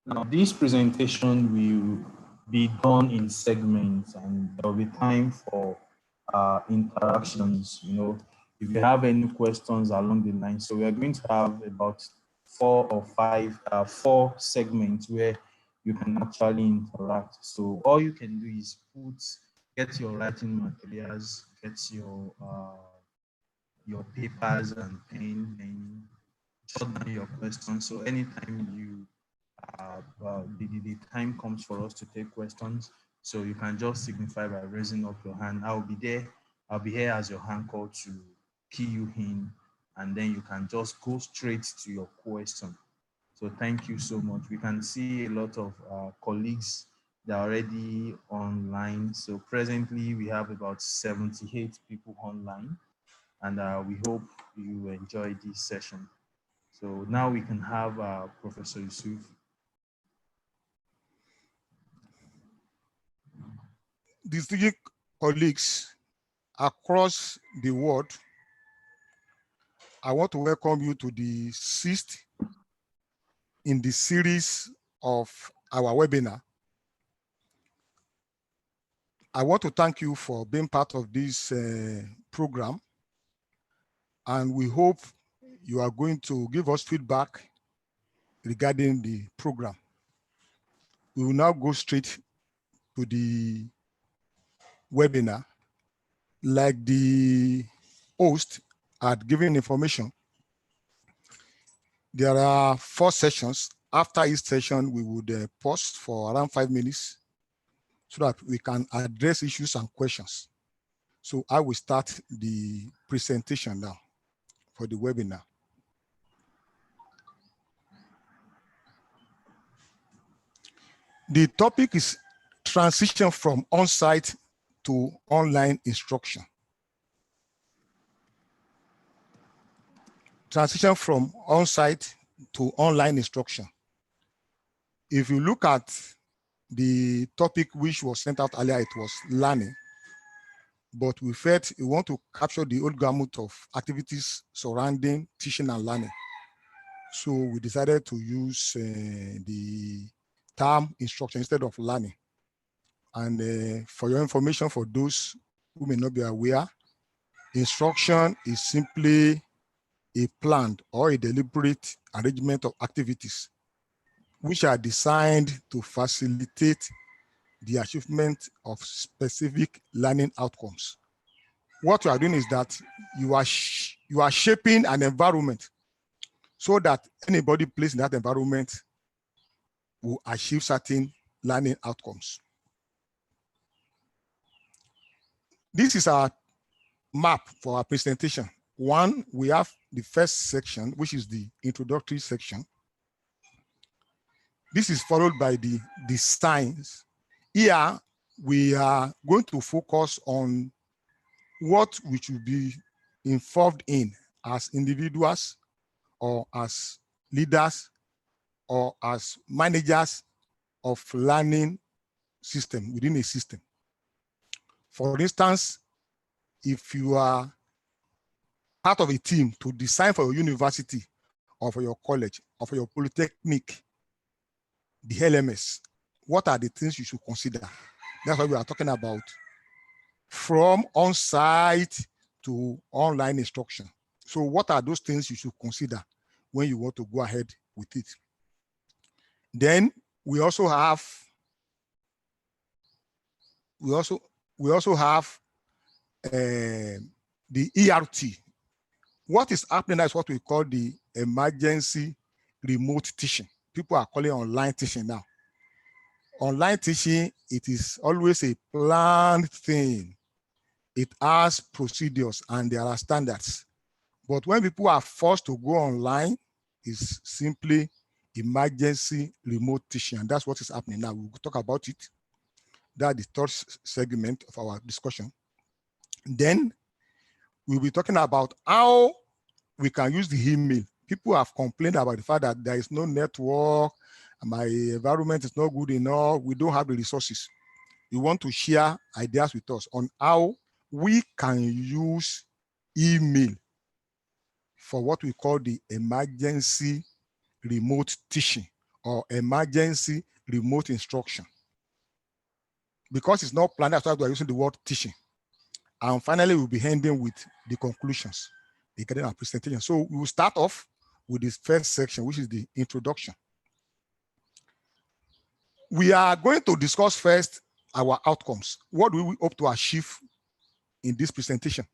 Now, this presentation will be done in segments, and there will be time for interactions. If you have any questions along the line, so we are going to have about 4 segments where you can actually interact. So all you can do is get your writing materials, get your papers and pen, and jot down your questions. So anytime the time comes for us to take questions, so you can just signify by raising up your hand. I'll be there. I'll be here as your anchor to key you in, and then you can just go straight to your question. So thank you so much. We can see a lot of colleagues that are already online. So presently we have about 78 people online, and we hope you enjoy this session. So now we can have Professor Yusuf. Distinguished colleagues across the world, I want to welcome you to the 6th in the series of our webinar. I want to thank you for being part of this program, and we hope you are going to give us feedback regarding the program. We will now go straight to the webinar. Like the host had given information, there are 4 sessions. After each session, we would pause for around 5 minutes so that we can address issues and questions. So I will start the presentation now for the webinar. The topic is transition from on-site to online instruction. Transition from on-site to online instruction. If you look at the topic which was sent out earlier, it was learning. But we felt we want to capture the whole gamut of activities surrounding teaching and learning. So we decided to use the term instruction instead of learning. And for your information, for those who may not be aware, instruction is simply a planned or a deliberate arrangement of activities which are designed to facilitate the achievement of specific learning outcomes. What you are doing is that you are shaping an environment so that anybody placed in that environment will achieve certain learning outcomes. This is our map for our presentation. One, we have the first section, which is the introductory section. This is followed by the signs. Here, we are going to focus on what we should be involved in as individuals or as leaders or as managers of learning system within a system. For instance, if you are part of a team to design for your university or for your college or for your polytechnic, the LMS, what are the things you should consider? That's what we are talking about. From on-site to online instruction. So what are those things you should consider when you want to go ahead with it? Then we also have the ERT. What is happening is what we call the emergency remote teaching. People are calling online teaching now. Online teaching, it is always a planned thing. It has procedures and there are standards. But when people are forced to go online, it's simply emergency remote teaching. And that's what is happening now. We'll talk about it. That's the third segment of our discussion. Then we'll be talking about how we can use the email. People have complained about the fact that there is no network, my environment is not good enough, we don't have the resources. We want to share ideas with us on how we can use email for what we call the emergency remote teaching or emergency remote instruction. Because it's not planned, that's why we're using the word teaching. And finally, we'll be ending with the conclusions regarding our presentation. So we will start off with this first section, which is the introduction. We are going to discuss first our outcomes. What do we hope to achieve in this presentation?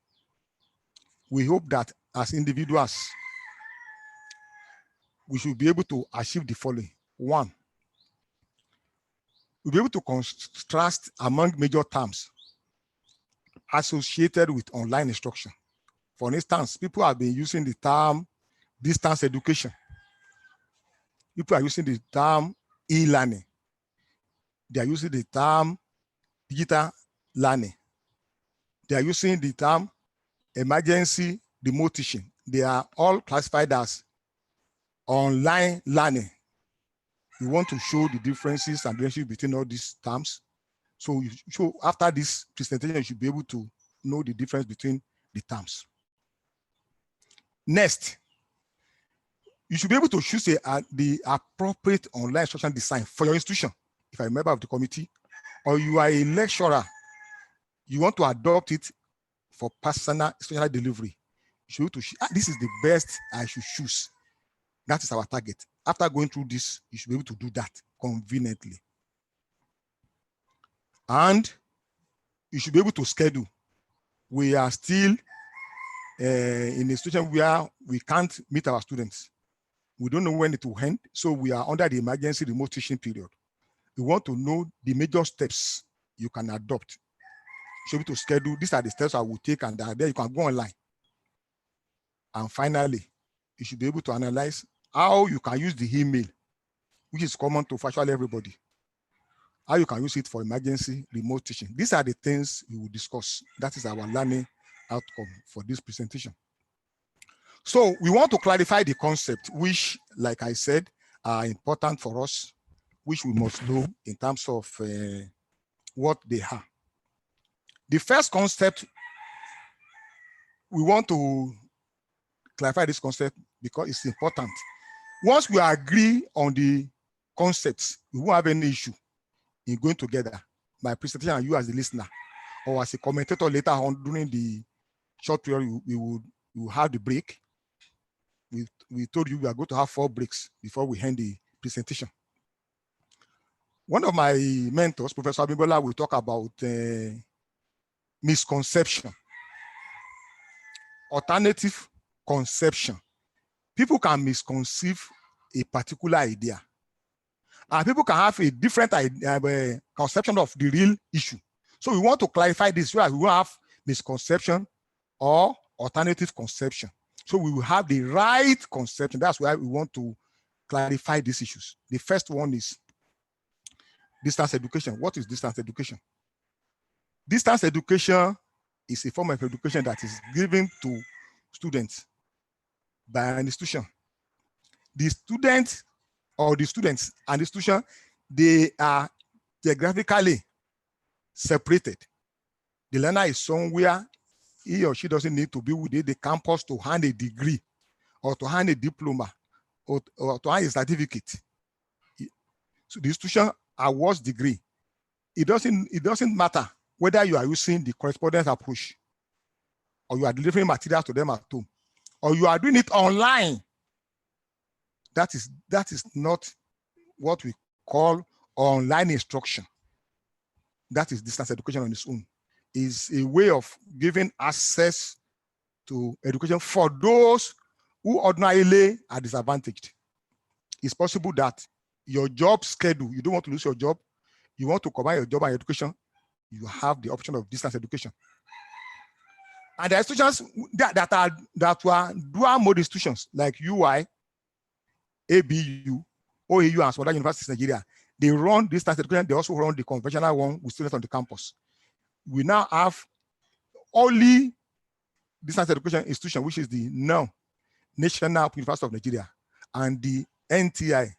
We hope that as individuals, we should be able to achieve the following. One, we'll be able to contrast among major terms associated with online instruction. For instance, people have been using the term distance education. People are using the term e-learning. They are using the term digital learning. They are using the term emergency remote teaching. They are all classified as online learning. We want to show the differences and relationships between all these terms. So after this presentation, you should be able to know the difference between the terms. Next, you should be able to choose the appropriate online instruction design for your institution. If you're a member of the committee, or you are a lecturer, you want to adopt it for personal institutional delivery. You should be able to, this is the best I should choose. That is our target. After going through this, you should be able to do that conveniently. And you should be able to schedule. We are still in a situation where we can't meet our students. We don't know when it will end, so we are under the emergency remote teaching period. We want to know the major steps you can adopt. You should be able to schedule. These are the steps I will take, and then you can go online. And finally, you should be able to analyze how you can use the email, which is common to virtually everybody. How you can use it for emergency remote teaching. These are the things we will discuss. That is our learning outcome for this presentation. So we want to clarify the concept, which, like I said, are important for us, which we must know in terms of what they are. The first concept, we want to clarify this concept because it's important. Once we agree on the concepts, we won't have any issue in going together. My presentation and you as the listener, or as a commentator later on during the short period, we will have the break. We told you we are going to have 4 breaks before we end the presentation. One of my mentors, Professor Abimbola, will talk about misconception, alternative conception. People can misconceive a particular idea, and people can have a different conception of the real issue. So we want to clarify this, so that we won't have misconception or alternative conception. So we will have the right conception. That's why we want to clarify these issues. The first one is distance education. What is distance education? Distance education is a form of education that is given to students by an institution. The student or the students and the institution, they are geographically separated. The learner is somewhere. He or she doesn't need to be within the campus to hand a degree or to hand a diploma or to hand a certificate. So the institution awards degree. It doesn't matter whether you are using the correspondence approach or you are delivering materials to them at home or you are doing it online. That is not what we call online instruction. That is distance education on its own. Is a way of giving access to education for those who ordinarily are disadvantaged. It's possible that your job schedule, you don't want to lose your job, you want to combine your job and education, you have the option of distance education. And there are institutions that were dual mode institutions like UI, ABU, OAU, and some other universities in Nigeria. They run distance education, they also run the conventional one with students on the campus. We now have only distance education institution, which is the now National University of Nigeria and the NTI.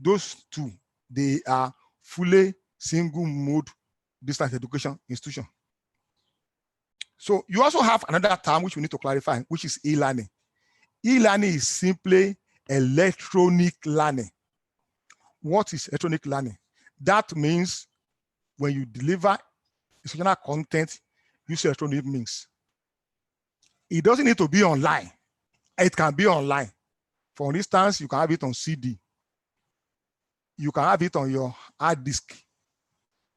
Those two, they are fully single mode distance education institution. So you also have another term which we need to clarify, which is e-learning. E-learning is simply electronic learning. what is electronic learning? That means when you deliver instructional content using electronic means. It doesn't need to be online. It can be online. For instance, you can have it on CD. You can have it on your hard disk.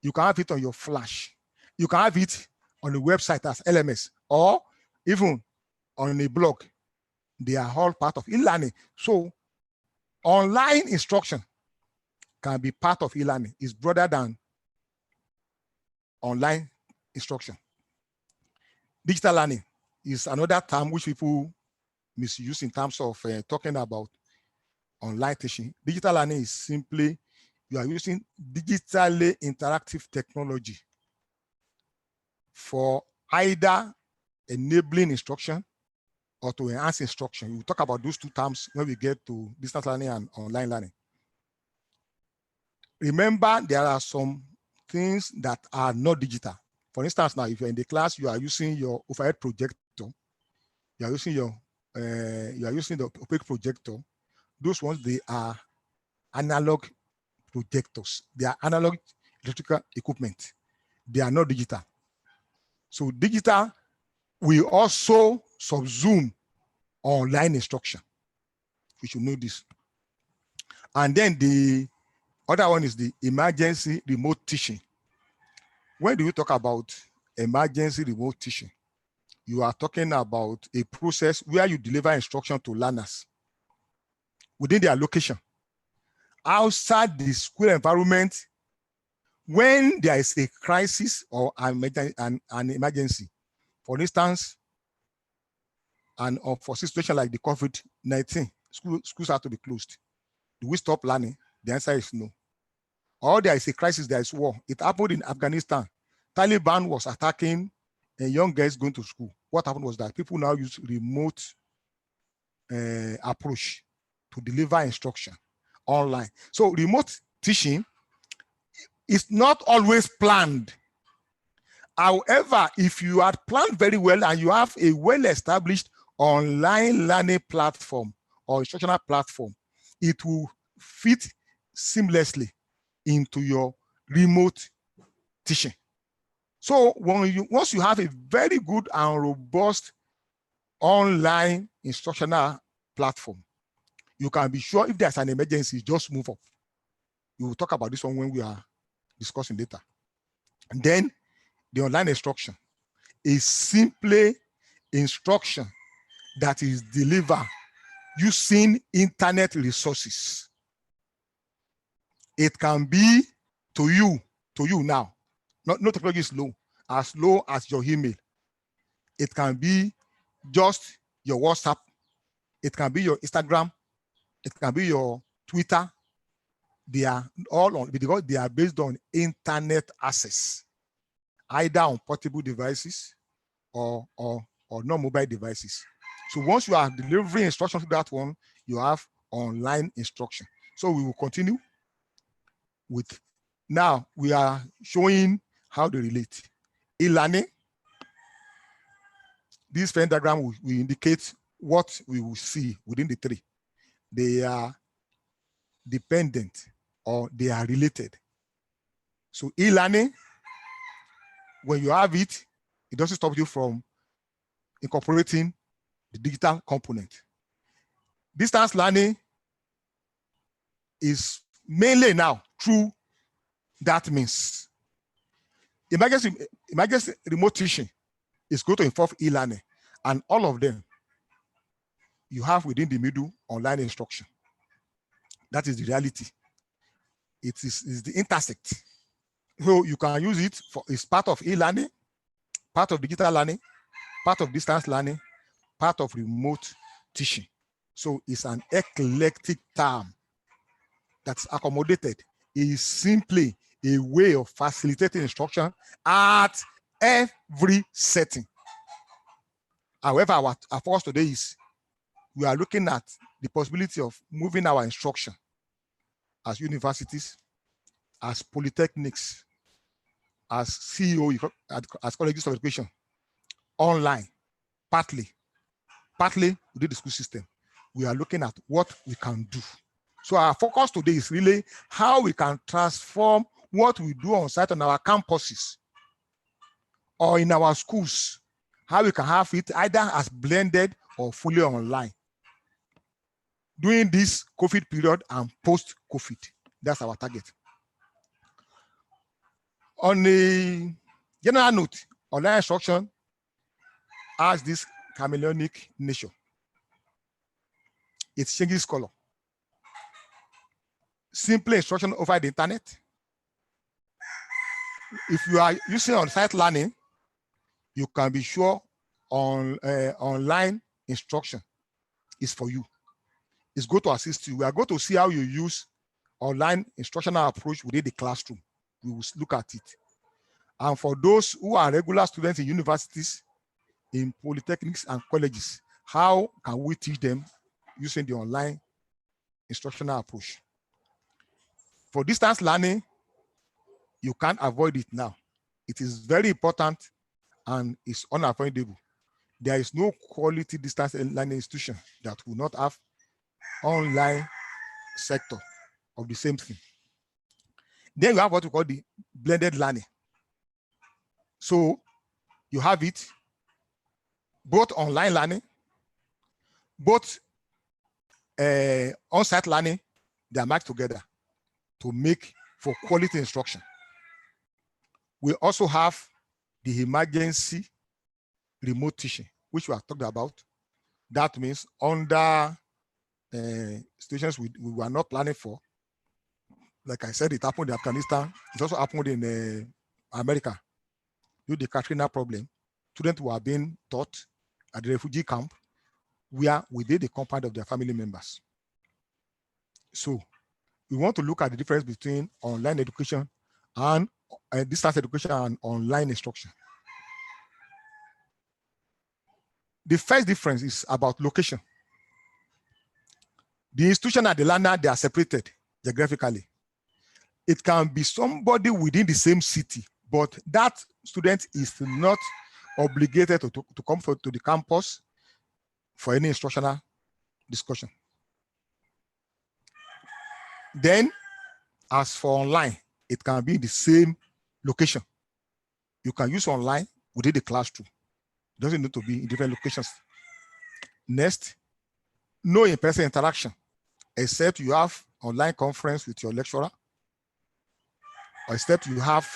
You can have it on your flash. You can have it on the website as LMS or even on a blog. They are all part of e-learning. So online instruction can be part of e-learning. It's broader than online instruction. Digital learning is another term which people misuse in terms of talking about online teaching. Digital learning is simply you are using digitally interactive technology for either enabling instruction or to enhance instruction. We'll talk about those two terms when we get to distance learning and online learning. Remember, there are some things that are not digital. For instance, now, if you're in the class, you are using your overhead projector, you are using the opaque projector. Those ones, they are analog projectors. They are analog electrical equipment. They are not digital. So digital will also subsume online instruction. We should know this. And then the other one is the emergency remote teaching. When do you talk about emergency remote teaching? You are talking about a process where you deliver instruction to learners within their location, outside the school environment, when there is a crisis or an emergency. For instance, and for situation like the COVID-19, schools have to be closed. Do we stop learning? The answer is no. Or there is a crisis, there is war. It happened in Afghanistan. Taliban was attacking young girls going to school. What happened was that people now use remote approach to deliver instruction online. So remote teaching is not always planned. However, if you are planned very well and you have a well-established online learning platform or instructional platform, it will fit seamlessly into your remote teaching. So once you have a very good and robust online instructional platform, you can be sure if there's an emergency, just move up. We will talk about this one when we are discussing data. And then the online instruction is simply instruction that is delivered using internet resources. It can be to you now. No technology is low as your email. It can be just your WhatsApp. It can be your Instagram. It can be your Twitter. They are all on, because they are based on internet access, either on portable devices or non-mobile devices. So once you are delivering instruction to that one, you have online instruction. So we will continue with, now we are showing how they relate. E-learning, this Venn diagram will indicate what we will see within the three. They are dependent or they are related. So e-learning, when you have it, it doesn't stop you from incorporating the digital component. Distance learning is mainly now through that means. Emergency remote teaching is going to involve e-learning, and all of them you have within the middle online instruction. That is the reality. It is the intersect. So you can use it for, it's part of e-learning, part of digital learning, part of distance learning, part of remote teaching. So it's an eclectic term that's accommodated. It is simply a way of facilitating instruction at every setting. However, our focus today is we are looking at the possibility of moving our instruction as universities, as polytechnics, as CEO, as colleges of education, online, partly within the school system. We are looking at what we can do So our focus today is really how we can transform what we do on site on our campuses or in our schools, how we can have it either as blended or fully online during this COVID period and post-COVID. That's our target. On a general note, online instruction has this chameleonic nature. It changes color. Simple instruction over the internet. If you are using on-site learning, you can be sure online instruction is for you. It's going to assist you. We are going to see how you use online instructional approach within the classroom. We will look at it. And for those who are regular students in universities, in polytechnics and colleges, how can we teach them using the online instructional approach? For distance learning, you can't avoid it now. It is very important and it's unavoidable. There is no quality distance learning institution that will not have online sector of the same thing. Then you have what we call the blended learning. So you have it both online learning, both on-site learning, they are matched together to make for quality instruction. We also have the emergency remote teaching, which we have talked about. That means under situations we were not planning for. Like I said, it happened in Afghanistan. It also happened in America. Due to the Katrina problem, students were being taught at the refugee camp where within the compound of their family members. So we want to look at the difference between online education and distance education and online instruction. The first difference is about location. The institution and the learner, they are separated geographically. It can be somebody within the same city, but that student is not obligated to come to the campus for any instructional discussion. Then, as for online, it can be the same location. You can use online within the classroom. It doesn't need to be in different locations. Next, no in-person interaction, except you have online conference with your lecturer, or except you have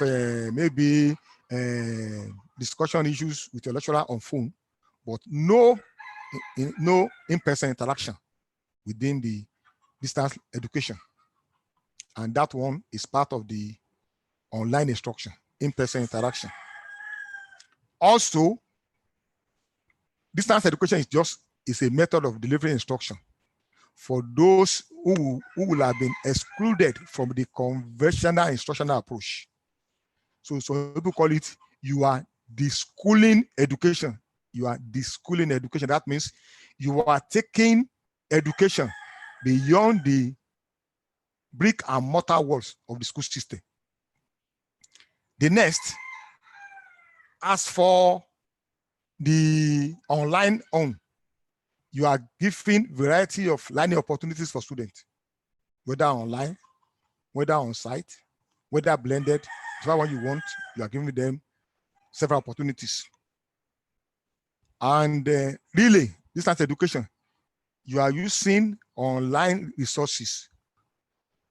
maybe discussion issues with your lecturer on phone, but no in-person interaction within the distance education. And that one is part of the online instruction, in-person interaction. Also, distance education is a method of delivering instruction for those who will have been excluded from the conventional instructional approach. So people call it, you are deschooling education. You are deschooling education. That means you are taking education beyond the brick and mortar walls of the school system. The next, as for the online you are giving variety of learning opportunities for students, whether online, whether on site, whether blended, whichever one you want, you are giving them several opportunities. And really, distance education, you are using online resources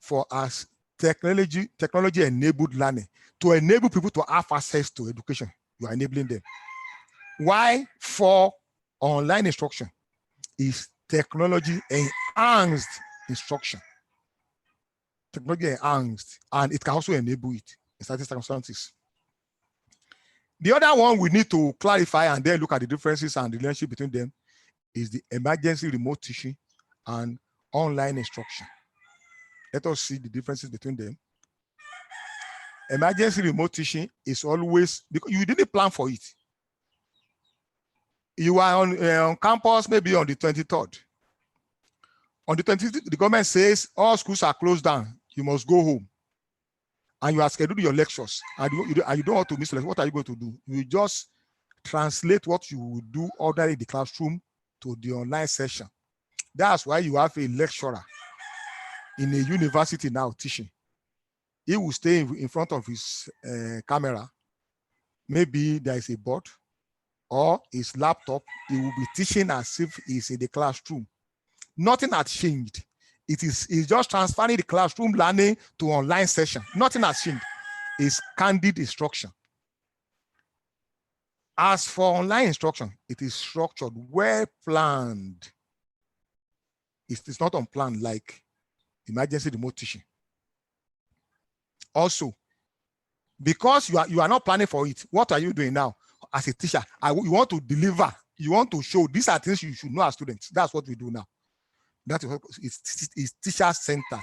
for as technology-enabled learning to enable people to have access to education. You are enabling them. Why for online instruction is technology-enhanced instruction. Technology-enhanced, and it can also enable it in certain circumstances. The other one we need to clarify and then look at the differences and the relationship between them is the emergency remote teaching and online instruction. Let us see the differences between them. Emergency remote teaching is always, because you didn't plan for it. You are on campus maybe on the 23rd. On the 23rd, the government says all schools are closed down. You must go home. And you are scheduled your lectures. And you don't want to miss lectures. What are you going to do? You just translate what you will do ordinarily in the classroom to the online session. That's why you have a lecturer in a university now teaching. He will stay in front of his camera. Maybe there is a board or his laptop. He will be teaching as if he's in the classroom. Nothing has changed. It's just transferring the classroom learning to online session. Nothing has changed. It's candid instruction. As for online instruction, it is structured, well planned. It's not unplanned like emergency remote teaching. Also, because you are not planning for it, what are you doing now as a teacher? You want to deliver. You want to show these are things you should know as students. That's what we do now. That is what it's teacher-centered.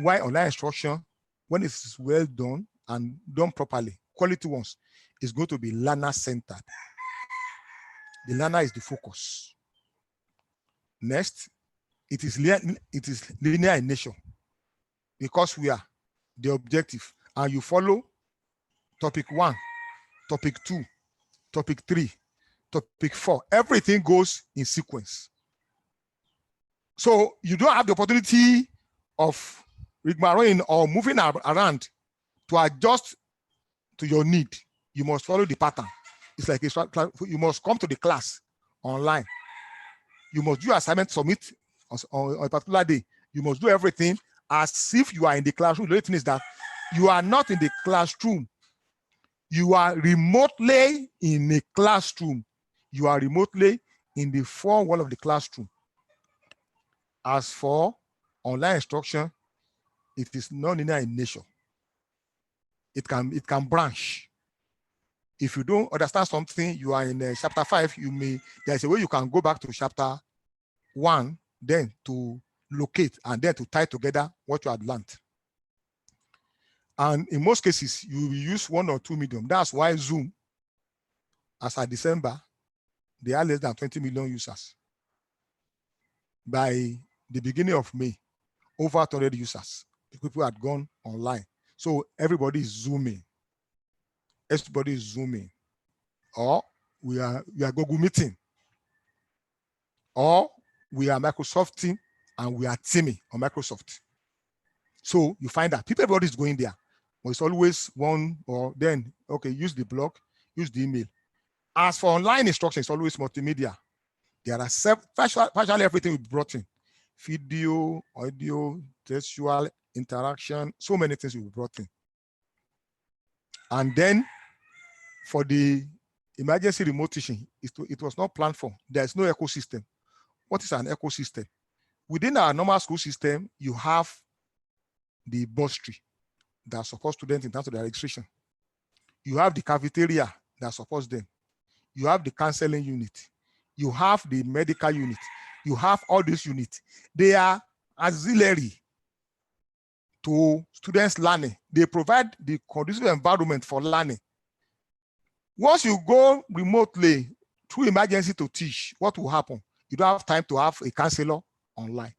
Why online instruction, when it's well done and done properly, quality ones, is going to be learner-centered. The learner is the focus. Next, it is linear in nature because we are the objective, and you follow topic 1, topic 2, topic 3, topic 4. Everything goes in sequence. So you don't have the opportunity of rigmaroling or moving around to adjust to your need. You must follow the pattern. It's like you must come to the class online. You must do assignment, submit on a particular day. You must do everything as if you are in the classroom. The thing is that you are not in the classroom. You are remotely in a classroom. You are remotely in the four walls of the classroom. As for online instruction, it is non-linear in nature. It can branch. If you don't understand something, you are in chapter 5, there's a way you can go back to chapter 1, then to locate and then to tie together what you had learned. And in most cases, you will use 1 or 2 medium. That's why Zoom, as of December, they are less than 20 million users. By the beginning of May, over 200 users. People had gone online. So everybody is Zooming. Everybody is Zooming. Or we are Google Meeting. Or we are Microsoft Team and we are teaming on Microsoft. So you find that everybody is going there. But it's always one, or then, okay, use the blog, use the email. As for online instruction, it's always multimedia. There are partially everything we brought in. Video, audio, textual, interaction, so many things we brought in. And then for the emergency remote teaching, it was not planned for. There's no ecosystem. What is an ecosystem? Within our normal school system, you have the bursary that supports students in terms of their registration. You have the cafeteria that supports them. You have the counseling unit. You have the medical unit. You have all these units. They are auxiliary to students' learning. They provide the conducive environment for learning. Once you go remotely through emergency to teach, what will happen? You don't have time to have a counselor online.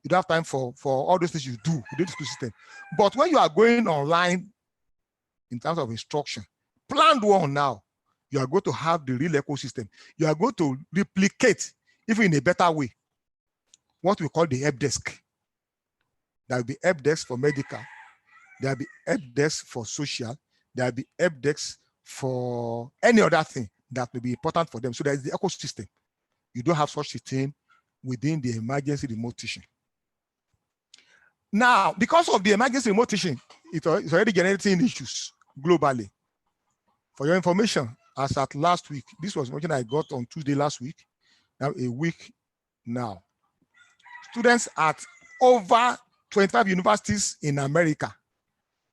You don't have time for all those things you do within the school system. But when you are going online in terms of instruction, planned one now, you are going to have the real ecosystem. You are going to replicate, even in a better way, what we call the help desk. There will be help desk for medical. There will be help desk for social. There will be help desk for any other thing that will be important for them. So there is the ecosystem. You don't have such a thing within the emergency remote teaching. Now, because of the emergency remote teaching, it's already generating issues globally. For your information, as at last week, this was information I got on Tuesday last week, now a week now. Students at over 25 universities in America,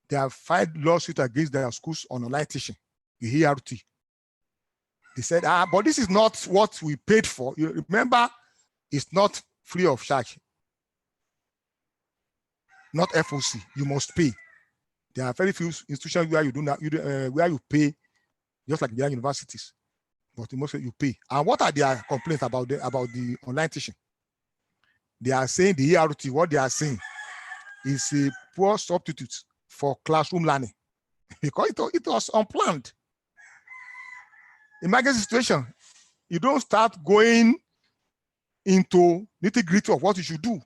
they have filed lawsuits against their schools on online teaching, the ERT. They said, but this is not what we paid for. You remember, it's not free of charge. Not FOC, you must pay. There are very few institutions where you do not, where you pay, just like the universities, but mostly you pay. And what are their complaints about the online teaching? They are saying the ERT, what they are saying is a poor substitute for classroom learning because it was unplanned. Emergency situation, you don't start going into nitty-gritty of what you should do.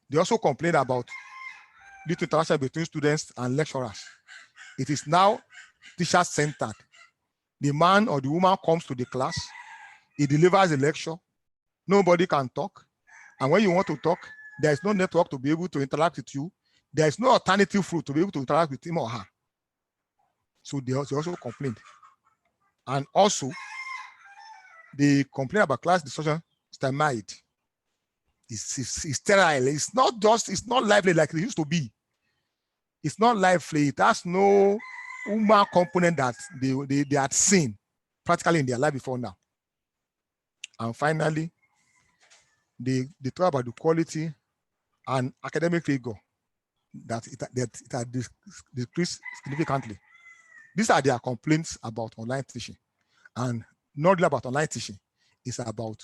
They also complain about little interaction between students and lecturers. It is now teacher-centered. The man or the woman comes to the class, he delivers a lecture, nobody can talk. And when you want to talk, there is no network to be able to interact with you. There is no alternative route to be able to interact with him or her. So they also complained. And also, they complain about class discussion stymied. It's sterile. It's not lively like it used to be. It's not lively. It has no human component that they had seen practically in their life before now. And finally, they talk about the quality and academic rigor that it had decreased significantly. These are their complaints about online teaching. And not really about online teaching, it's about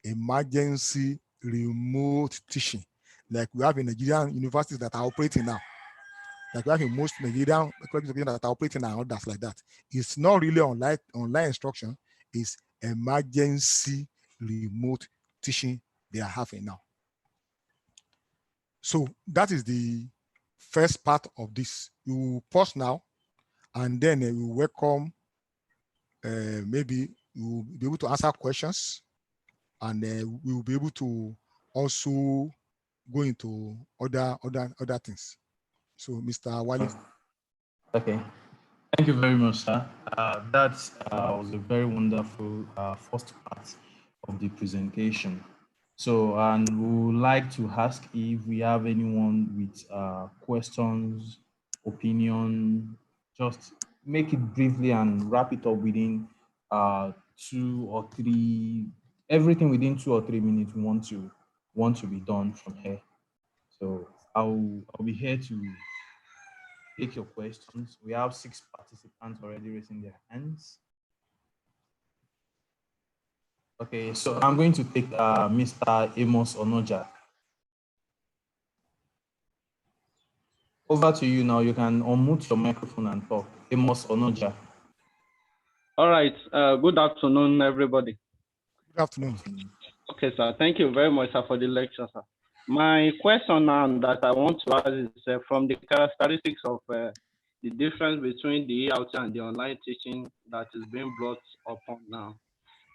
emergency remote teaching, like we have in Nigerian universities that are operating now, like we have in most Nigerian colleges that are operating now, others like that. It's not really online instruction, it's emergency remote teaching they are having now. So that is the first part of this. You pause now, and then we welcome, maybe you will be able to answer questions, and we will be able to also go into other things. So, Mr. Wale. Okay. Thank you very much, sir. That was a very wonderful first part of the presentation. So, and we would like to ask if we have anyone with questions, opinion, just make it briefly and wrap it up within 2 or 3, everything within 2 or 3 minutes we want to be done from here. So I'll be here to take your questions. We have 6 participants already raising their hands. Okay, so I'm going to take Mr. Amos Onoja. Over to you now. You can unmute your microphone and talk. Amos Onoja. All right. Good afternoon, everybody. Good afternoon. Okay, sir. Thank you very much, sir, for the lecture, sir. My question now that I want to ask is from the characteristics of the difference between the ERT and the online teaching that is being brought upon now.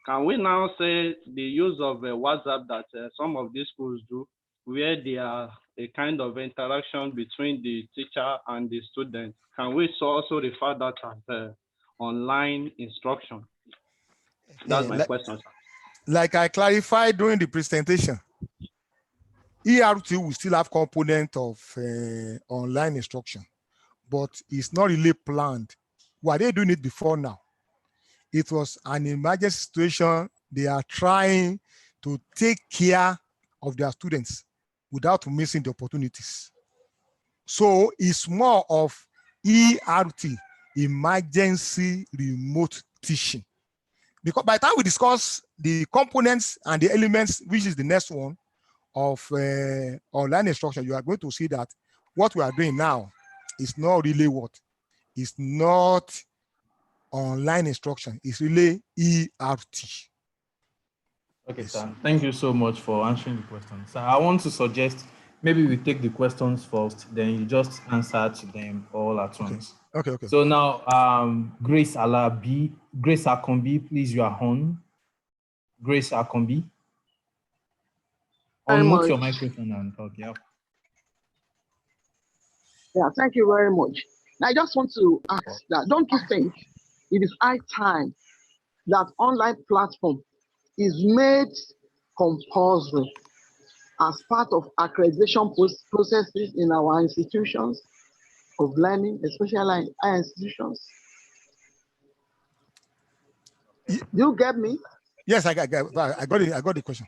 Can we now say the use of WhatsApp that some of these schools do, where they are a kind of interaction between the teacher and the student, can we also refer that as online instruction? That's my question, sir. Like I clarified during the presentation, ERT will still have component of online instruction, but it's not really planned. Were they doing it before now? It was an emergency situation. They are trying to take care of their students without missing the opportunities. So it's more of ERT, emergency remote teaching. Because by the time we discuss the components and the elements, which is the next one of online instruction, you are going to see that what we are doing now is not really what? It's not online instruction, it's really ERT. Okay, yes. Sir. Thank you so much for answering the question. So I want to suggest maybe we take the questions first, then you just answer to them all at once. Okay. So now, Grace Akombi, please, you are on. Grace Akombi. Unmute your microphone and talk, yeah. Yeah, thank you very much. Now, I just want to ask that, don't you think it is high time that online platform is made compulsory as part of accreditation processes in our institutions of learning, especially in higher institutions? Do you get me? Yes, I got it. I got the question.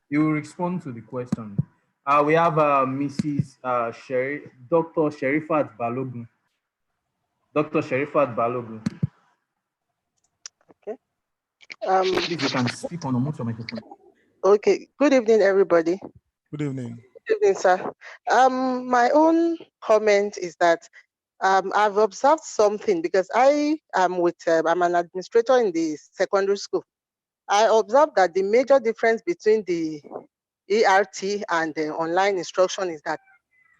You will respond to the question. We have Mrs. Dr. Sherifat Balogun. Dr. Sherifat Balogun. Okay. Please, you can speak on the microphone. Okay. Good evening, everybody. Good evening. Good evening, sir. My own comment is that I've observed something because I'm an administrator in the secondary school. I observed that the major difference between the ERT and online instruction is that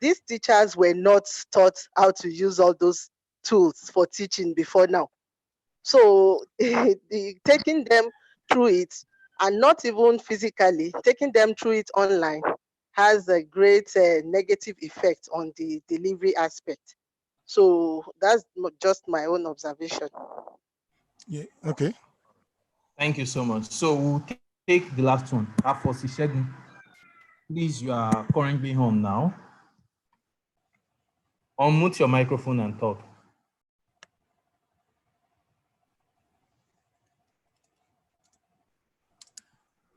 these teachers were not taught how to use all those tools for teaching before now. So taking them through it, and not even physically, taking them through it online has a great negative effect on the delivery aspect. So that's just my own observation. Yeah. Okay. Thank you so much. So we'll take the last one. Afosi Shegun. Please, you are currently home now. Unmute your microphone and talk.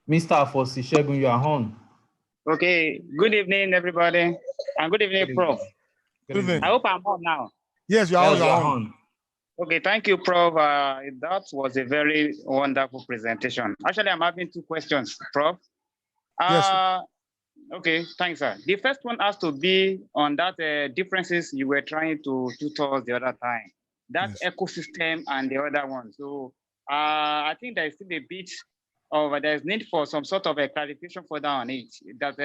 Mr. Afosi Shegun, you are on. Okay, good evening, everybody, and good evening, Good Prof. evening. Good evening. I hope I'm on now. Yes, you are, Yes, you you are are on. on. Okay, thank you, Prof. That was a very wonderful presentation. Actually, I'm having two questions, Prof. Yes. Okay, thanks, sir. The first one has to be on that differences you were trying to tutor us the other time, that Yes. ecosystem and the other one. So I think there is still a bit of there's need for some sort of a clarification further on it. That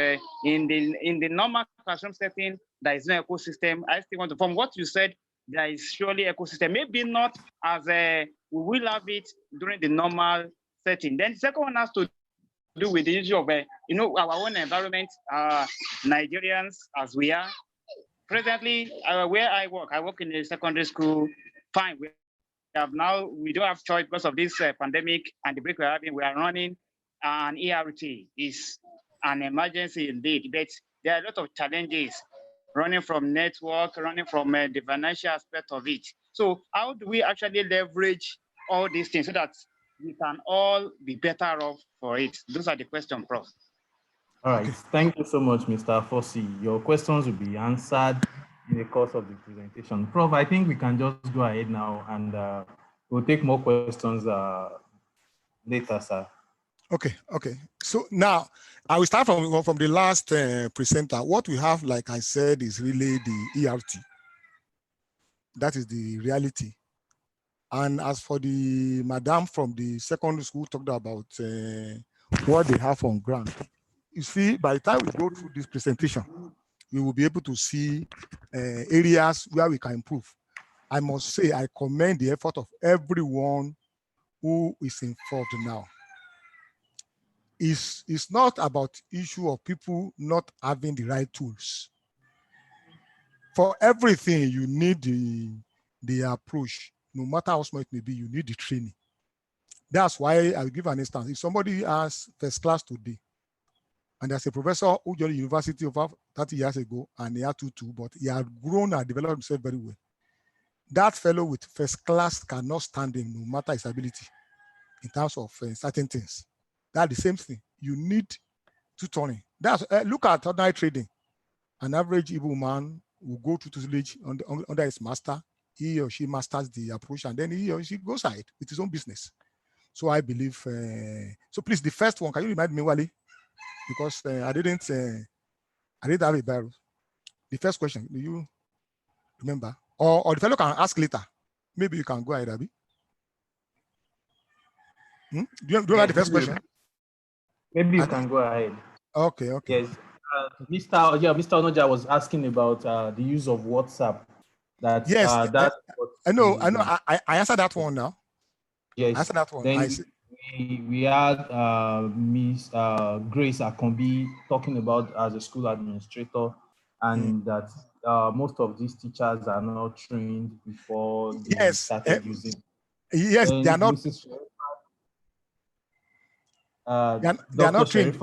in the normal classroom setting, there is no ecosystem. I still want to, from what you said, there is surely ecosystem. Maybe not as we will have it during the normal setting. Then the second one has to do with the issue of our own environment, Nigerians as we are. Presently, where I work in a secondary school. Fine, we don't have choice because of this pandemic and the break we're having. We are running an ERT. Is an emergency indeed, but there are a lot of challenges running from network, running from the financial aspect of it. So how do we actually leverage all these things so that we can all be better off for it? Those are the questions, Prof. All right. Okay. Thank you so much, Mr. Afosi. Your questions will be answered in the course of the presentation. Prof, I think we can just go ahead now and we'll take more questions later, sir. Okay. Okay. So now I will start from the last presenter. What we have, like I said, is really the ERT. That is the reality. And as for the madam from the secondary school talked about what they have on ground, you see, by the time we go through this presentation, we will be able to see areas where we can improve. I must say, I commend the effort of everyone who is involved now. It's not about issue of people not having the right tools. For everything, you need the approach. No matter how small it may be, you need the training. That's why I'll give an instance. If somebody has first class today, and there's a professor who joined the university over 30 years ago, and he had 2-2, but he had grown and developed himself very well. That fellow with first class cannot stand him, no matter his ability, in terms of certain things. That's the same thing. You need tutoring. That's look at ordinary trading. An average Igbo man will go to tutelage under his master. He or she masters the approach, and then he or she goes ahead with his own business. So I believe. So please, the first one, can you remind me, Wally? Because I didn't have a barrel. The first question, do you remember? Or the fellow can ask later. Maybe you can go ahead, Abby. Do you remember the first question? Maybe you can go ahead. Okay, okay. Yes. Mr. Onoja was asking about the use of WhatsApp. That Yes, I know. I answered that one now. Yes. I answered that one. Then we had Miss Grace Akombi talking about as a school administrator, and that most of these teachers are not trained before they started using. Yes, they are not. Mrs. They are not trained.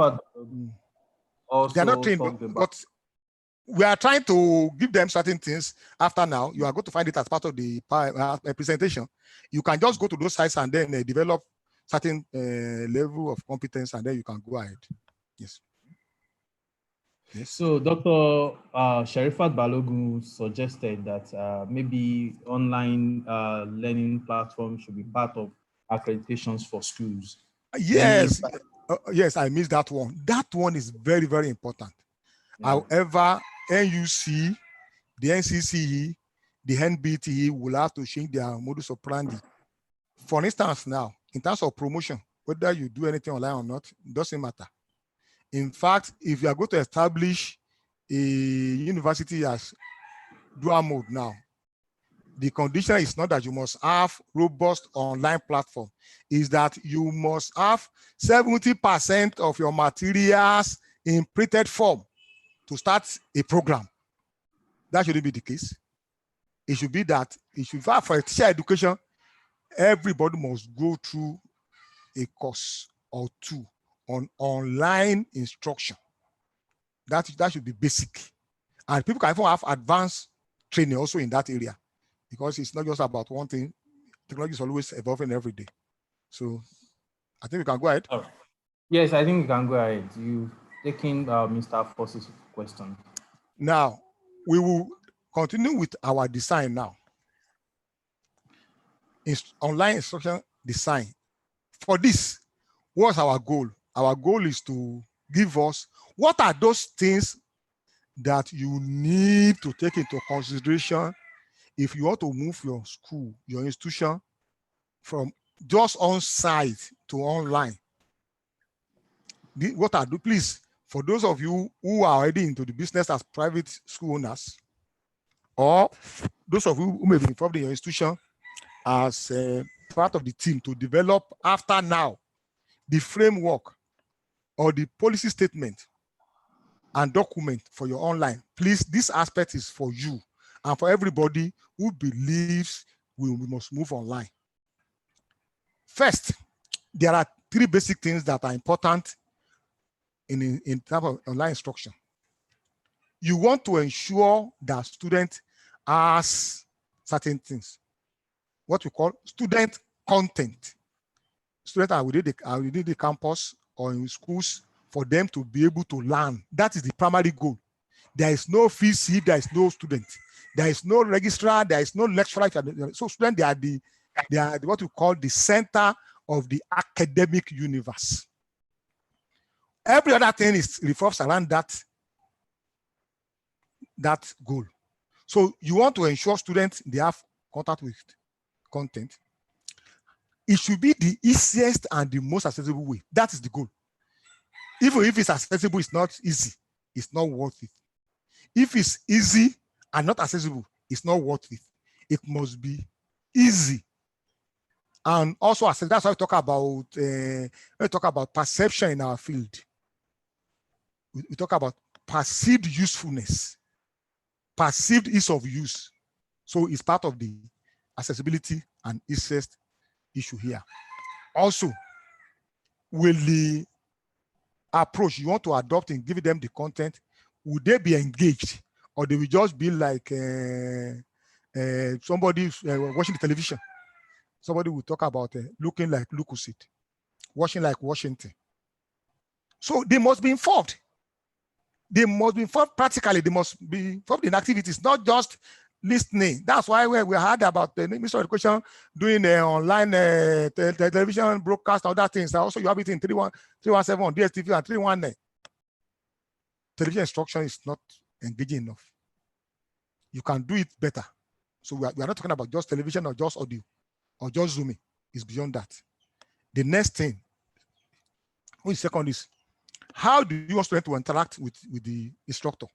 Also they are not trained, but we are trying to give them certain things. After now, you are going to find it as part of the presentation. You can just go to those sites and then develop certain level of competence, and then you can go ahead. Yes. Yes. So Dr. Sherifat Balogun suggested that maybe online learning platforms should be part of accreditations for schools. Yes. Yes, I missed that one. That one is very, very important. Yeah. However, NUC, the NCCE, the NBTE will have to change their modus operandi. For instance, now, in terms of promotion, whether you do anything online or not, doesn't matter. In fact, if you are going to establish a university as dual mode now, the condition is not that you must have robust online platform, is that you must have 70% of your materials in printed form to start a program. That shouldn't be the case. It should be that it should be for teacher education, everybody must go through a course or two on online instruction. That should be basic. And people can even have advanced training also in that area, because it's not just about one thing. Technology is always evolving every day. So I think we can go ahead. All right. Yes, I think we can go ahead. You taking Mr. Foss's question. Now, we will continue with our design now. Online instruction design. For this, what's our goal? Our goal is to give us what are those things that you need to take into consideration if you want to move your school, your institution from just on-site to online. What are please, for those of you who are already into the business as private school owners, or those of you who may be involved in your institution as part of the team to develop after now the framework or the policy statement and document for your online, please, this aspect is for you and for everybody who believes we must move online. First, there are three basic things that are important in terms of online instruction. You want to ensure that student has certain things, what we call student content. Students are within the campus or in schools for them to be able to learn. That is the primary goal. There is no fees if there is no student. There is no registrar, there is no lecturer. So students, they are what we call the center of the academic universe. Every other thing revolves around that goal. So you want to ensure students, they have contact with content. It should be the easiest and the most accessible way. That is the goal. Even if it's accessible, it's not easy, it's not worth it. If it's easy and not accessible, it's not worth it. It must be easy. And also, that's why we talk about perception in our field. We talk about perceived usefulness, perceived ease of use. So it's part of the accessibility and easiest issue here. Also, will the approach you want to adopt in giving them the content, would they be engaged, or they will just be like somebody watching the television? Somebody will talk about looking like Lucusit, watching like Washington. So they must be informed. They must be informed practically. They must be involved in activities, not just listening. That's why we heard about the Minister of Education doing online television broadcast, all that things. Also, you have it in 317 on DSTV and 319. Television instruction is not engaging enough. You can do it better. So we are not talking about just television or just audio or just Zooming. It's beyond that. The next thing, which second is, how do you want students to interact with the instructor?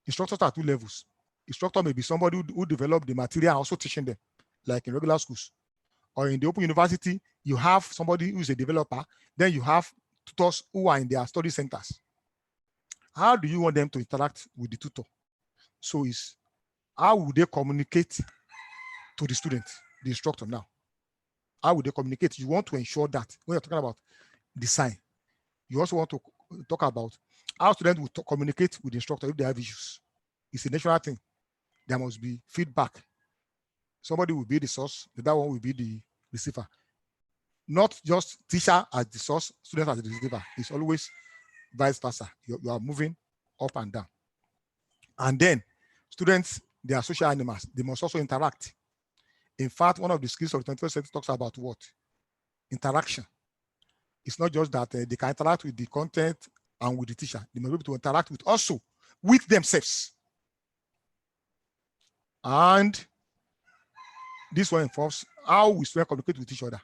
Instructors are two levels. Instructor may be somebody who developed the material and also teaching them, like in regular schools. Or in the Open University, you have somebody who is a developer, then you have tutors who are in their study centers. How do you want them to interact with the tutor? So is how would they communicate to the student, the instructor now? How would they communicate? You want to ensure that when you're talking about design, you also want to talk about how students will communicate with the instructor if they have issues. It's a natural thing. There must be feedback. Somebody will be the source, the other one will be the receiver. Not just teacher as the source, student as the receiver. It's always vice versa. You are moving up and down. And then students, they are social animals. They must also interact. In fact, one of the skills of the 21st century talks about what? Interaction. It's not just that they can interact with the content and with the teacher. They must be able to interact with themselves. And this one involves how we communicate with each other.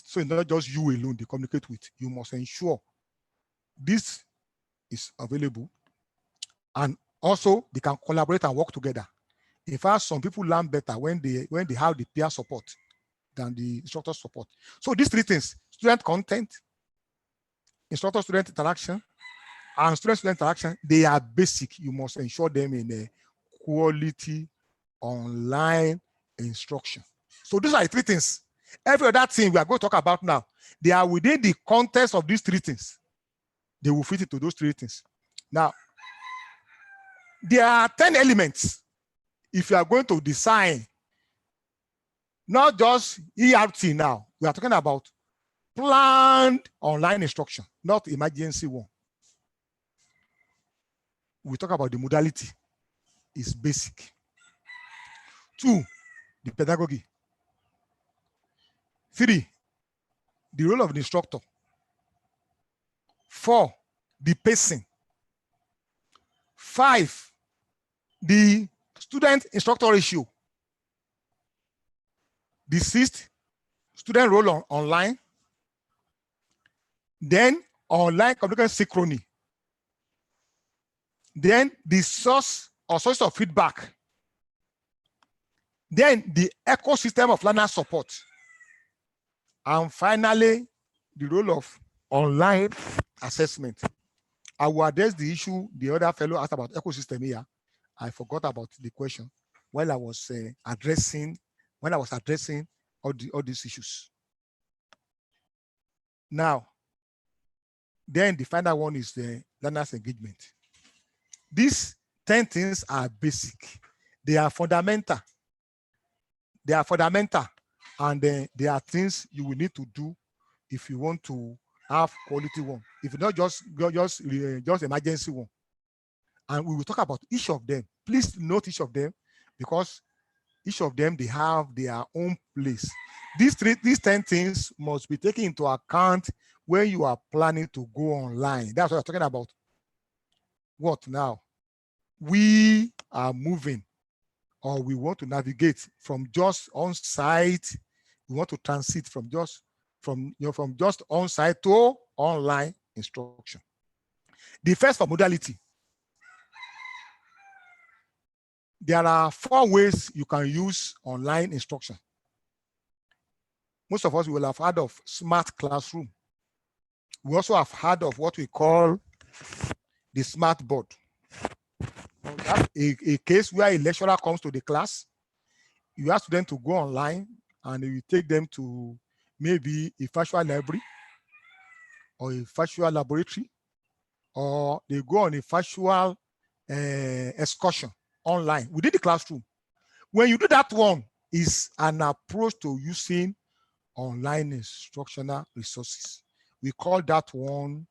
So it's not just you alone they communicate with. You must ensure This is available. And also they can collaborate and work together. In fact, some people learn better when they have the peer support than the instructor support. So these three things: student content, instructor-student interaction, and student-student interaction, they are basic. You must ensure them in a quality online instruction. So these are the three things. Every other thing we are going to talk about now, they are within the context of these three things. They will fit into those three things. Now, there are 10 elements if you are going to design, not just ERT now. We are talking about planned online instruction, not emergency one. We talk about the modality. It's basic. 2, the pedagogy. 3, the role of the instructor. 4, the pacing. 5, the student-instructor ratio. The 6th, student role online. Then online communication synchrony. Then the source or source of feedback. Then the ecosystem of learner support. And finally, the role of online assessment. I will address the issue the other fellow asked about ecosystem here. I forgot about the question while I was addressing all these issues. Now, then the final one is the learner's engagement. These 10 things are basic. They are fundamental. They are fundamental, and they are things you will need to do if you want to have quality one. If not just emergency one. And we will talk about each of them. Please note each of them, because each of them, they have their own place. These 10 things must be taken into account when you are planning to go online. That's what I'm talking about. What now? We are moving, or we want to navigate from just on-site. We want to transit from just on-site to online instruction. The first for modality. There are 4 ways you can use online instruction. Most of us will have heard of smart classroom. We also have heard of what we call the smart board. That's a case where a lecturer comes to the class. You ask them to go online, and you take them to maybe a virtual library or a virtual laboratory, or they go on a virtual excursion online within the classroom. When you do that one, is an approach to using online instructional resources. We call that one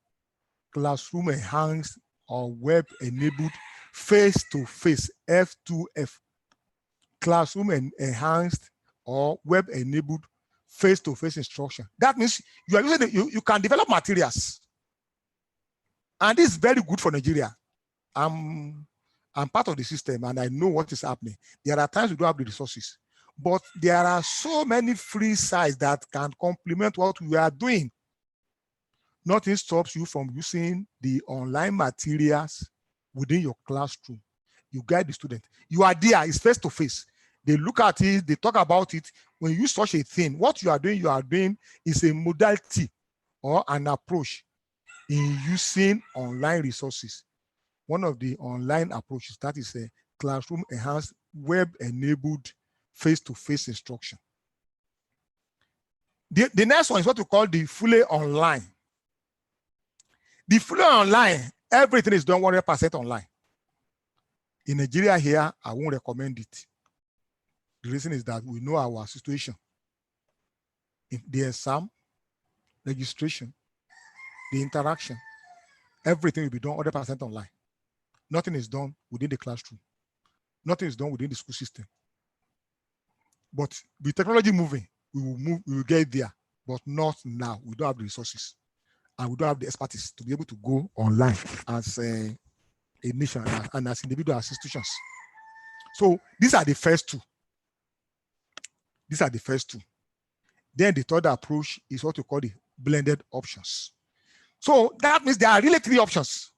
classroom enhanced or web enabled face-to-face, F2F. Classroom enhanced or web enabled face-to-face instruction. That means you are using you can develop materials. And this is very good for Nigeria. I'm part of the system, and I know what is happening. There are times we don't have the resources, but there are so many free sites that can complement what we are doing. Nothing stops you from using the online materials within your classroom. You guide the student. You are there, it's face-to-face. They look at it, they talk about it. When you use such a thing, what you are doing is a modality or an approach in using online resources. One of the online approaches, that is a classroom enhanced web-enabled face-to-face instruction. The next one is what we call the fully online. The fully online, everything is done 100% online. In Nigeria here, I won't recommend it. The reason is that we know our situation. In the exam, registration, the interaction, everything will be done 100% online. Nothing is done within the classroom. Nothing is done within the school system. But with technology moving, we will get there, but not now. We don't have the resources, and we don't have the expertise to be able to go online as a nation and as individual institutions. So these are the first 2. These are the first 2. Then the third approach is what we call the blended options. So that means there are really three options.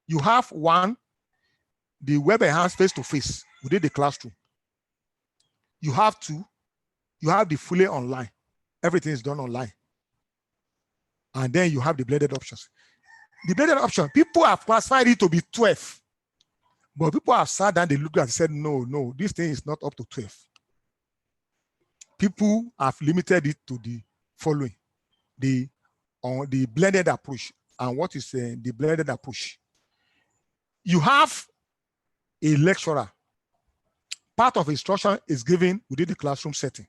You have one, the web enhanced face-to-face within the classroom. You have two, you have the fully online. Everything is done online. And then you have the blended options. The blended option, people have classified it to be 12. But people have sat down, they looked at it and said, no, this thing is not up to 12. People have limited it to the following, the blended approach. And what is the blended approach? You have a lecturer. Part of instruction is given within the classroom setting.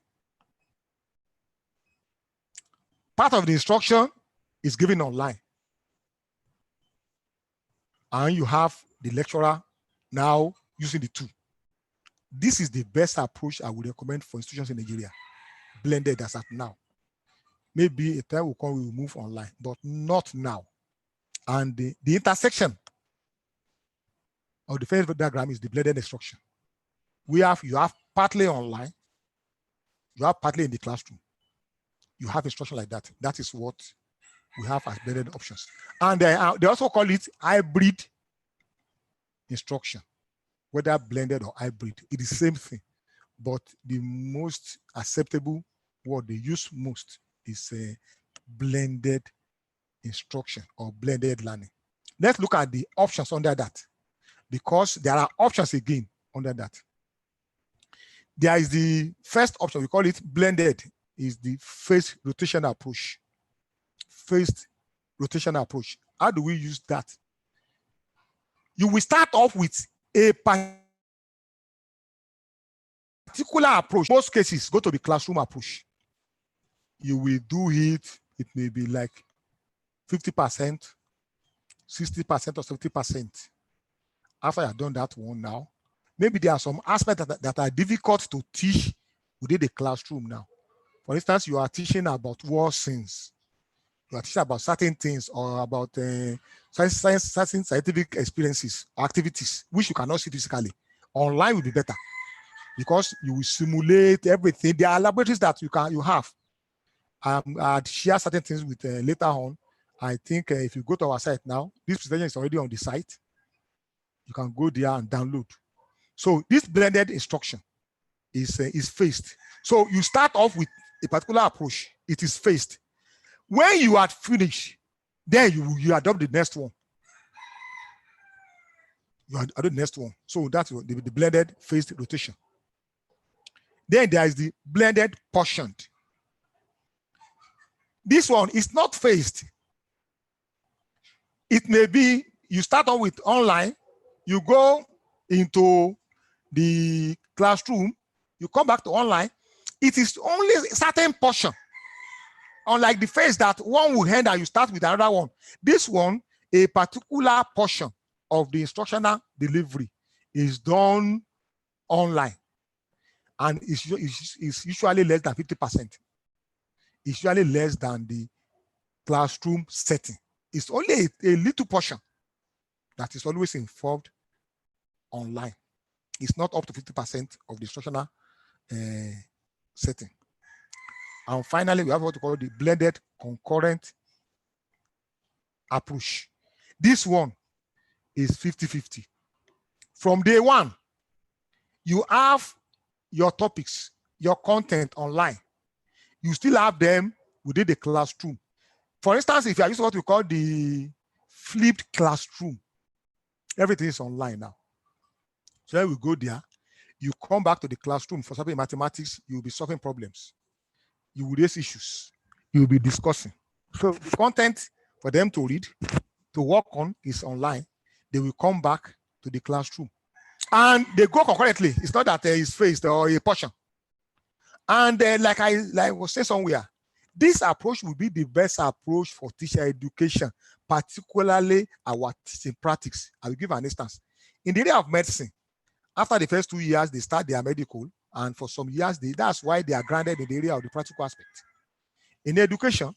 Part of the instruction is given online. And you have the lecturer now using the two. This is the best approach I would recommend for institutions in Nigeria, blended as at now. Maybe a time will come, we will move online, but not now. And the intersection of the first diagram is the blended instruction. You have partly online, you have partly in the classroom. You have instruction like that. That is what we have as blended options. And they also call it hybrid instruction, whether blended or hybrid. It is the same thing, but the most acceptable word they use most is blended instruction or blended learning. Let's look at the options under that, because there are options again under that. There is the first option, we call it blended, is the phased rotational approach. Phased rotational approach. How do we use that? You will start off with a particular approach. Most cases go to the classroom approach. You will do it may be like 50%, 60% or 70%. After you have done that one now, maybe there are some aspects that are difficult to teach within the classroom now. For instance, you are teaching about war scenes. You are teaching about certain things or about certain scientific experiences, activities, which you cannot see physically. Online will be better because you will simulate everything. There are laboratories that you have. I'd share certain things with later on. I think if you go to our site now, this presentation is already on the site. You can go there and download. So this blended instruction is phased. So you start off with a particular approach. It is phased. When you are finished, then you adopt the next one. You adopt the next one. So that's the blended phased rotation. Then there is the blended portioned. This one is not phased. It may be you start on with online, you go into the classroom, you come back to online. It is only a certain portion. Unlike the phase that one will end and you start with another one. This one, a particular portion of the instructional delivery is done online. And it's usually less than 50%. It's usually less than the classroom setting. It's only a little portion that is always involved online. It's not up to 50% of the instructional setting. And finally, we have what we call the blended concurrent approach. This one is 50-50. From day one, you have your topics, your content online. You still have them within the classroom. For instance, if you are using what we call the flipped classroom, everything is online now. So then we go there, you come back to the classroom. For example, in mathematics, you'll be solving problems. You will raise issues. You will be discussing. So the content for them to read, to work on is online. They will come back to the classroom. And they go concurrently. It's not that it's phased or a portion. And like I was saying somewhere, this approach will be the best approach for teacher education, particularly our teaching practice. I will give an instance. In the area of medicine, after the first 2 years, they start their medical, and for some years, that's why they are grounded in the area of the practical aspect. In education,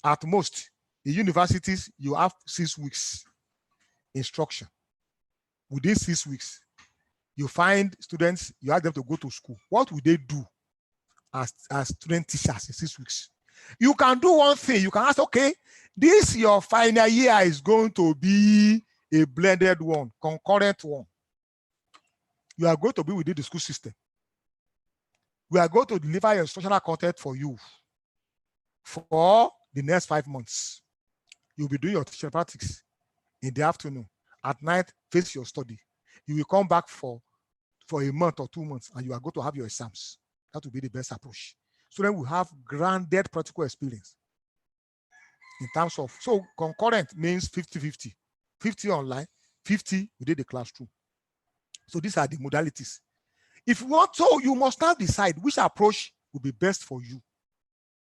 at most, in universities, you have 6 weeks instruction. Within 6 weeks, you find students, you ask them to go to school. What will they do as student teachers in 6 weeks? You can do one thing. You can ask, okay, this your final year is going to be a blended one, concurrent one. You are going to be within the school system. We are going to deliver your instructional content for you for the next 5 months. You'll be doing your teaching practice in the afternoon. At night, face your study. You will come back for a month or 2 months, and you are going to have your exams. That will be the best approach. So then we have grounded practical experience in terms of, so concurrent means 50-50. 50 online, 50 within the classroom. So these are the modalities. If you want to, you must now decide which approach will be best for you.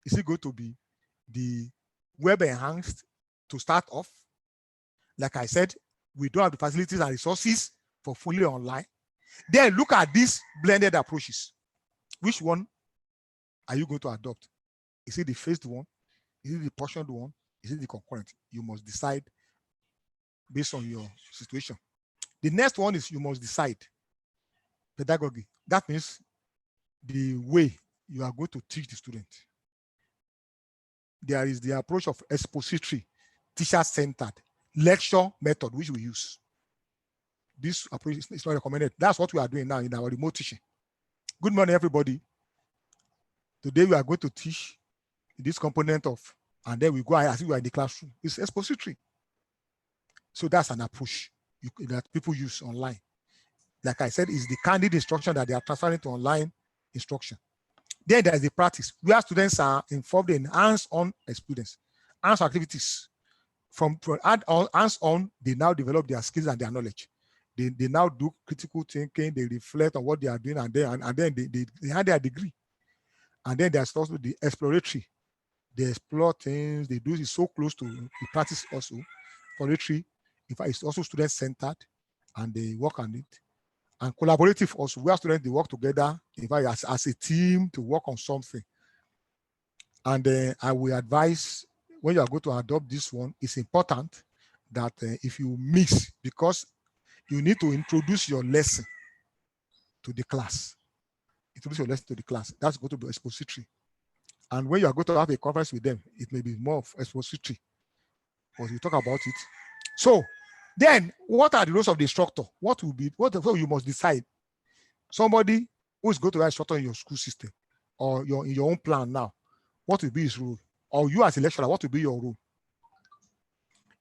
Is it going to be the web enhanced to start off? Like I said, we don't have the facilities and resources for fully online. Then look at these blended approaches. Which one are you going to adopt? Is it the phased one? Is it the portioned one? Is it the concurrent? You must decide based on your situation. The next one is you must decide pedagogy. That means the way you are going to teach the student. There is the approach of expository, teacher-centered, lecture method, which we use. This approach is not recommended. That's what we are doing now in our remote teaching. Good morning, everybody. Today we are going to teach this component of, and then we go as if we are in the classroom. It's expository. So that's an approach that people use online. Like I said, it's the candid instruction that they are transferring to online instruction. Then there's the practice, where students are involved in hands-on experience, hands-on activities. From hands-on, they now develop their skills and their knowledge. They now do critical thinking, they reflect on what they are doing, and then they have their degree. And then there's also the exploratory. They explore things, they do it so close to the practice also. Exploratory, in fact, it's also student-centered, and they work on it. And collaborative also, where students, they work together, in fact, as a team to work on something. And I will advise, when you are going to adopt this one, it's important that if you mix, because you need to introduce your lesson to the class. Introduce your lesson to the class. That's going to be expository. And when you are going to have a conference with them, it may be more of expository, but you talk about it. So then, what are the roles of the instructor? What you must decide? Somebody who is going to be an instructor in your school system, or in your own plan now, what will be his role? Or you as a lecturer, what will be your role?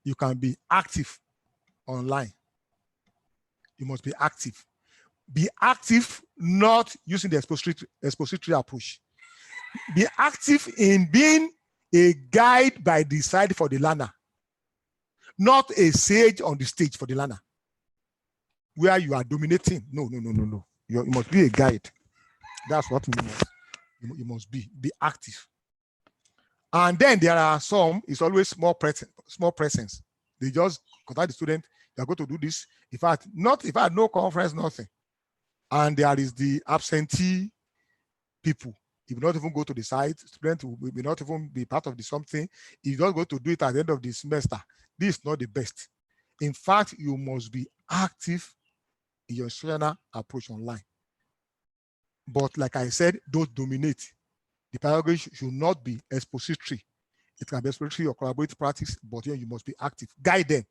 You can be active online. You must be active. Be active, not using the expository approach. Be active in being a guide by the side for the learner, not a sage on the stage for the learner, where you are dominating. No. You must be a guide. That's what you must be. Be active. And then there are some, it's always small presence. They just contact the student, they're going to do this. In fact, no conference, nothing. And there is the absentee people. He will not even go to the site. Student will not even be part of the something. He's just going to do it at the end of the semester. This is not the best. In fact, you must be active in your instructional approach online. But like I said, don't dominate. The pedagogy should not be expository. It can be expository or collaborative practice, but you must be active. Guide them.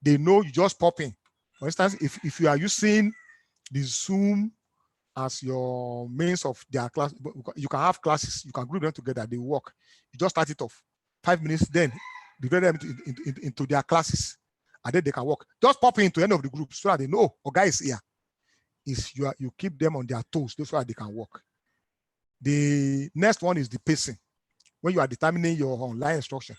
They know you just pop in. For instance, if you are using the Zoom as your means of their class, you can have classes, you can group them together, they work. You just start it off 5 minutes, then divide them into their classes, and then they can work. Just pop into any of the groups so that they know, oh, guys here. You keep them on their toes, so that they can work. The next one is the pacing. When you are determining your online instruction,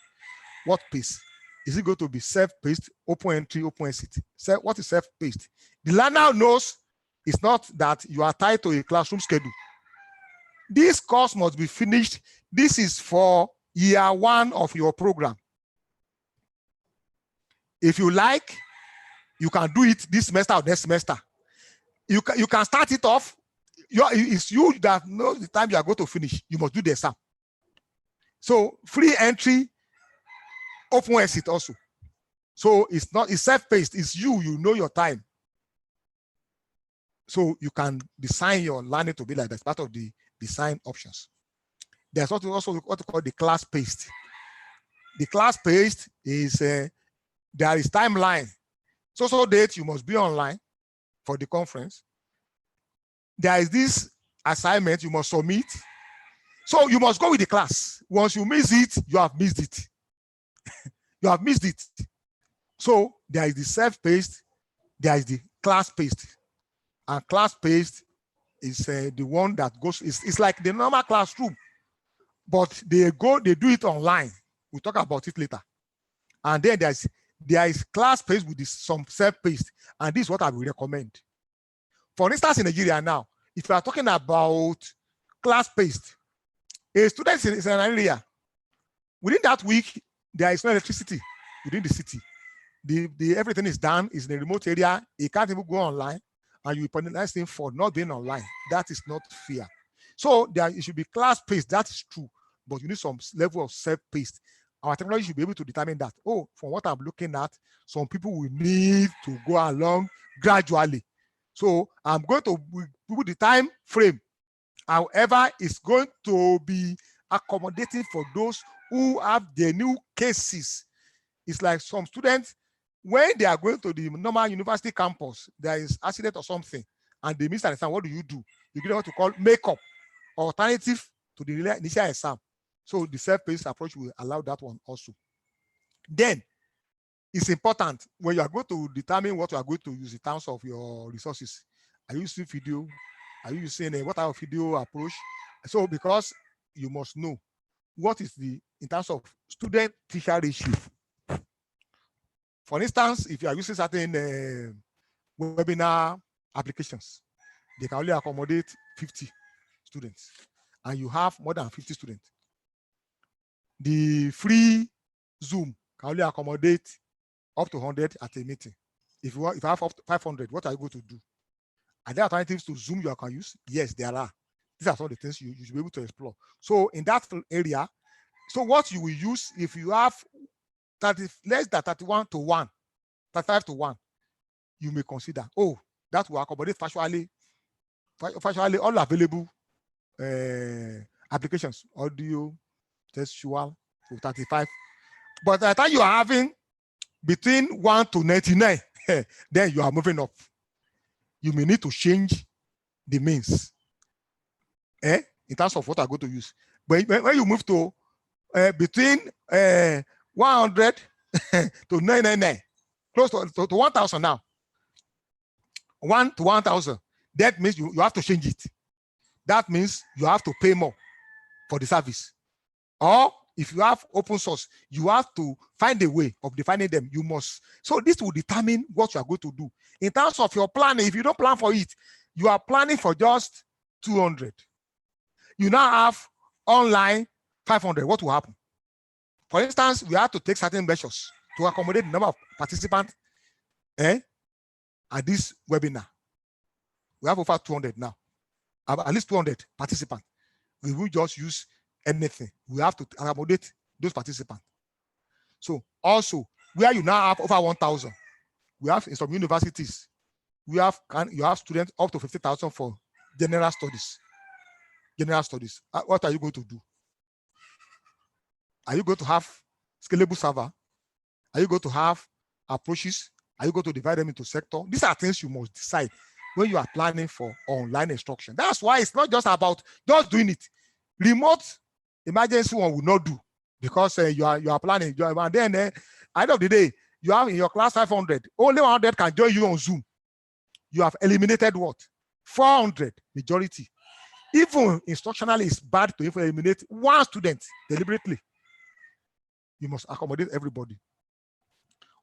what pace? Is it going to be self-paced, open entry, open exit? What is self-paced? The learner knows it's not that you are tied to a classroom schedule. This course must be finished. This is for year 1 of your program. If you like, you can do it this semester or next semester. You can start it off. It's you that knows the time you are going to finish. You must do the exam. So free entry, open exit also. So it's self-paced. It's you know your time. So you can design your learning to be like that. Part of the design options. There's also what we call the class-paced. The class-paced is there is timeline. So date you must be online for the conference. There is this assignment you must submit. So you must go with the class. Once you miss it, you have missed it. You have missed it. So there is the self-paced, there is the class-paced. And class-paced is the one that goes, it's like the normal classroom, but they do it online. We'll talk about it later. And then there is class-paced with some self-paced, and this is what I will recommend. For instance, in Nigeria now, if you are talking about class-paced, a student is in an area, within that week, there is no electricity within the city. Everything is done, is in a remote area, you can't even go online, and you penalize him for not being online. That is not fair. So it should be class-paced, that is true, but you need some level of self-paced. Our technology should be able to determine that, oh, from what I'm looking at, some people will need to go along gradually. So I'm going to put the time frame. However, it's going to be accommodating for those who have the new cases. It's like some students, when they are going to the normal university campus, there is accident or something, and they misunderstand. What do? You get what to call makeup, alternative to the initial exam. So the self-paced approach will allow that one also. Then it's important when you are going to determine what you are going to use in terms of your resources. Are you using video? Are you using what type of video approach? So because you must know what is in terms of student-teacher ratio. For instance, if you are using certain webinar applications, they can only accommodate 50 students, and you have more than 50 students. The free Zoom can only accommodate up to 100 at a meeting. If you have up to 500, what are you going to do? Are there alternatives to Zoom you can use? Yes, there are. These are some of the things you should be able to explore. So in that area, so what you will use if you have less than 31 to 1, 35 to 1, you may consider, oh, that will accommodate virtually all available applications, audio, textual, to 35. But at the time you are having between 1 to 99, then you are moving up. You may need to change the means in terms of what I'm going to use. But when you move to between 100 to 999, close to 1,000 now, 1 to 1,000, that means you have to change it. That means you have to pay more for the service. Or if you have open source, you have to find a way of defining them. You must. So this will determine what you are going to do. In terms of your planning, if you don't plan for it, you are planning for just 200. You now have online 500. What will happen? For instance, we have to take certain measures to accommodate the number of participants at this webinar. We have over 200 now, at least 200 participants. We will just use anything. We have to accommodate those participants. So also, where you now have over 1,000, we have in some universities, you have students up to 50,000 for general studies. General studies. What are you going to do? Are you going to have scalable server? Are you going to have approaches? Are you going to divide them into sector? These are things you must decide when you are planning for online instruction. That's why it's not just about just doing it. Remote emergency one will not do, because you are planning. And then at the end of the day, you have in your class 500, only 100 can join you on Zoom. You have eliminated what? 400 majority. Even instructionally, it's bad to even eliminate one student deliberately. You must accommodate everybody.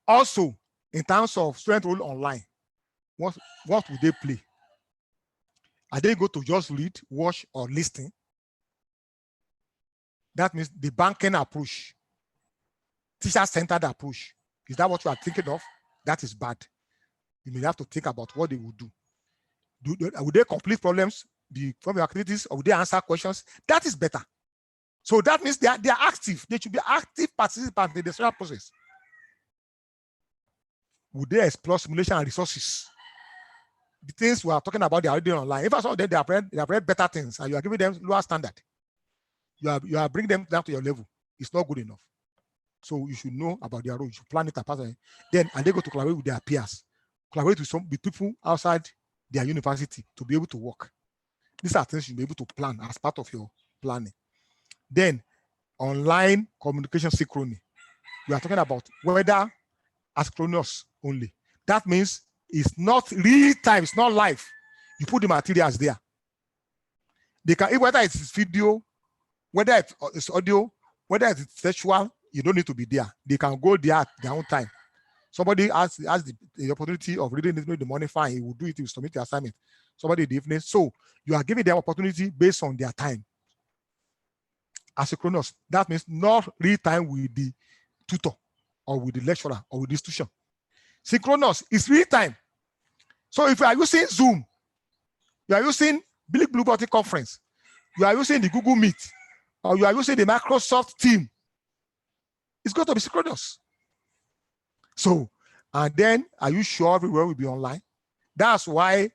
Also, in terms of student role online, what will they play? Are they going to just read, watch, or listen? That means the banking approach, teacher-centered approach. Is that what you are thinking of? That is bad. You may have to think about what they will do. Will they complete problems, the problem activities, or will they answer questions? That is better. So that means they are active. They should be active participants in the social process. Would they explore simulation and resources? The things we are talking about, they are already online. If I saw that they have read better things and you are giving them lower standard, You are bringing them down to your level. It's not good enough. So you should know about their role. You should plan it apart. Then and they go to collaborate with their peers, collaborate with people outside their university to be able to work. These are things you'll be able to plan as part of your planning. Then online communication synchrony. We are talking about whether asynchronous only. That means it's not real time, it's not live. You put the materials there. They can, whether it's video, whether it's audio, whether it's textual, you don't need to be there. They can go there at their own time. Somebody has the opportunity of reading it in the morning, fine, he will do it, he will submit the assignment. Somebody in the evening. So you are giving them opportunity based on their time. Asynchronous, that means not real time with the tutor or with the lecturer or with the institution. Synchronous is real time. So if you are using Zoom, you are using Blue Button Conference, you are using the Google Meet, or you are using the Microsoft Team, it's going to be synchronous. So, and then are you sure everywhere will be online? That's why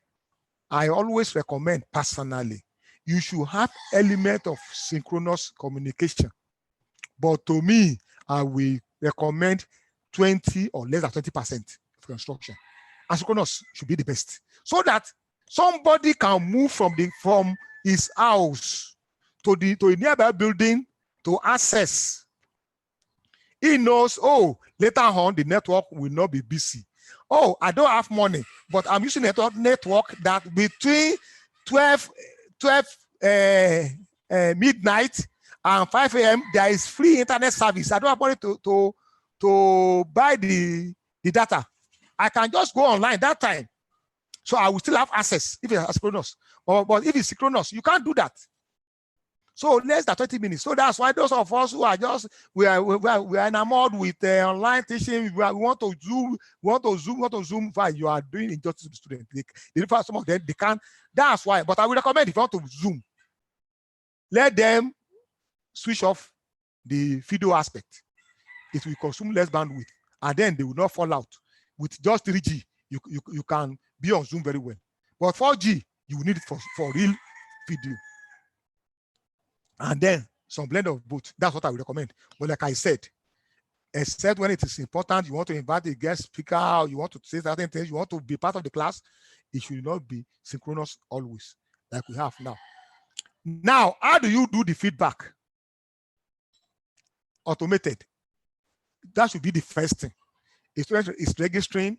I always recommend personally, you should have element of synchronous communication. But to me, I will recommend 20 or less than 20% for instruction. Asynchronous should be the best, so that somebody can move from his house to a nearby building to access. He knows, oh, later on the network will not be busy. Oh, I don't have money, but I'm using a network that between 12 midnight and 5 a.m. there is free internet service. I don't have money to buy the data. I can just go online that time. So I will still have access if it's asynchronous. But if it's synchronous, you can't do that. So less than 20 minutes. So that's why those of us who are just, we are enamored with online teaching, we want to zoom. Fine, you are doing injustice to the student. Some of them, they can't. That's why. But I will recommend if you want to zoom, let them switch off the video aspect. It will consume less bandwidth, and then they will not fall out. With just 3G, you can be on Zoom very well. But 4G, you will need it for real video. And then some blend of both. That's what I would recommend. But like I said, except when it is important, you want to invite a guest speaker, or you want to say certain things, you want to be part of the class, it should not be synchronous always, like we have now. Now, how do you do the feedback? Automated. That should be the first thing. A student is registering,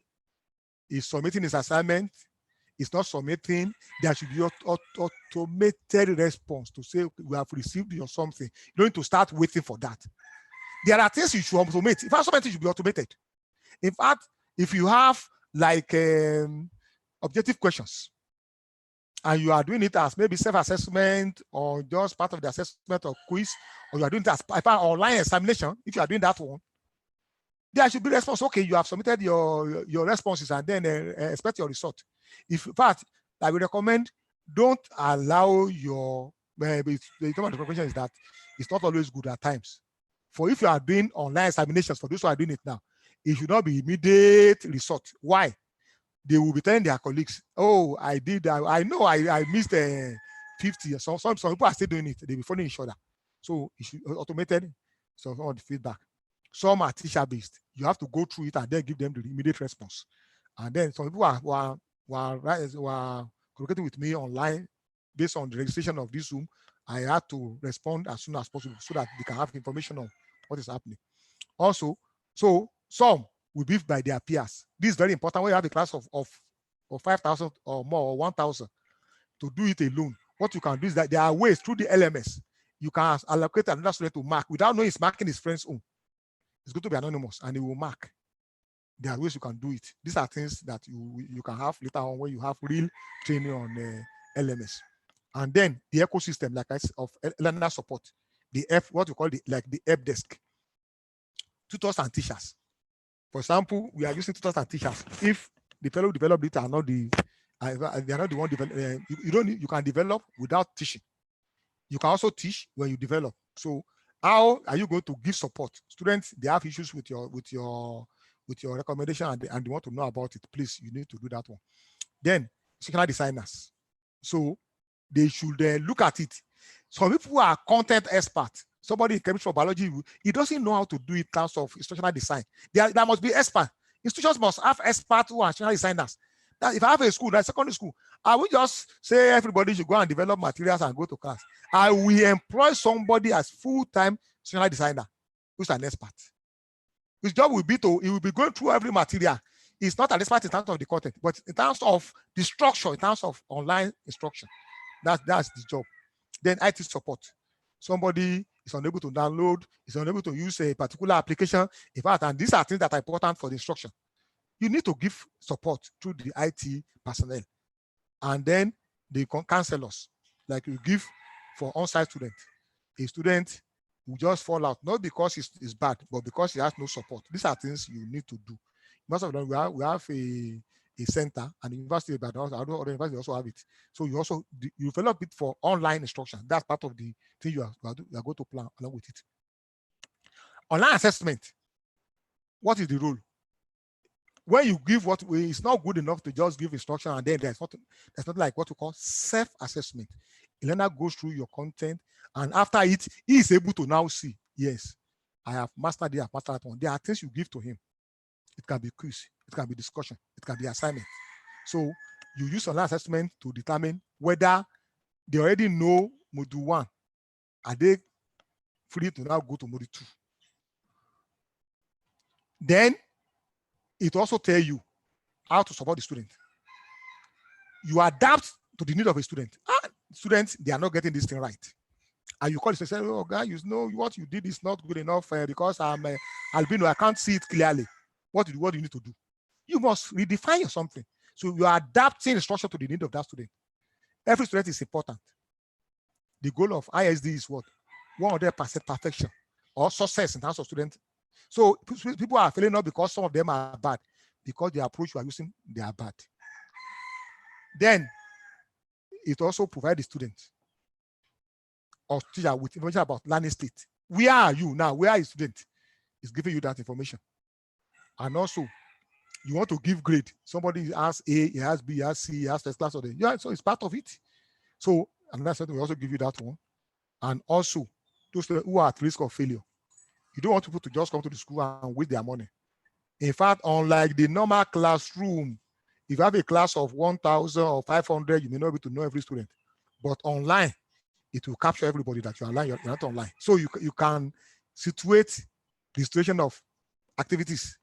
is submitting his assignment, is not submitting, there should be automated response to say, we have received your something. You don't need to start waiting for that. There are things you should automate. In fact, something should be automated. In fact, if you have like objective questions, and you are doing it as maybe self-assessment or just part of the assessment or quiz, or you are doing it as online examination, if you are doing that one, there should be response. Okay, you have submitted your responses, and then expect your result. If, in fact, I would recommend, don't allow your, the question is that it's not always good at times. For if you are doing online examinations, for those who are doing it now, it should not be immediate result. Why? They will be telling their colleagues, oh, I did, I know I missed 50. Some people are still doing it. They'll be following each other. So it should be automated, so all the feedback. Some are teacher-based. You have to go through it and then give them the immediate response. And then some people were communicating with me online based on the registration of this Zoom. I had to respond as soon as possible so that they can have information on what is happening. Also, so some will be by their peers. This is very important when you have a class of 5,000 or more, or 1,000, to do it alone. What you can do is that there are ways through the LMS, you can allocate another student to mark without knowing he's marking his friend's own. It's going to be anonymous, and it will mark. There are ways you can do it. These are things that you can have later on when you have real training on LMS. And then the ecosystem, like I said, of learner support, what we call the help desk, tutors and teachers. For example, we are using tutors and teachers. If the fellow who developed it are not they are not the one developing, you can develop without teaching. You can also teach when you develop. So how are you going to give support? Students, they have issues with your recommendation, and they want to know about it. Please, you need to do that one. Then, sectional designers. So they should look at it. Some people are content experts. Somebody in chemistry or biology, he doesn't know how to do it in terms of instructional design. There must be experts. Institutions must have experts who are instructional designers. That if I have a school, like secondary school, I will just say everybody should go and develop materials and go to class. I will employ somebody as full-time instructional designer who's an expert. His job will be he will be going through every material. He's not an expert in terms of the content, but in terms of the structure, in terms of online instruction. That's the job. Then IT support. Somebody is unable to download, is unable to use a particular application. In fact, and these are things that are important for the instruction. You need to give support through the IT personnel. And then the counselors, like you give for on-site student. A student will just fall out, not because it's bad, but because he has no support. These are things you need to do. Most of them, we have a center, and the university, but other universities also have it. So you develop it for online instruction. That's part of the thing you are going to plan along with it. Online assessment. What is the role? When you give it's not good enough to just give instruction and then there's not like what we call self-assessment. A learner goes through your content, and after it, he is able to now see, yes, I have mastered it, I have mastered that one. There are things you give to him. It can be quiz, it can be discussion, it can be assignment. So you use online assessment to determine whether they already know module 1. Are they free to now go to module 2? Then it also tells you how to support the student. You adapt to the need of a student. Students, they are not getting this thing right. And you call it and say, oh, guy, you know what you did is not good enough because I'm albino, I can't see it clearly. What do you need to do? You must redefine something. So you are adapting instruction to the need of that student. Every student is important. The goal of ISD is what? 100% perfection or success in terms of student. So people are failing not because some of them are bad, because the approach you are using, they are bad. Then it also provides the student or teacher with information about learning state. Where are you now? Where is student? It's giving you that information. And also, you want to give grade. Somebody has A, he has B, he has C, he has first class or the, yeah, so it's part of it. So, and that's something we also give you that one. And also, those who are at risk of failure. You don't want people to just come to the school and waste their money. In fact, unlike the normal classroom, if you have a class of 1,000 or 500, you may not be able to know every student. But online, it will capture everybody that you are online, you're not online. So you can situate the situation of activities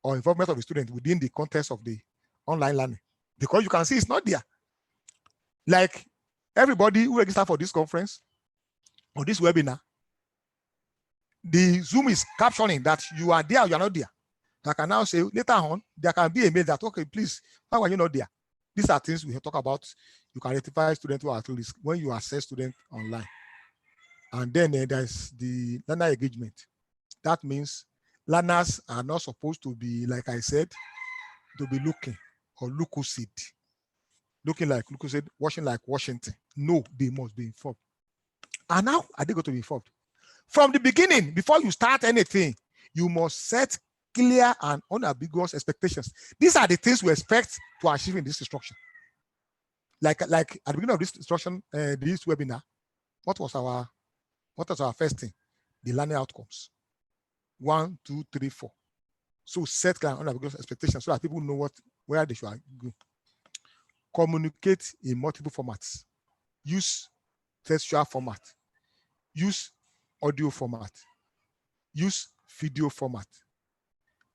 or involvement of the student within the context of the online learning, because you can see it's not there. Like everybody who registered for this conference or this webinar, the Zoom is capturing that you are there or you are not there. I can now say later on, there can be a mail that, okay, please, why were you not there? These are things we talk about. You can identify students who are at risk when you assess students online. And then there's the learner engagement. That means learners are not supposed to be, like I said, to be looking or lucid. Looking like lucid, watching like Washington. No, they must be informed. And now are they going to be informed? From the beginning, before you start anything, you must set clear and unambiguous expectations. These are the things we expect to achieve in this instruction. Like at the beginning of this instruction, this webinar, what was our first thing? The learning outcomes. 1, 2, 3, 4. So set clear and unambiguous expectations so that people know where they should go. Communicate in multiple formats. Use textual format. Use audio format. Use video format.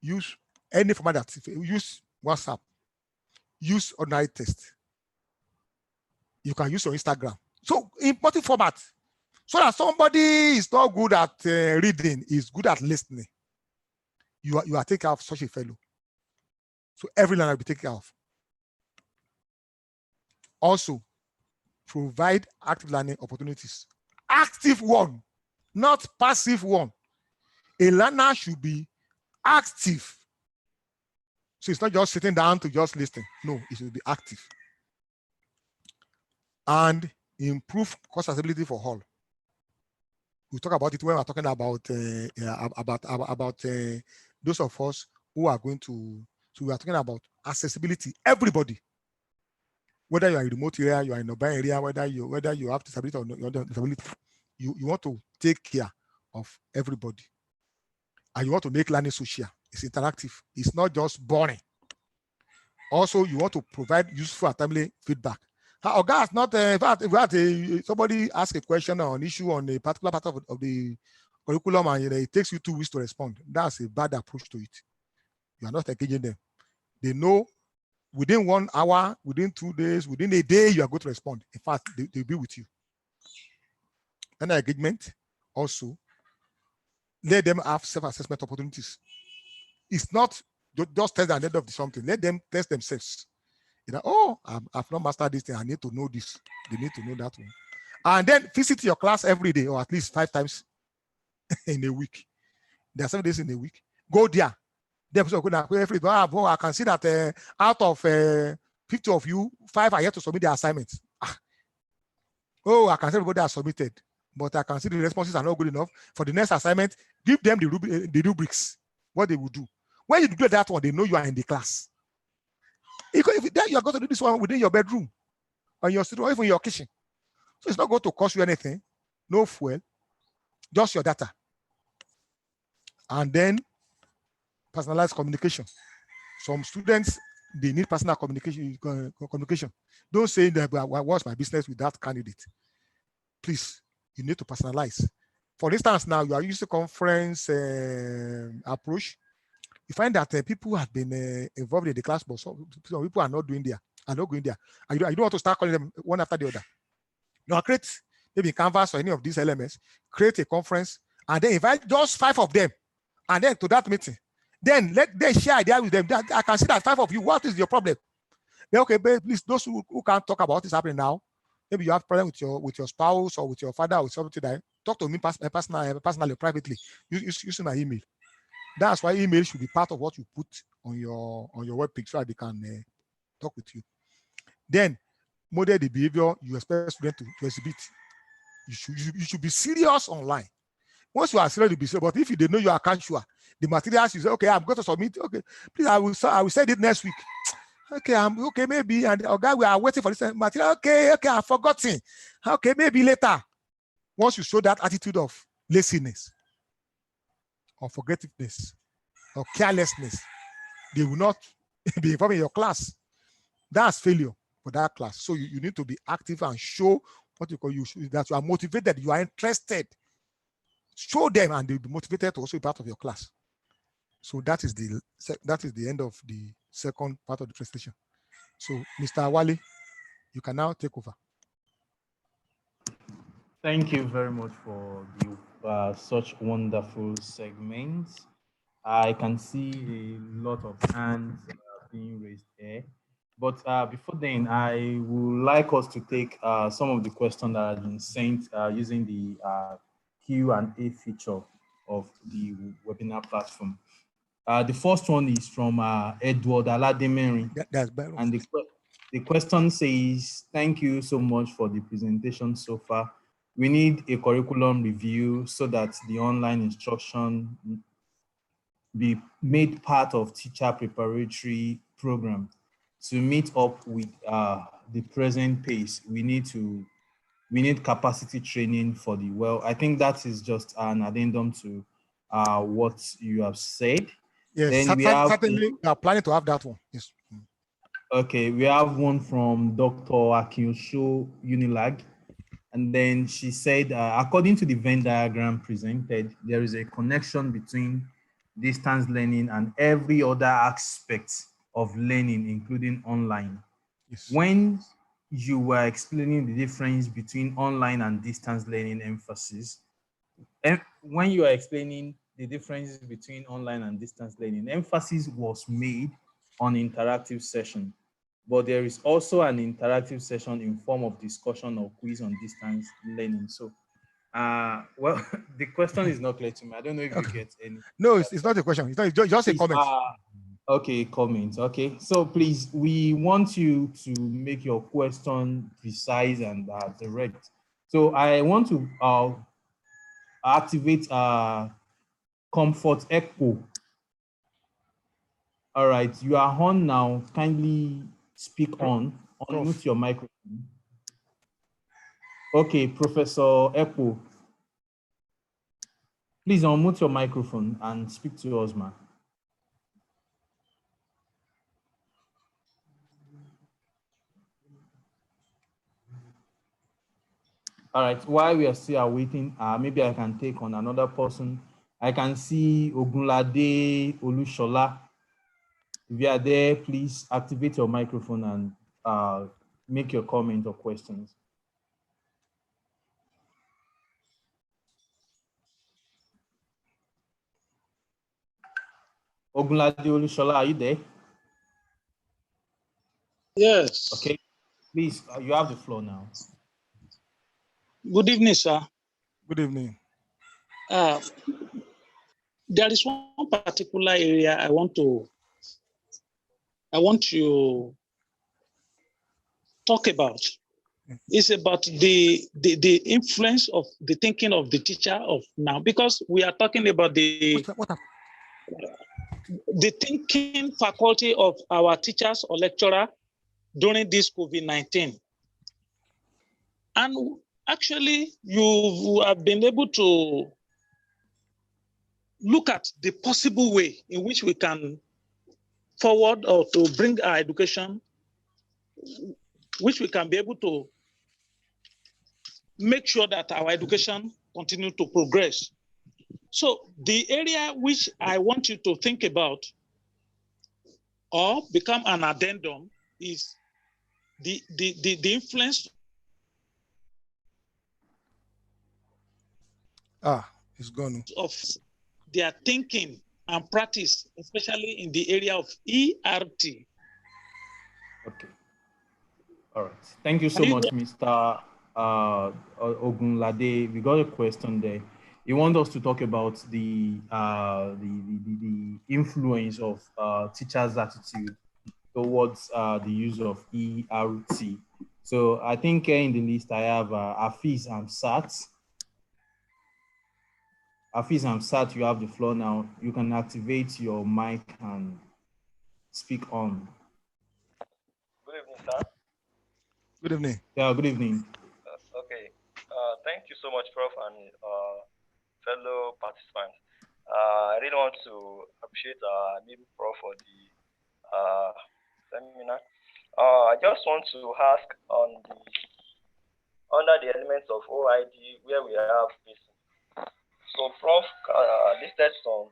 Use any format that use WhatsApp. Use ordinary text. You can use your Instagram. So in multiple formats, so that somebody is not good at reading, is good at listening. You are taking care of such a fellow. So every learner will be taken care of. Also, provide active learning opportunities. Active one, not passive one. A learner should be active. So it's not just sitting down to just listen. No, it should be active. And improve course accessibility for all. We talk about it when we're talking about those of us who are going to. So we are talking about accessibility. Everybody. whether you are in remote area, you are in urban area, whether you have disability or not disability, you want to take care of everybody. And you want to make learning social. It's interactive. It's not just boring. Also, you want to provide useful and timely feedback. Oh, guys, not if somebody ask a question or an issue on a particular part of the curriculum and it takes you 2 weeks to respond. That's a bad approach to it. You are not engaging them. They know within 1 hour, within 2 days, within a day, you are going to respond. In fact, they'll be with you. And engagement also, let them have self-assessment opportunities. It's not just test at the end of something. Let them test themselves. You know, oh, I've not mastered this thing. I need to know this. They need to know that one. And then visit your class every day or at least 5 times in a week. There are 7 days in a week. Go there. I can see that out of 50 of you, 5 are yet to submit their assignments. Oh, I can see everybody has submitted, but I can see the responses are not good enough. For the next assignment, give them the rubrics, what they will do. When you do that one, they know you are in the class. If then you are going to do this one within your bedroom, or your studio, or even your kitchen. So it's not going to cost you anything, no fuel, just your data. And then personalized communication. Some students, they need personal communication. Don't say that, what's my business with that candidate? Please, you need to personalize. For instance, now you are used to conference approach. You find that people have been involved in the class, but some people are not going there. And you don't want to start calling them one after the other. Now create maybe Canvas or any of these elements, create a conference, and then invite just 5 of them, and then to that meeting. Then let them share ideas with them. I can see that 5 of you, what is your problem? Then, okay, but please, those who can't talk about what is happening now, maybe you have a problem with your spouse or with your father or something like that, talk to me personally, privately, using my email. That's why email should be part of what you put on your web page so that they can talk with you. Then model the behavior you expect students to exhibit. You should be serious online. Once you are serious, you'll be serious. But if they know you are casual, the materials you say, okay, I'm going to submit. Okay, please, I will send it next week. Okay, okay, maybe. And okay, we are waiting for this material. Okay, I've forgotten. Okay, maybe later. Once you show that attitude of laziness, or forgetfulness, or carelessness, they will not be involved in your class. That's failure for that class. So you need to be active and show what you call that you are motivated, you are interested. Show them, and they'll be motivated to also be part of your class. So that is the end of the second part of the presentation. So, Mr. Wale, you can now take over. Thank you very much for the such wonderful segments. I can see a lot of hands being raised here. But before then, I would like us to take some of the questions that have been sent using the Q&A feature of the webinar platform. The first one is from Edward Alademeri. That's better. And the question says, thank you so much for the presentation so far. We need a curriculum review so that the online instruction be made part of teacher preparatory program. To meet up with the present pace, we need capacity training for the I think that is just an addendum to what you have said. Yes, then we have, certainly we are planning to have that one. Yes. Okay, we have one from Dr. Akinsho Unilag. And then she said, according to the Venn diagram presented, there is a connection between distance learning and every other aspect of learning, including online. Yes. When you were explaining the difference between online and distance learning emphasis, and when you are explaining the differences between online and distance learning, emphasis was made on interactive session. But there is also an interactive session in form of discussion or quiz on distance learning. So, well, the question is not clear to me. I don't know if you get any. No, it's not a question. It's just a comment. Okay, comment. Okay, so please, we want you to make your question precise and direct. So I want to activate Comfort Echo. All right, you are on now. Kindly speak on. unmute your microphone. Okay, Professor Ekpo. Please unmute your microphone and speak to us, ma. All right, while we are still waiting, maybe I can take on another person. I can see Ogunlade Olushola. If you are there, please activate your microphone and make your comment or questions. Ogunlade Olushola, are you there? Yes. Okay, please, you have the floor now. Good evening, sir. Good evening. There is one particular area I want to talk about. It's about the influence of the thinking of the teacher of now, because we are talking about the thinking faculty of our teachers or lecturer during this COVID-19. And actually, you have been able to look at the possible way in which we can forward or to bring our education, which we can be able to make sure that our education continue to progress. So the area which I want you to think about or become an addendum is the influence. It's gone. Of their thinking and practice, especially in the area of ERT. Okay. All right. Thank you so much, Mr. Ogunlade. We got a question there. You want us to talk about the influence of teachers' attitude towards the use of ERT. So I think in the list I have Afiz and Sat. Afiz and Sat, you have the floor now. You can activate your mic and speak on. Good evening, sir. Good evening. Yeah, good evening. Okay. Thank you so much, Prof, and fellow participants. I really want to appreciate maybe Prof for the seminar. I just want to ask on under the elements of OID where we have facing. So Prof listed some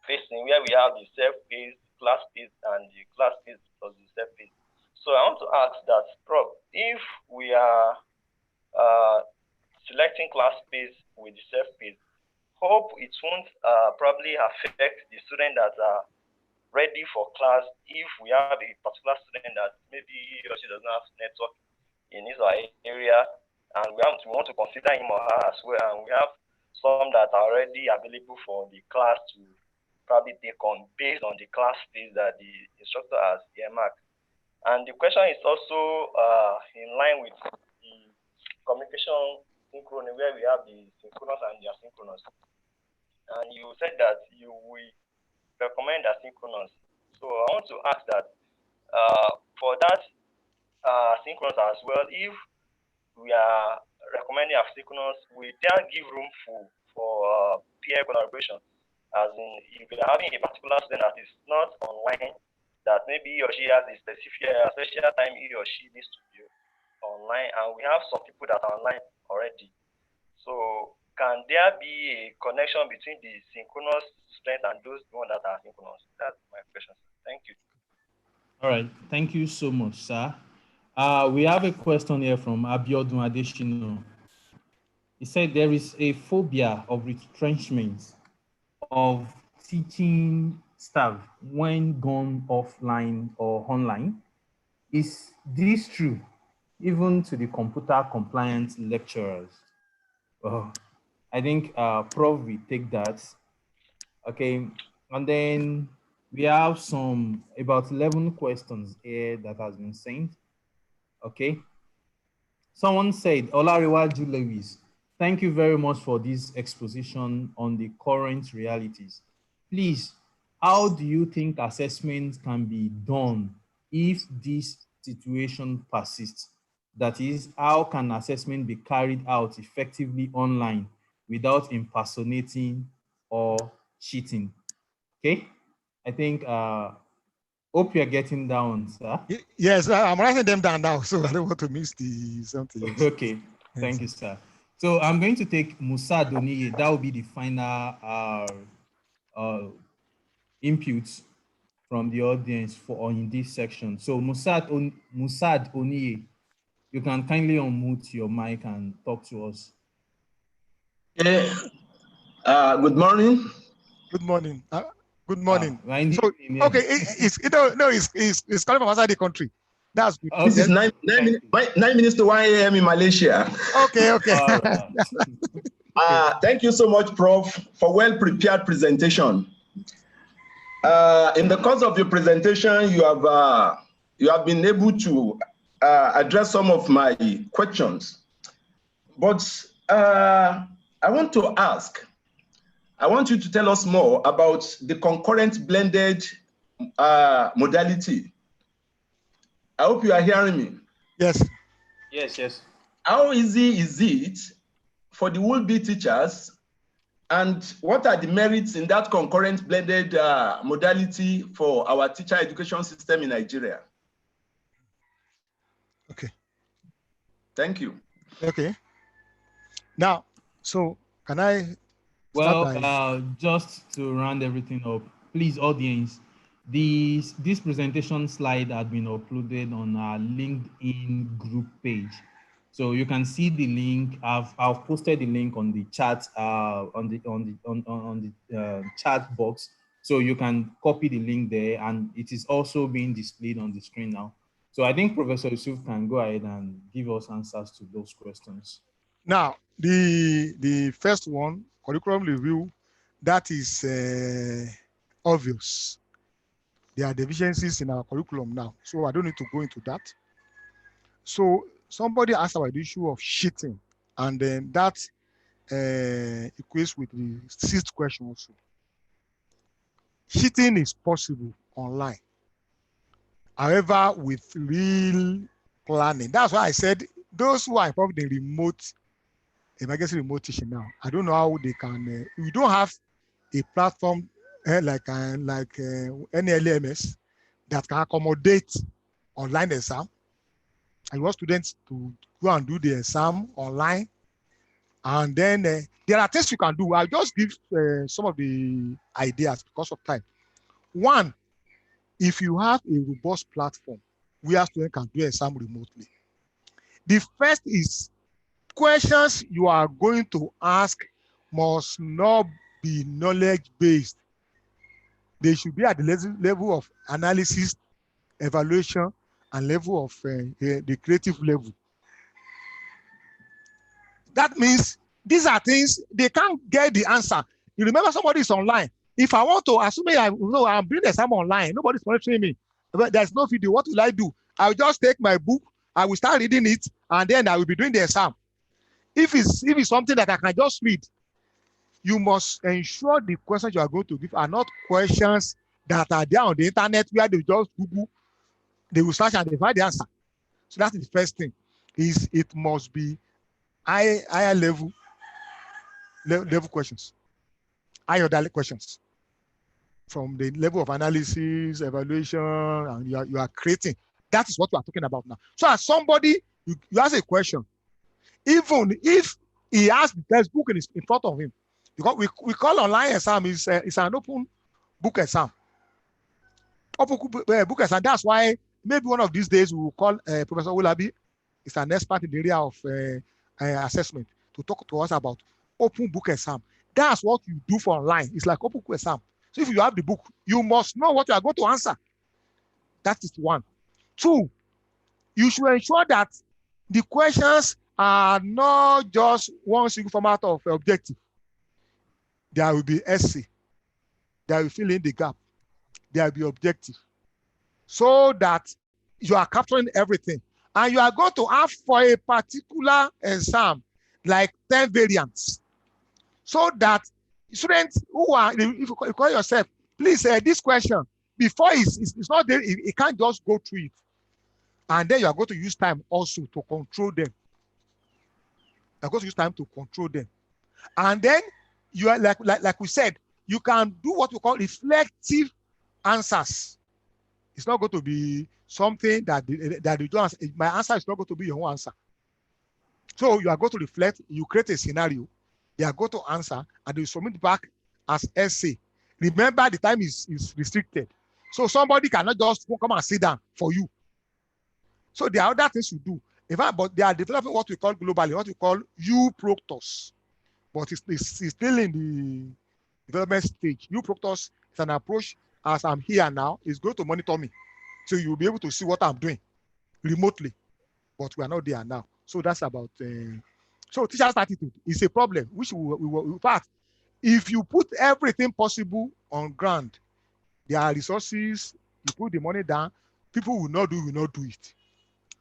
facing where we have the self-paced, class-paced, and the class-paced plus the self-paced. So I want to ask that, Prof, if we are selecting class-paced with the self-paced, hope it won't probably affect the student that are ready for class if we have a particular student that maybe he or she doesn't have network in his or her area, and we want to consider him or her as well, and we have some that are already available for the class to probably take on based on the class space that the instructor has earmarked. And the question is also in line with the communication synchrony, where we have the synchronous and the asynchronous. And you said that you will recommend asynchronous. So I want to ask that for that synchronous as well, if we are recommending asynchronous, we then give room for peer collaboration. As in, if we are having a particular student that is not online, that maybe he or she has a special time he or she needs to be online, and we have some people that are online already. So can there be a connection between the synchronous students and those ones that are synchronous? That's my question. Thank you. All right. Thank you so much, sir. We have a question here from Abiodun Adeshino. He said there is a phobia of retrenchment of teaching staff when gone offline or online. Is this true, even to the computer compliant lecturers? I think Prof will take that. Okay, and then we have about 11 questions here that has been sent. Okay. Someone said, Olariwaju Lewis, thank you very much for this exposition on the current realities. Please, how do you think assessment can be done if this situation persists. That is, how can assessment be carried out effectively online without impersonating or cheating? Okay, I think, hope you're getting down, sir. Yes, I'm writing them down now, so I don't want to miss the something else. Okay, thank you, sir. So I'm going to take Musa Doniye. That will be the final input from the audience for in this section. So Musad Oniye, you can kindly unmute your mic and talk to us. Yeah. Good morning. Good morning. Good morning. So, okay, it's coming from outside the country. That's good. This is 9 minutes to 1 a.m. in Malaysia. Okay. Thank you so much, Prof, for well-prepared presentation. In the course of your presentation, you have been able to address some of my questions. But I want to ask, I want you to tell us more about the concurrent blended modality. I hope you are hearing me. Yes. Yes. How easy is it for the would-be teachers, and what are the merits in that concurrent blended modality for our teacher education system in Nigeria? Okay. Thank you. Okay. Now, so can I? Well, just to round everything up, please, audience, this presentation slide had been uploaded on our LinkedIn group page, so you can see the link. I've posted the link on the chat on the chat box, so you can copy the link there, and it is also being displayed on the screen now. So I think Professor Yusuf can go ahead and give us answers to those questions. Now, the first one, curriculum review, that is obvious. There are deficiencies in our curriculum now, so I don't need to go into that. So somebody asked about the issue of cheating, and then that equates with the sixth question also. Cheating is possible online. However, with real planning. That's why I said those who are involved in emergency remote teaching now, I don't know how they can. We don't have a platform like any LMS that can accommodate online exam. I want students to go and do the exam online, and then there are things you can do. I'll just give some of the ideas because of time. One, if you have a robust platform where students can do exam remotely, the first is questions you are going to ask must not be knowledge-based. They should be at the level of analysis, evaluation, and level of the creative level. That means these are things they can't get the answer. You remember somebody is online. If I want to, assuming I'm doing the exam online, nobody's monitoring me. There's no video. What will I do? I'll just take my book, I will start reading it, and then I will be doing the exam. If it's something that I can just read, you must ensure the questions you are going to give are not questions that are there on the internet where they just Google, they will search and they find the answer. So that's the first thing. Is it must be higher level questions, higher questions from the level of analysis, evaluation, and you are creating. That is what we are talking about now. So as somebody, you ask a question, even if he has the textbook in front of him, because we call online exam is an open book exam. Open book exam. That's why maybe one of these days we will call Professor Wulabi. He's an expert in the area of assessment to talk to us about open book exam. That's what you do for online. It's like open book exam. So if you have the book, you must know what you are going to answer. That is one. Two, you should ensure that the questions are not just one single format of objective. There will be essay. There will fill in the gap. There will be objective. So that you are capturing everything. And you are going to have for a particular exam, like 10 variants. So that students who are, if you call yourself, please this question, before it's not there, it can't just go through it. And then you are going to use time also to control them. You're going to use time to control them. And then you are like we said, you can do what we call reflective answers. It's not going to be something that you don't answer. My answer is not going to be your own answer. So you are going to reflect, you create a scenario, you are going to answer, and you submit back as essay. Remember, the time is restricted. So somebody cannot just come and sit down for you. So there are other things you do. In fact, but they are developing what we call globally, what we call uproctos. But it's still in the development stage. Uproctos is an approach, as I'm here now, is going to monitor me. So you'll be able to see what I'm doing remotely. But we are not there now. So that's about, so teacher's attitude is a problem, which in fact, if you put everything possible on ground, there are resources, you put the money down, people will not do it.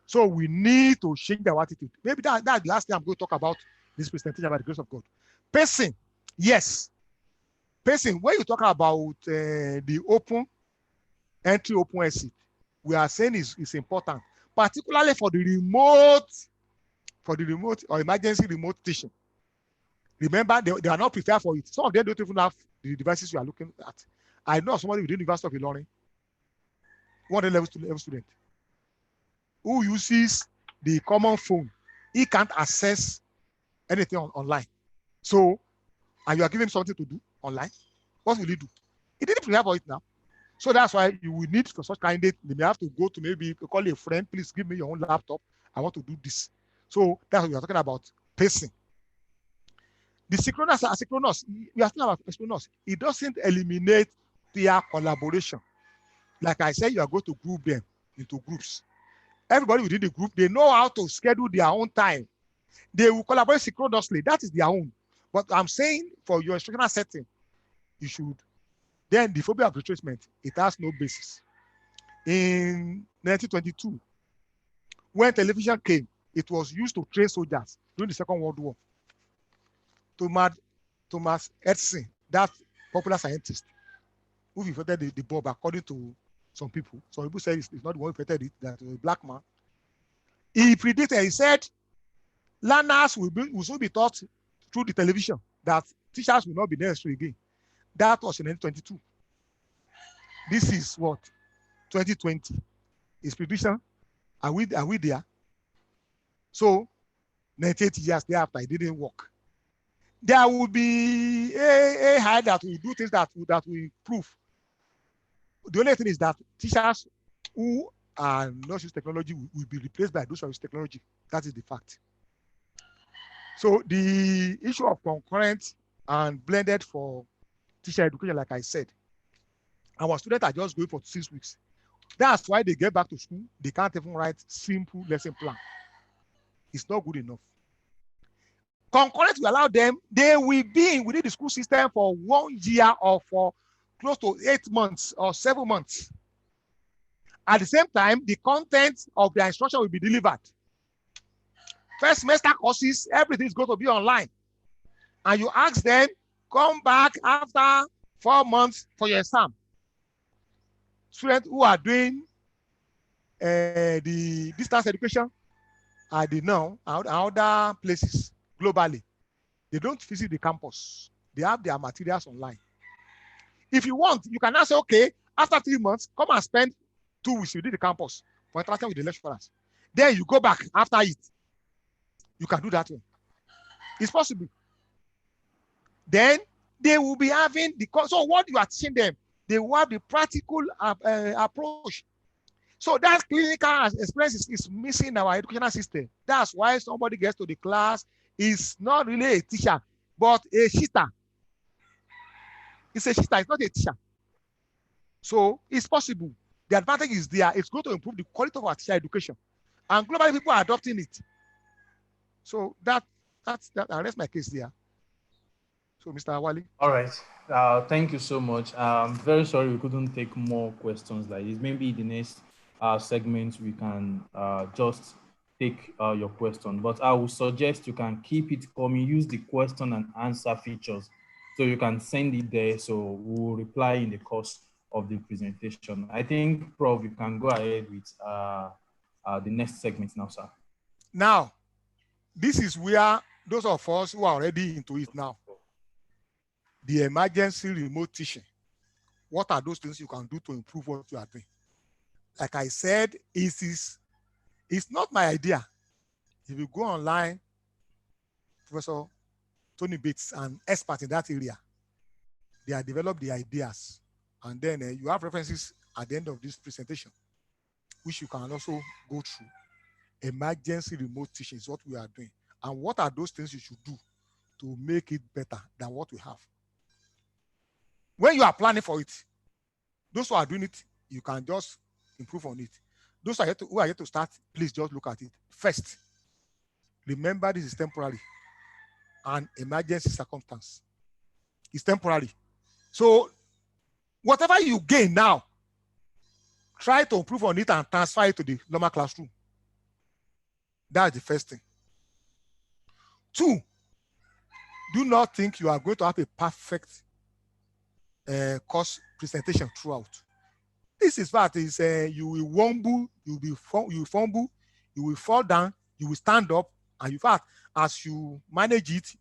So we need to change our attitude. Maybe that's the last thing I'm going to talk about this presentation about the grace of God. Pacing, yes. Pacing, when you talk about the open entry, open exit, we are saying is important, particularly for the remote or emergency remote teaching. Remember, they are not prepared for it. Some of them don't even have the devices you are looking at. I know somebody within the University of Ilorin, 1level student, who uses the common phone. He can't access anything online. So, and you are giving him something to do online, what will he do? He didn't prepare for it now. So that's why you will need for such candidate, they may have to go to maybe call a friend, please give me your own laptop. I want to do this. So that's what we are talking about, pacing. The asynchronous, we are talking about asynchronous. It doesn't eliminate peer collaboration. Like I said, you are going to group them into groups. Everybody within the group, they know how to schedule their own time. They will collaborate synchronously. That is their own. But I'm saying for your instructional setting, you should. Then the phobia of retracement, it has no basis. In 1922, when television came, it was used to train soldiers during the Second World War. Thomas Edison, that popular scientist, who invented the bulb, according to some people. Some people say it's not the one who invented it, that was a black man. He predicted, he said, learners will soon be taught through the television, that teachers will not be necessary again. That was in 1922. This is what? 2020. His prediction. Are we there? So 98 years thereafter, it didn't work. There will be a high that will do things that will improve. The only thing is that teachers who are not use technology will be replaced by those who use technology. That is the fact. So the issue of concurrent and blended for teacher education, like I said, our students are just going for 6 weeks. That's why they get back to school. They can't even write simple lesson plan. It's not good enough. Concurrent will allow them, they will be within the school system for 1 year or for close to 8 months or 7 months. At the same time, the content of their instruction will be delivered. First semester courses, everything is going to be online. And you ask them, come back after 4 months for your exam. Students who are doing the distance education are other places globally. They don't visit the campus. They have their materials online. If you want, you can now say, okay, after 3 months, come and spend 2 weeks within the campus for interacting with the lecturers. Then you go back after it. You can do that one. It's possible. Then they will be having so what you are teaching them, they will have the practical approach. So that clinical experience is missing in our educational system. That's why somebody gets to the class, is not really a teacher, but a cheater. It's a cheater, it's not a teacher. So it's possible. The advantage is there. It's going to improve the quality of our teacher education. And globally, people are adopting it. So that's my case there. So, Mr. Awali. All right. Thank you so much. Very sorry we couldn't take more questions like this. Maybe the next segment we can just take your question. But I would suggest you can keep it coming. Use the question and answer features. So you can send it there. So we'll reply in the course of the presentation. I think, Prof, you can go ahead with the next segment now, sir. Now, this is where those of us who are already into it now, the emergency remote teaching. What are those things you can do to improve what you are doing? Like I said, it's not my idea. If you go online, Professor Tony Bates, an expert in that area, they have developed the ideas. And then you have references at the end of this presentation, which you can also go through. Emergency remote teaching is what we are doing. And what are those things you should do to make it better than what we have? When you are planning for it, those who are doing it, you can just improve on it. Those who are yet to start, please just look at it. First, remember this is temporary. An emergency circumstance. It's temporary. So whatever you gain now, try to improve on it and transfer it to the normal classroom. That's the first thing. 2, do not think you are going to have a perfect course presentation throughout. This is what is you will wumble, you will fumble, you will fall down, you will stand up, and in fact, as you manage it,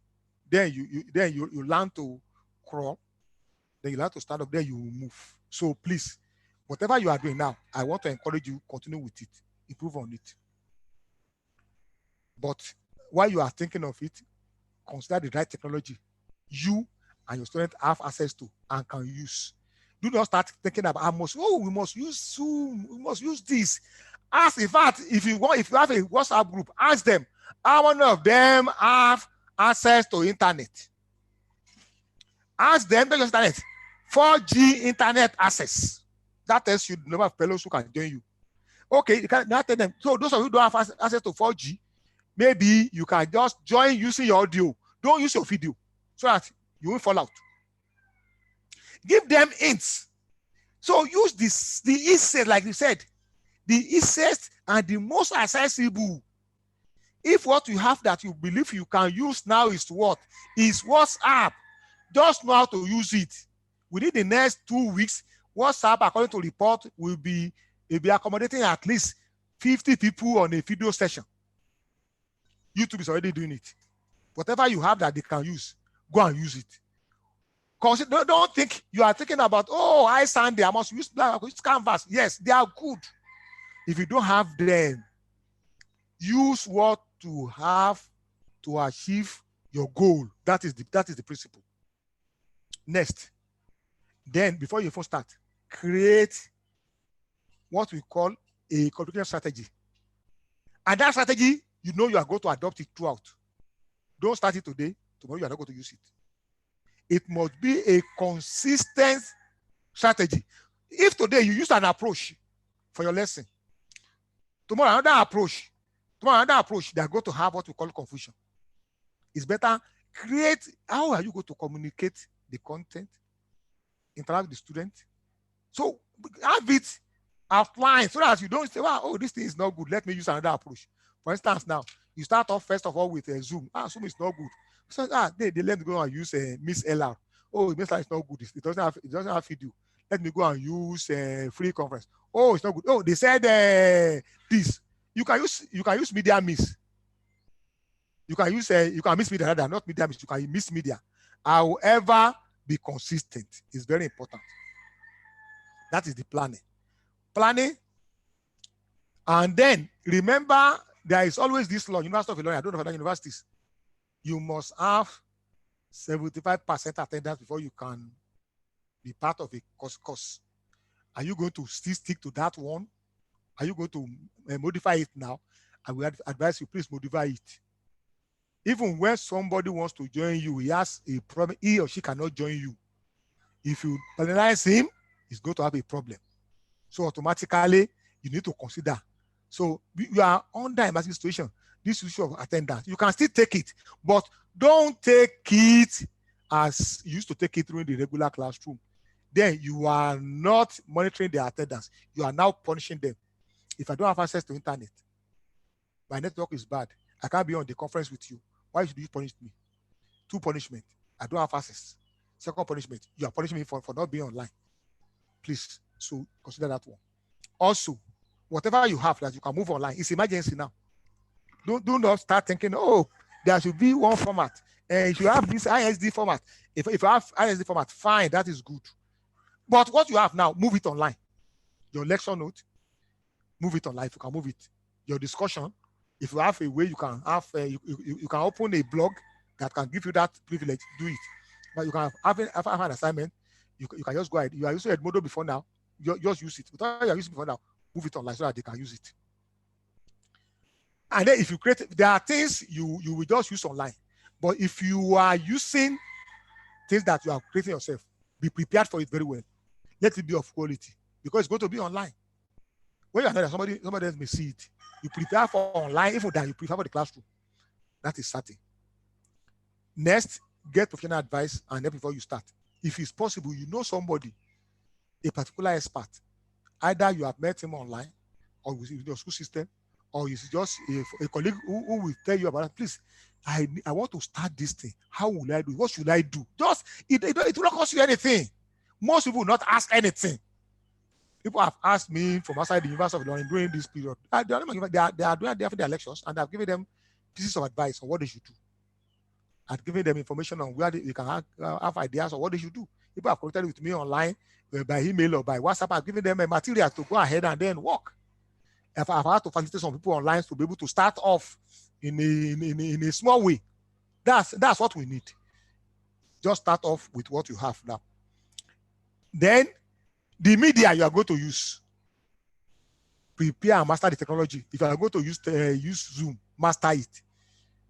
then you learn to crawl, then you learn to stand up, then you will move. So please, whatever you are doing now, I want to encourage you, continue with it, improve on it. But while you are thinking of it, consider the right technology you and your student have access to and can use. Do not start thinking about we must use Zoom, we must use this. Ask, in fact, if you have a WhatsApp group, ask them how many of them have access to internet. Ask them, not just internet, 4G internet access. That tells you the number of fellows who can join you. Okay, you can now tell them. So those of you who don't have access to 4G, maybe you can just join using your audio. Don't use your video so that you won't fall out. Give them hints. So use the easiest, like you said, the easiest and the most accessible. If what you have that you believe you can use now is what? Is WhatsApp. Just know how to use it. Within the next 2 weeks, WhatsApp, according to report, will be accommodating at least 50 people on a video session. YouTube is already doing it. Whatever you have that they can use, go and use it. Don't think you are thinking about, I Sunday, I must use Canvas. Yes, they are good. If you don't have them, use what you have to achieve your goal. That is the principle. Next, then before you first start, create what we call a curriculum strategy. And that strategy, you are going to adopt it throughout. Don't start it today. Tomorrow you are not going to use it. It must be a consistent strategy. If today you use an approach for your lesson, tomorrow another approach, they are going to have what we call confusion. It's better create, how are you going to communicate the content, interact with the student? So have it outlined so that you don't say, this thing is not good, let me use another approach. For instance, now, you start off first of all with Zoom. Zoom is not good. So they learn to go and use Miss LR. Miss LR is not good. It doesn't have video. Let me go and use free conference. It's not good. They said this. You can use media miss. You can miss media rather, not media miss. You can miss media. However, be consistent. It's very important. That is the planning. And then remember, there is always this law. University of Illinois, I don't know if other universities, you must have 75% attendance before you can be part of a course. Are you going to still stick to that one? Are you going to modify it now? I will advise you, please modify it. Even when somebody wants to join you, he has a problem, he or she cannot join you. If you penalize him, he's going to have a problem. So automatically, you need to consider. So you are under emergency situation, this issue of attendance. You can still take it, but don't take it as you used to take it during the regular classroom. Then you are not monitoring their attendance. You are now punishing them. If I don't have access to internet, my network is bad, I can't be on the conference with you. Why should you punish me? 2 punishment, I don't have access. Second punishment, you are punishing me for not being online. Please, so consider that one. Also, whatever you have that you can move online. It's emergency now. Do not start thinking, oh, there should be one format. And if you have this ISD format, if you have ISD format, fine, that is good. But what you have now, move it online. Your lecture note, move it online if you can move it. Your discussion, if you have a way you can have, you can open a blog that can give you that privilege, do it. But you can have an assignment, you can just go ahead. You are using Edmodo before now, you just use it. Whatever you are using before now, move it online so that they can use it. And then if you create, there are things you will just use online. But if you are using things that you are creating yourself, be prepared for it very well. Let it be of quality because it's going to be online. When you are there, somebody else may see it. You prepare for online, even that you prepare for the classroom. That is certain. Next, get professional advice and then before you start. If it's possible, you know somebody, a particular expert. Either you have met him online or with your school system, or it's just a colleague who will tell you about it. Please, I want to start this thing. How will I do? What should I do? Just, it will not cost you anything. Most people will not ask anything. People have asked me from outside the University of Ilorin during this period. They are doing their lectures and I've given them pieces of advice on what they should do. I've given them information on where they can have ideas on what they should do. People have connected with me online, by email or by WhatsApp. I've given them a material to go ahead and then work. I've had to facilitate some people online to be able to start off in a small way. That's what we need. Just start off with what you have now. Then the media you are going to use, prepare and master the technology. If you are going to use Zoom, master it.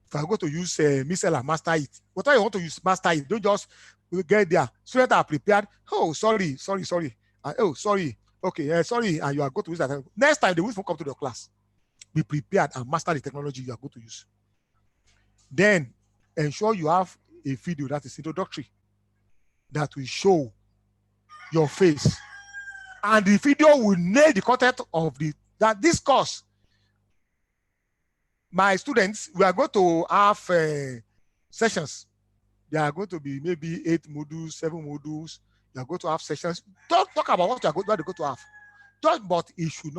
If you are going to use Mixella, master it. Whatever you want to use, master it. Don't just get there. Students are prepared. Oh, sorry. Oh, sorry. Okay, sorry, and you are going to use that. Next time, they will come to the class. Be prepared and master the technology you are going to use. Then, ensure you have a video that is introductory that will show your face. And the video will nail the content of this course. My students, we are going to have sessions. There are going to be maybe 8 modules, 7 modules. You are going to have sessions. Talk about what you are going to have. But it should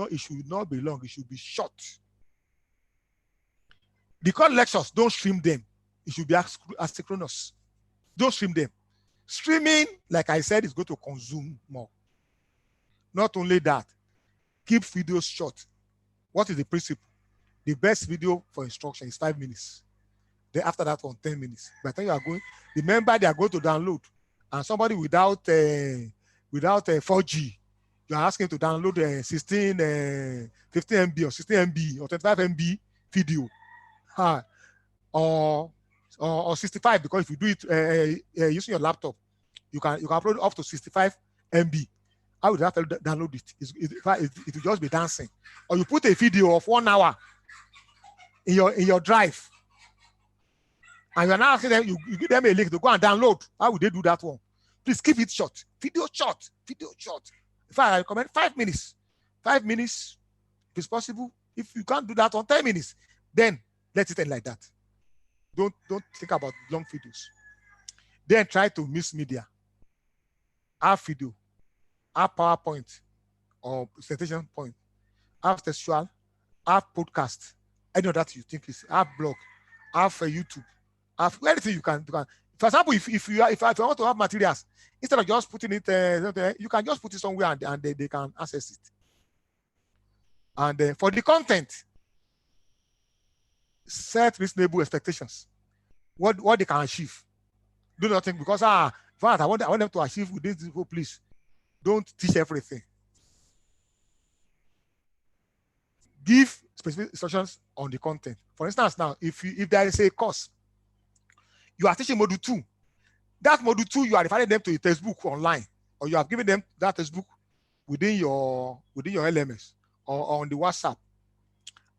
not be long. It should be short. Because lectures, don't stream them. It should be asynchronous. Don't stream them. Streaming, like I said, is going to consume more. Not only that, keep videos short. What is the principle? The best video for instruction is 5 minutes. Then after that one, 10 minutes. By the time you are going, remember they are going to download. And somebody without 4G, you are asking to download 15 MB or 16 MB or 25 MB video, or 65, because if you do it using your laptop, you can upload up to 65 MB. How would you have to download it? It will just be dancing. Or you put a video of 1 hour in your drive, and you're now asking them, you give them a link to go and download. How would they do that one? Please keep it short. Video short. In fact, I recommend 5 minutes. 5 minutes, if it's possible. If you can't do that on 10 minutes, then let it end like that. Don't think about long videos. Then try to mix media. Have video, have PowerPoint or presentation point, have textual, have podcast. Any of that you think is, have blog, have YouTube, have anything you can. For example, if you want to have materials, instead of just putting it, you can just put it somewhere and they can access it. And for the content, set reasonable expectations. What they can achieve. Do not think because I want them to achieve with this people, please. Don't teach everything. Give specific instructions on the content. For instance, now if there is a course, you are teaching module 2. That module 2, you are referring them to a textbook online, or you have given them that textbook within your LMS or on the WhatsApp.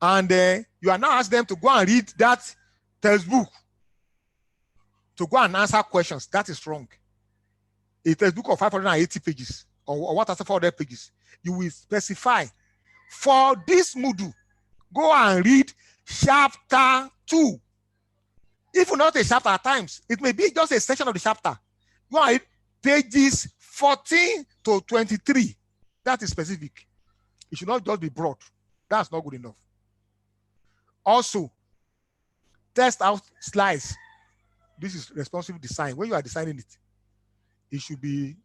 And you are now asking them to go and read that textbook to go and answer questions. That is wrong. A textbook of 580 pages or 1,400 pages, you will specify for this module, go and read chapter 2. If not a chapter at times, it may be just a section of the chapter. Go and read pages 14 to 23. That is specific. It should not just be broad. That's not good enough. Also, test out slides. This is responsive design. When you are designing it, it should be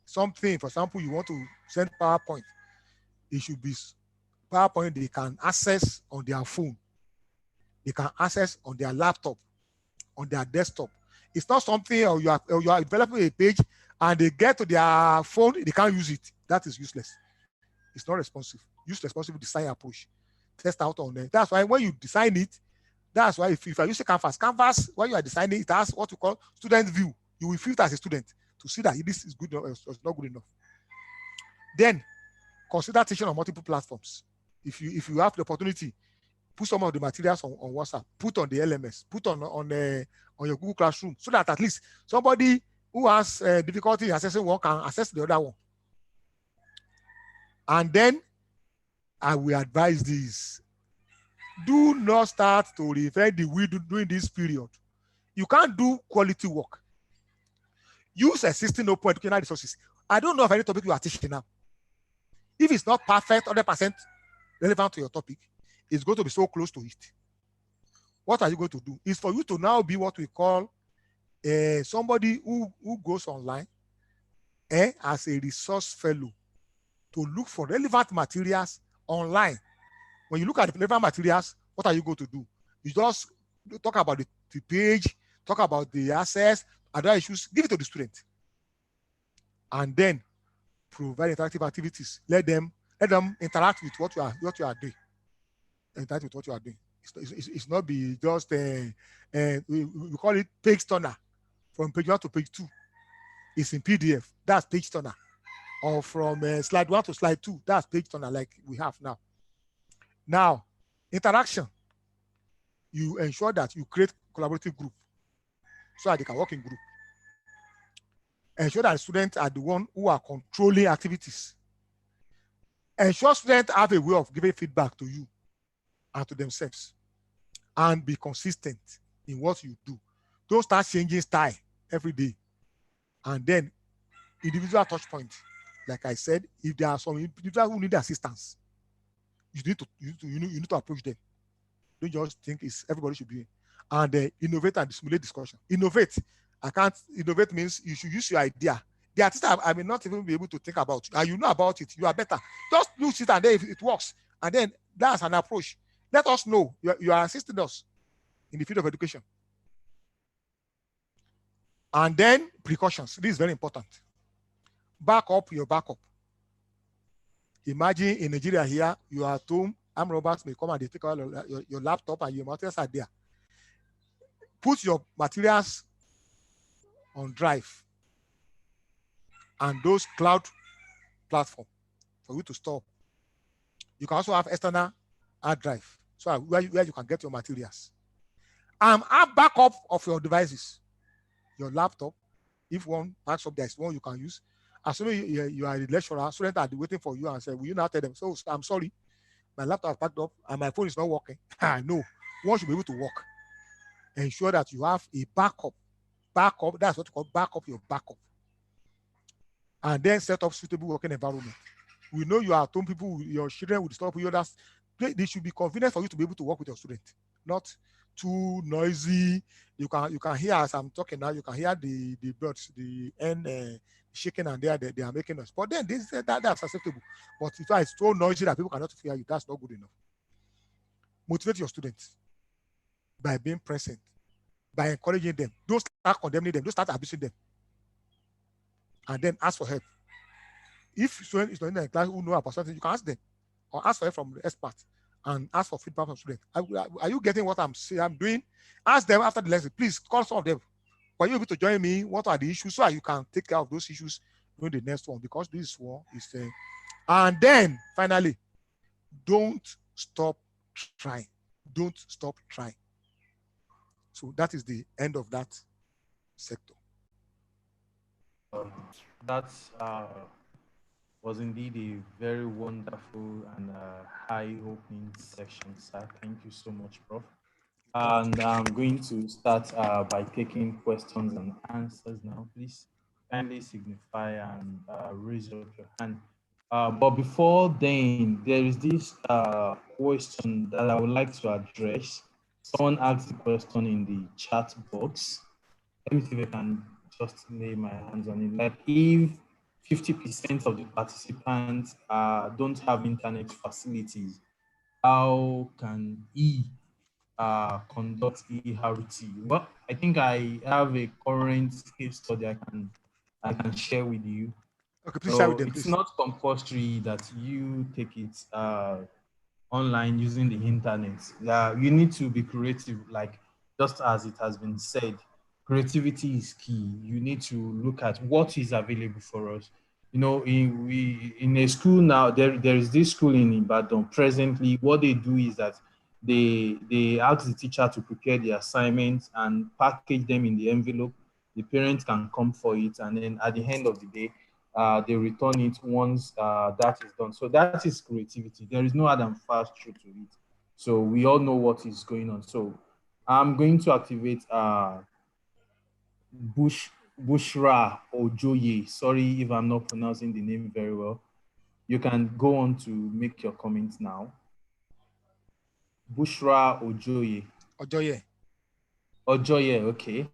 something. For example, you want to send PowerPoint. It should be PowerPoint they can access on their phone. They can access on their laptop, on their desktop. It's not something or you are developing a page and they get to their phone, they can't use it. That is useless. It's not responsive. Use responsive design approach. Test out on it. That's why when you design it, that's why if I use a canvas, when you are designing it has what we call student view. You will filter as a student to see that this is good or it's not good enough. Then consider teaching on multiple platforms. If you have the opportunity, put some of the materials on WhatsApp, put on the LMS, put on your Google Classroom, so that at least somebody who has difficulty accessing one can access the other one. And then I will advise this. Do not start to reinvent the wheel during this period. You can't do quality work. Use existing open educational resources. I don't know of any topic you are teaching now. If it's not perfect, 100% relevant to your topic, it's going to be so close to it. What are you going to do? Is for you to now be what we call somebody who goes online as a resource fellow to look for relevant materials online. When you look at the relevant materials, what are you going to do? You just talk about the page, talk about the access, other issues, give it to the student. And then provide interactive activities. Let them interact with what you are doing. Interact with what you are doing. It's not be just we call it page turner from page 1 to page 2. It's in PDF. That's page turner. Or from slide 1 to slide 2. That's page turner like we have now. Now, interaction. You ensure that you create collaborative group so that they can work in group. Ensure that students are the one who are controlling activities. Ensure students have a way of giving feedback to you and to themselves. And be consistent in what you do. Don't start changing style every day. And then individual touch point. Like I said, if there are some individuals who need assistance, you need to approach them. Don't just think everybody should be. And innovate and stimulate discussion. Innovate. Innovate means you should use your idea. The artist I may not even be able to think about you, and you know about it, you are better. Just use it and then if it works. And then that's an approach. Let us know you are assisting us in the field of education. And then precautions. This is very important. Back up your backup. Imagine in Nigeria here, you are at home, armed robbers may come and they take out your laptop and your materials are there. Put your materials on drive and those cloud platform for you to store. You can also have external hard drive, so where you can get your materials. Have backup of your devices, your laptop. If one backs up, there's one you can use. As soon as you are a lecturer, students are waiting for you and say, will you now tell them, so I'm sorry, my laptop is packed up and my phone is not working. No, one should be able to work. Ensure that you have a backup. Backup, that's what you call backup your backup. And then set up suitable working environment. We know you are at home, people, your children will disturb you. They should be convenient for you to be able to work with your student, not too noisy. You can hear as I'm talking now, you can hear the birds, the end shaking and they are making noise. But then that's acceptable. But if it's so noisy that people cannot hear you, that's not good enough. Motivate your students by being present, by encouraging them. Don't start condemning them, don't start abusing them. And then ask for help. If student is not in the class who know about something, you can ask them or ask for help from the expert and ask for feedback from students. Are you getting what I'm saying? I'm doing? Ask them after the lesson. Please call some of them. Are you able to join me? What are the issues so that you can take care of those issues during the next one? Because this one is and then finally, don't stop trying. Don't stop trying. So that is the end of that sector. That was indeed a very wonderful and eye-opening section, sir. Thank you so much, Prof. And I'm going to start by taking questions and answers now. Please kindly signify and raise up your hand But before then, there is this question that I would like to address. Someone asked the question in the chat box. Let me see if I can just lay my hands on it. Like, if 50% of the participants don't have internet facilities, how can he conduct ERT? Well, I think I have a current case study I can share with you. Okay, please share with So them, it's please. not compulsory that you take it online using the internet. Yeah, you need to be creative, like just as it has been said. Creativity is key. You need to look at what is available for us. In a school now, there is this school in Ibadan. Presently, what they do is that they ask the teacher to prepare the assignments and package them in the envelope. The parents can come for it, and then at the end of the day, they return it once that is done. So that is creativity. There is no hard and fast truth to it. So we all know what is going on. So I'm going to activate Bushra Ojoye. Sorry if I'm not pronouncing the name very well. You can go on to make your comments now. Bushra Ojoye. Ojoye. Ojoye, okay.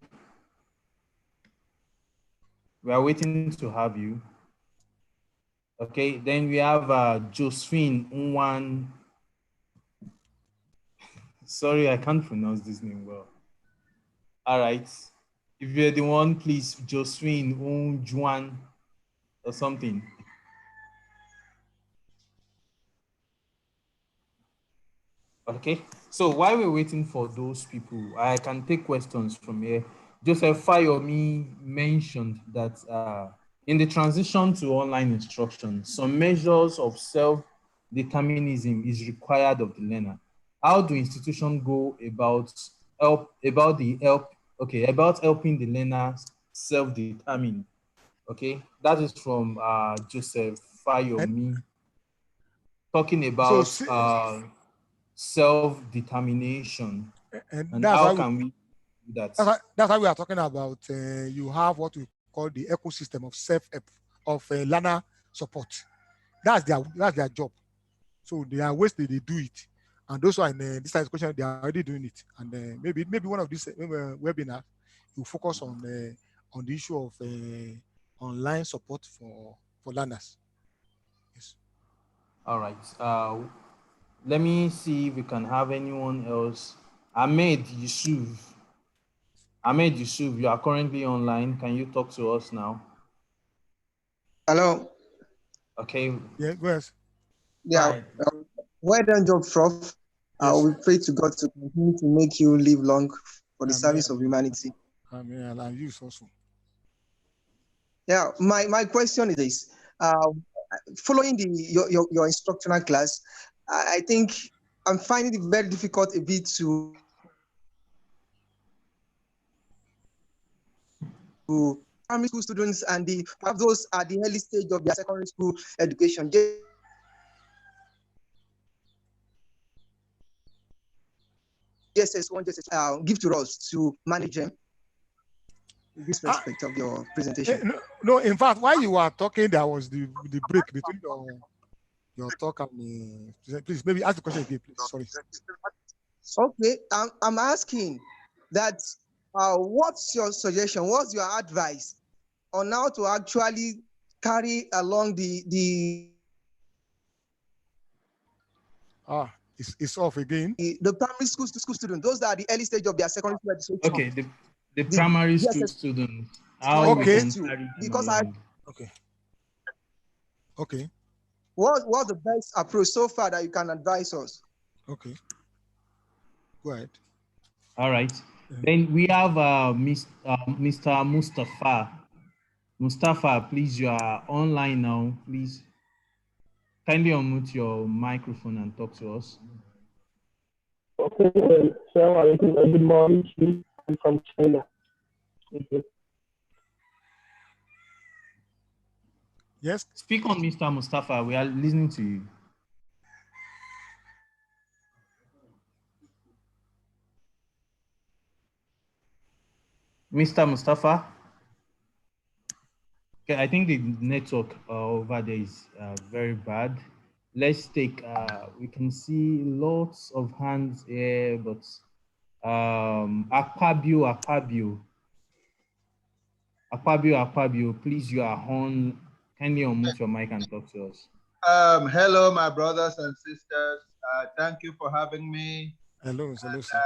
We are waiting to have you. Okay, then we have Josephine Nwan. Sorry, I can't pronounce this name well. All right. If you're the one, please, Josephine Juan or something. Okay. So while we're waiting for those people, I can take questions from here. Joseph Fayomi mentioned that in the transition to online instruction, some measures of self-determinism is required of the learner. How do institutions go about helping the learner self-determine? Okay, that is from Joseph Fayomi talking So about self-determination and and that's how why we can we do that. that's why we are talking about you have what we call the ecosystem of learner support. That's their job. So there are ways they do it, and those who are in this type of question they are already doing it. And maybe one of these webinars will focus on the issue of online support for learners. Yes. All right. Let me see if we can have anyone else. Ahmed Yusuf. Ahmed Yusuf, you are currently online. Can you talk to us now? Hello. Okay. Yeah, go ahead. Yeah. Right. Well done, job, Prof. Yes. We pray to God to continue to make you live long for the Amen. service of humanity. Amen. And you also. Yeah. My question is this: following your instructional class, I think I'm finding it very difficult a bit to primary school students and perhaps those at the early stage of their secondary school education. JSS1, JSS, give to us to manage them. In this respect of your presentation. No, in fact, while you were talking, there was the break between your talk and please maybe ask the question again, please. Sorry. Okay, I'm asking that what's your suggestion? What's your advice on how to actually carry along the it's off again. The primary school students, those that are the early stage of their secondary school education. Okay, the primary school students. How we can carry them because along. Okay. What's the best approach so far that you can advise us? Okay. Go ahead. All right. Then we have Mr. Mustafa. Mustafa, please, you are online now. Please kindly unmute your microphone and talk to us. Okay, so good morning. I'm from China. Okay. Yes. Speak on, Mr. Mustafa. We are listening to you. Mr. Mustafa, Okay, I think the network over there is very bad. Let's take, we can see lots of hands here, but Akpabio, please, you are on. Kindly unmute your mic and talk to us. Hello, my brothers and sisters. Thank you for having me. Hello, hello, sir.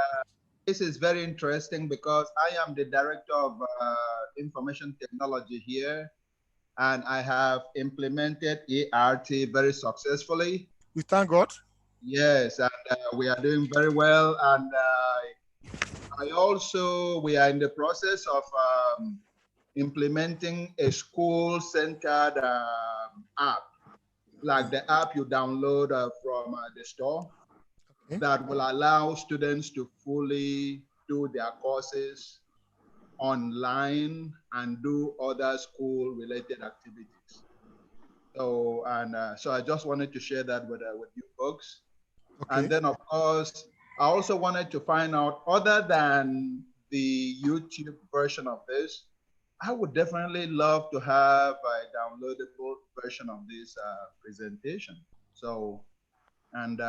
This is very interesting because I am the director of information technology here, and I have implemented ERT very successfully. We thank God. Yes, and we are doing very well. And we are in the process of implementing a school-centered app, like the app you download from the store, that will allow students to fully do their courses online and do other school-related activities. So, so I just wanted to share that with you folks. Okay. And then, of course, I also wanted to find out, other than the YouTube version of this, I would definitely love to have a downloadable version of this presentation. So, and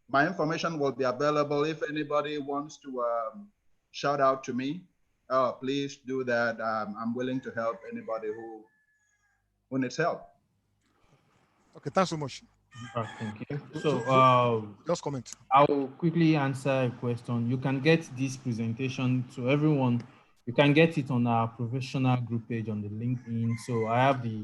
my information will be available if anybody wants to shout out to me. Please do that. I'm willing to help anybody who needs help. Okay, thanks so much. Thank you. So, just comment. I'll quickly answer a question. You can get this presentation to everyone. You can get it on our professional group page on the LinkedIn. So I have the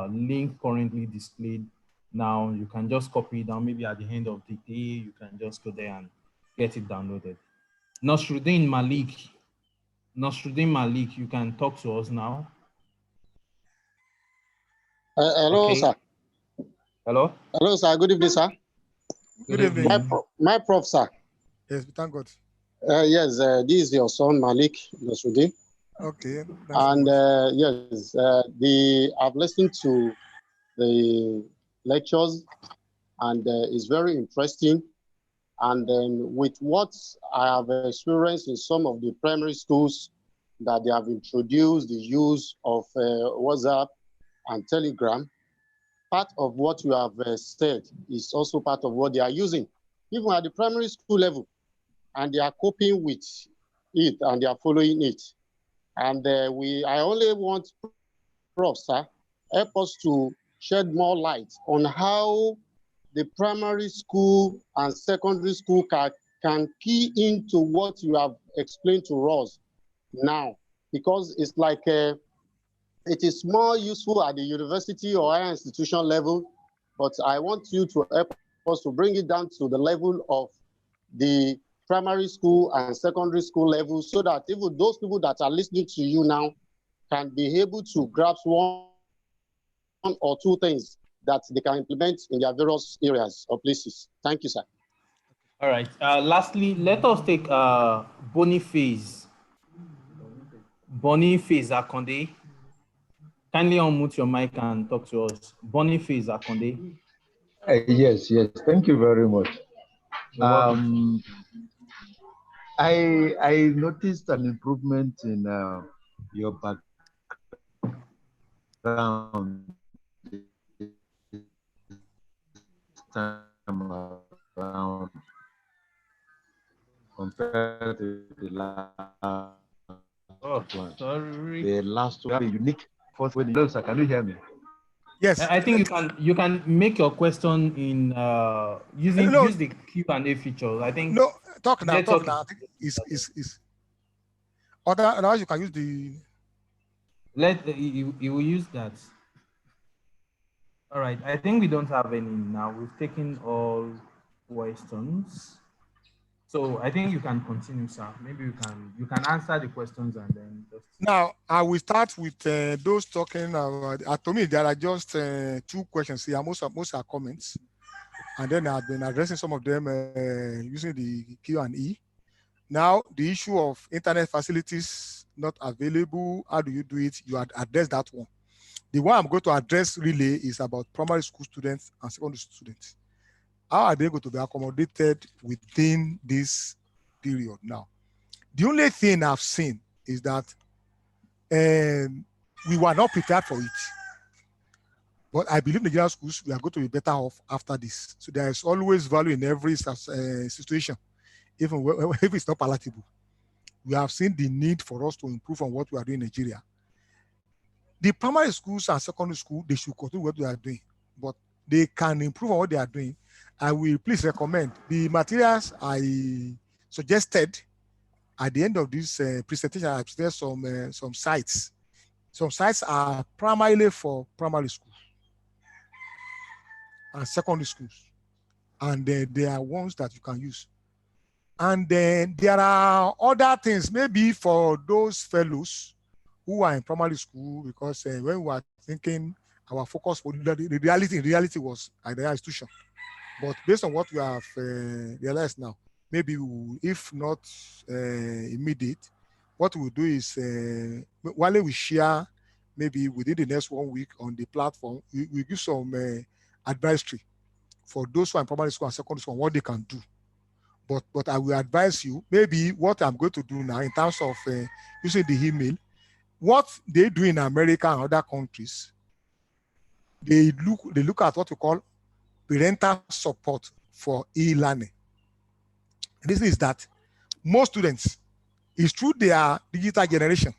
link currently displayed now. You can just copy it down. Maybe at the end of the day, you can just go there and get it downloaded. Nasruddin Malik, you can talk to us now. Hello, okay. Sir. Hello? Hello, sir. Good evening, sir. Good evening. My prof, sir. Yes, thank God. Yes, this is your son, Malik Nasruddin. Okay. And yes, I've listened to the lectures, and it's very interesting. And then with what I have experienced in some of the primary schools, that they have introduced the use of WhatsApp and Telegram, part of what you have said is also part of what they are using, even at the primary school level, and they are coping with it and they are following it. And I only want, Prof, sir, help us to shed more light on how the primary school and secondary school can key into what you have explained to us now, because it's like it is more useful at the university or higher institution level, but I want you to help us to bring it down to the level of the primary school and secondary school level, so that even those people that are listening to you now can be able to grasp one or two things that they can implement in their various areas or places. Thank you, sir. All right. Lastly, let us take Boniface Akonde. Kindly unmute your mic and talk to us. Boniface Akonde. Yes. Thank you very much. I noticed an improvement in your background this time around compared to the last one. Sorry. The last one, unique first one. Can you hear me? Yes. I think you can make your question in use the Q&A feature. I think talk now. I think is otherwise you can use the you will use that. All right. I think we don't have any now. We've taken all questions. So I think you can continue, sir. Maybe you can answer the questions and then just. Now I will start with those talking about. To me, there are just 2 questions here. Most are comments, and then I've been addressing some of them using the Q&A. Now the issue of internet facilities not available. How do you do it? You had addressed that one. The one I'm going to address really is about primary school students and secondary students. How are they going to be accommodated within this period now? The only thing I've seen is that we were not prepared for it. But I believe Nigerian schools, we are going to be better off after this. So there is always value in every situation, even if it's not palatable. We have seen the need for us to improve on what we are doing in Nigeria. The primary schools and secondary school, they should continue what they are doing, but they can improve on what they are doing. I will please recommend the materials I suggested at the end of this presentation. I presented some sites. Some sites are primarily for primary schools and secondary schools, and they are ones that you can use. And then there are other things, maybe for those fellows who are in primary school, because when we were thinking, our focus for the reality was at the institution. But based on what we have realized now, maybe if not immediate, what we'll do is while we share, maybe within the next 1 week on the platform, we give some advisory for those who are in primary school and secondary school on what they can do. But I will advise you, maybe what I'm going to do now in terms of using the email, what they do in America and other countries, they look at what we call parental support for e-learning. This is that most students is through their digital generation.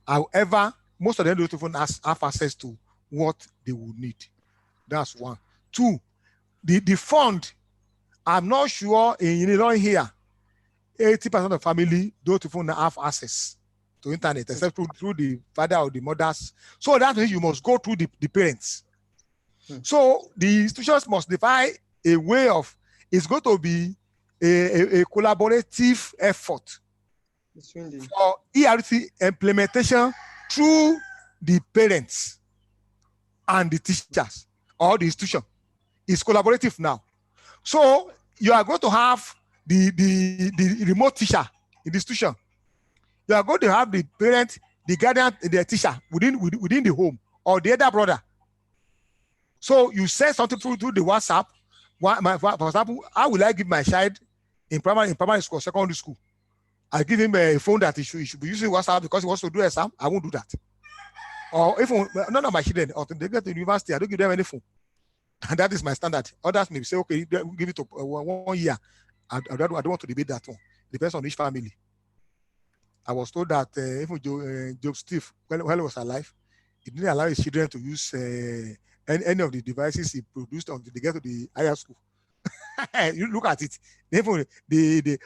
However, most of them don't even have access to what they would need. That's one. Two, the fund, I'm not sure in Illinois here, 80% of family don't even have access to internet except through the father or the mothers. So that means you must go through the parents. So the institutions must define a way of, it's going to be a collaborative effort for ERT implementation through the parents and the teachers or the institution. It's collaborative now. So you are going to have the remote teacher in the institution. You are going to have the parent, the guardian, the teacher within the home or the other brother. So you send something through the WhatsApp. For example, how will I give my child in primary school, secondary school? I give him a phone that he should be using WhatsApp because he wants to do exam. I won't do that. Or if none of my children, or they get to university, I don't give them any phone. And that is my standard. Others may say, okay, give it to 1 year. I don't want to debate that one. Depends on each family. I was told that even Job Steve, when he was alive, he didn't allow his children to use any of the devices he produced until they get to the higher school. You look at it. Even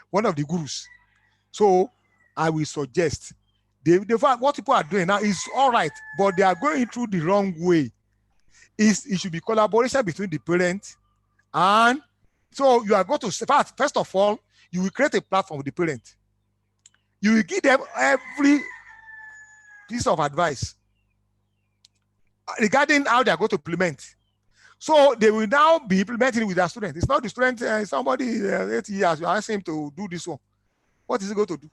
one of the gurus. So I will suggest what people are doing now is all right, but they are going through the wrong way. It should be collaboration between the parents, and so you are going to first of all, you will create a platform with the parent. You will give them every piece of advice regarding how they are going to implement. So they will now be implementing with their students. It's not the student, somebody 8 years, you ask him to do this one. What is he going to do?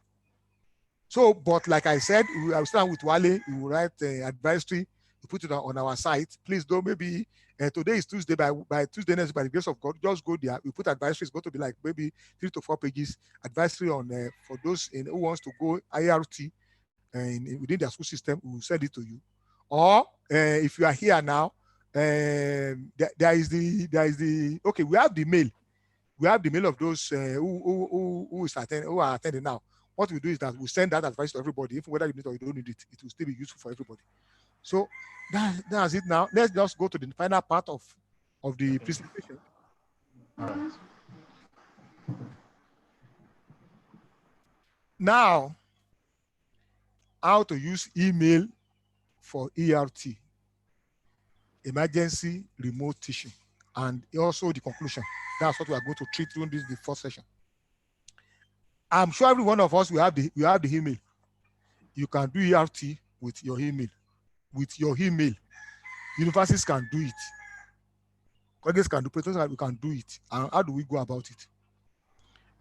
So, but like I said, I will start with Wale. We will write advisory. We put it on our site. Please don't maybe today is Tuesday. By Tuesday next, by the grace of God, just go there. We put advisory. It's going to be like maybe 3 to 4 pages advisory on for those who wants to go IRT within their school system. We will send it to you. Or if you are here now, there is the okay. We have the mail. We have the mail of those who are attending now. What we do is that we send that advice to everybody, even whether you need it or you don't need it, it will still be useful for everybody. So that's it now. Let's just go to the final part of the presentation. All right. Now, how to use email for ERT, emergency remote teaching, and also the conclusion. That's what we are going to treat during the first session. I'm sure every one of us will have the email. You can do ERT with your email. With your email, universities can do it. Colleges can do it. We can do it. And how do we go about it?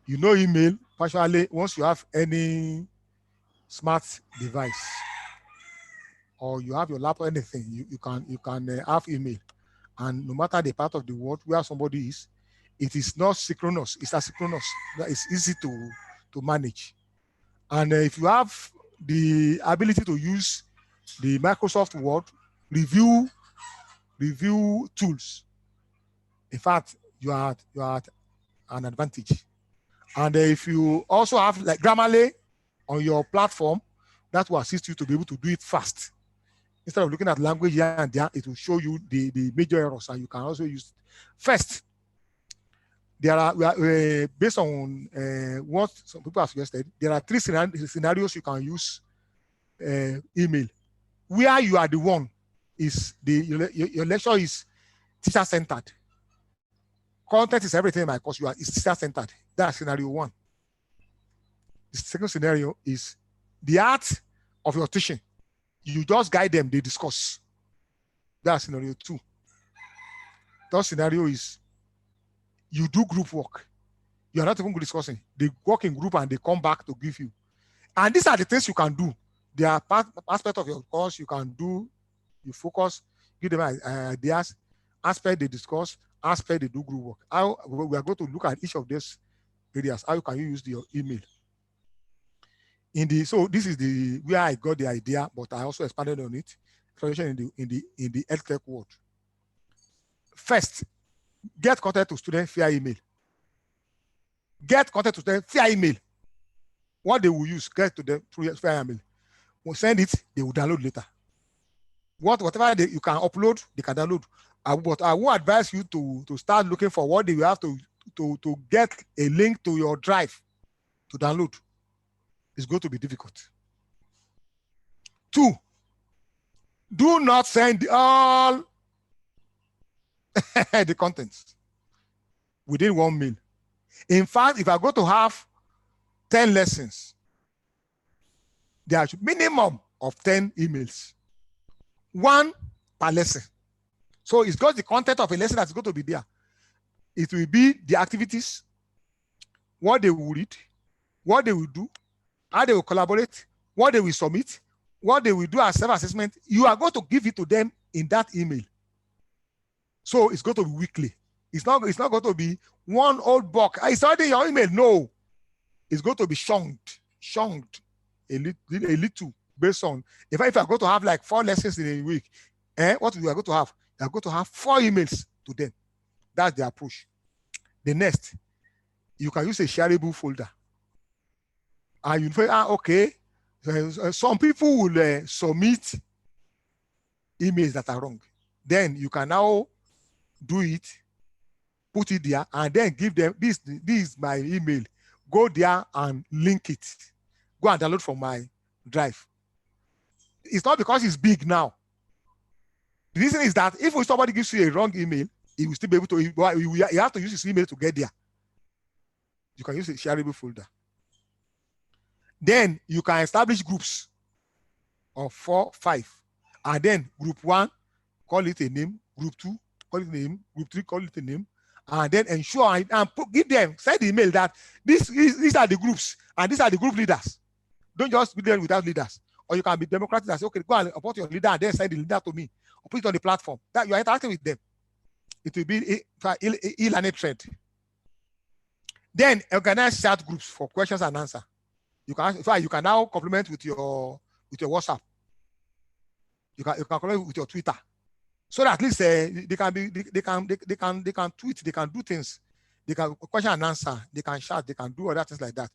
You know, email. Partially, once you have any smart device, or you have your laptop, anything, you can have email. And no matter the part of the world where somebody is, it is not synchronous. It's asynchronous. It's easy to manage. And if you have the ability to use the Microsoft Word review tools. In fact, you are at an advantage. And if you also have like Grammarly on your platform, that will assist you to be able to do it fast. Instead of looking at language here and there, it will show you the major errors, and you can also use first. There are based on what some people have suggested, there are 3 scenarios you can use email. Where you are the one is your lecture is teacher centered. Content is everything in my course. Is teacher centered. That's scenario 1. The second scenario is the art of your teaching. You just guide them, they discuss. That's scenario 2. Third scenario is you do group work. You are not even discussing. They work in group and they come back to give you. And these are the things you can do. They are aspect of your course you can do. You focus, give them ideas, aspect they discuss, aspect they do group work. We are going to look at each of these areas. How can you use your email? So this is where I got the idea, but I also expanded on it. In the EdTech world. First, get content to students via email. Get content to students via email. What they will use, get to them through via email. We'll send it, they will download later. Whatever you can upload, they can download. But I will advise you to start looking for what they will have to get a link to your drive to download. It's going to be difficult. 2, do not send all the contents within 1 mail. In fact, if I go to have 10 lessons, there should be minimum of 10 emails. 1 per lesson. So it's got the content of a lesson that's going to be there. It will be the activities, what they will read, what they will do, how they will collaborate, what they will submit, what they will do as self-assessment. You are going to give it to them in that email. So it's going to be weekly. It's not going to be one old book. It's already in your email. No. It's going to be chunked a little based on, if I go to have like 4 lessons in a week, what you are going to have? You are going to have 4 emails to them. That's the approach. The next, you can use a shareable folder. And you say, okay, some people will submit emails that are wrong. Then you can now do it, put it there, and then give them, this is my email. Go there and link it. Go and download from my drive. It's not because it's big now. The reason is that if somebody gives you a wrong email, he will still be able to, you have to use his email to get there. You can use a shareable folder. Then you can establish groups of 4, 5. And then group 1, call it a name. Group 2, call it a name. Group 3, call it a name. And then ensure and give them, send the email that these are the groups and these are the group leaders. Don't just be there without leaders. Or you can be democratic and say, okay, go and report your leader and then send the leader to me. Or put it on the platform. That you are interacting with them. It will be e-learning trend. Then organize chat groups for questions and answers. You can now complement with your WhatsApp. You can complement with your Twitter, so that at least they can tweet, they can do things, they can question and answer, they can chat, they can do other things like that.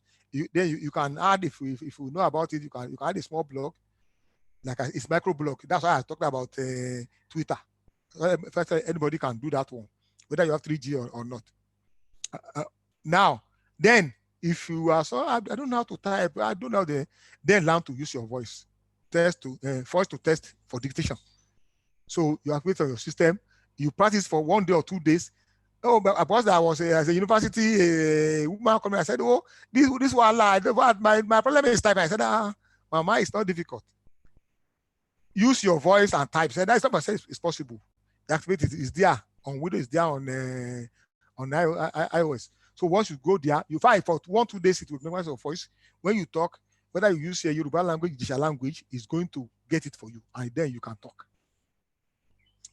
Then you can add, if you know about it, you can add a small blog, like it's micro blog. That's why I talked about Twitter. First, anybody can do that one, whether you have 3G or not. Now, then, if you are I don't know how to type, I don't know then learn to use your voice test to test for dictation. So you activate on your system, you practice for 1 day or 2 days. Oh, but a boss that was as a university woman coming, I said, oh, this was my problem is typing. I said, Mama, it's not difficult. Use your voice and type. Said that's not what I said it's possible. Activate it is there on Windows, is there on iOS. So once you go there, you find for 1-2 days it will memorize your voice. When you talk, whether you use your Yoruba language, Jisha language, is going to get it for you, and then you can talk.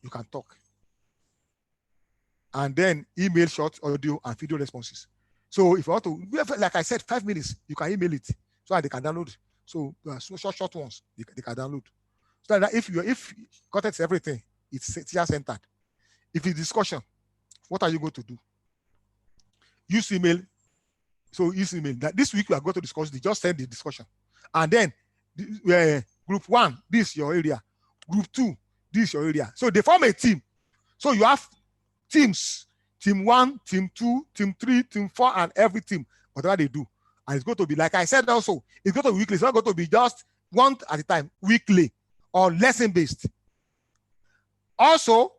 You can talk. And then email short audio and video responses. So if you want to, like I said, 5 minutes, you can email it so that they can download. So, short ones they can download. So that if content is everything, it's teacher centered. If it's discussion, what are you going to do? Use email. So use email. That this week we are going to discuss. They just send the discussion, and then group 1, this is your area. Group 2, this is your area. So they form a team. So you have teams: team 1, team 2, team 3, team 4, and every team, whatever they do. And it's going to be, like I said also, it's going to be weekly. It's not going to be just one at a time, weekly or lesson based. Also,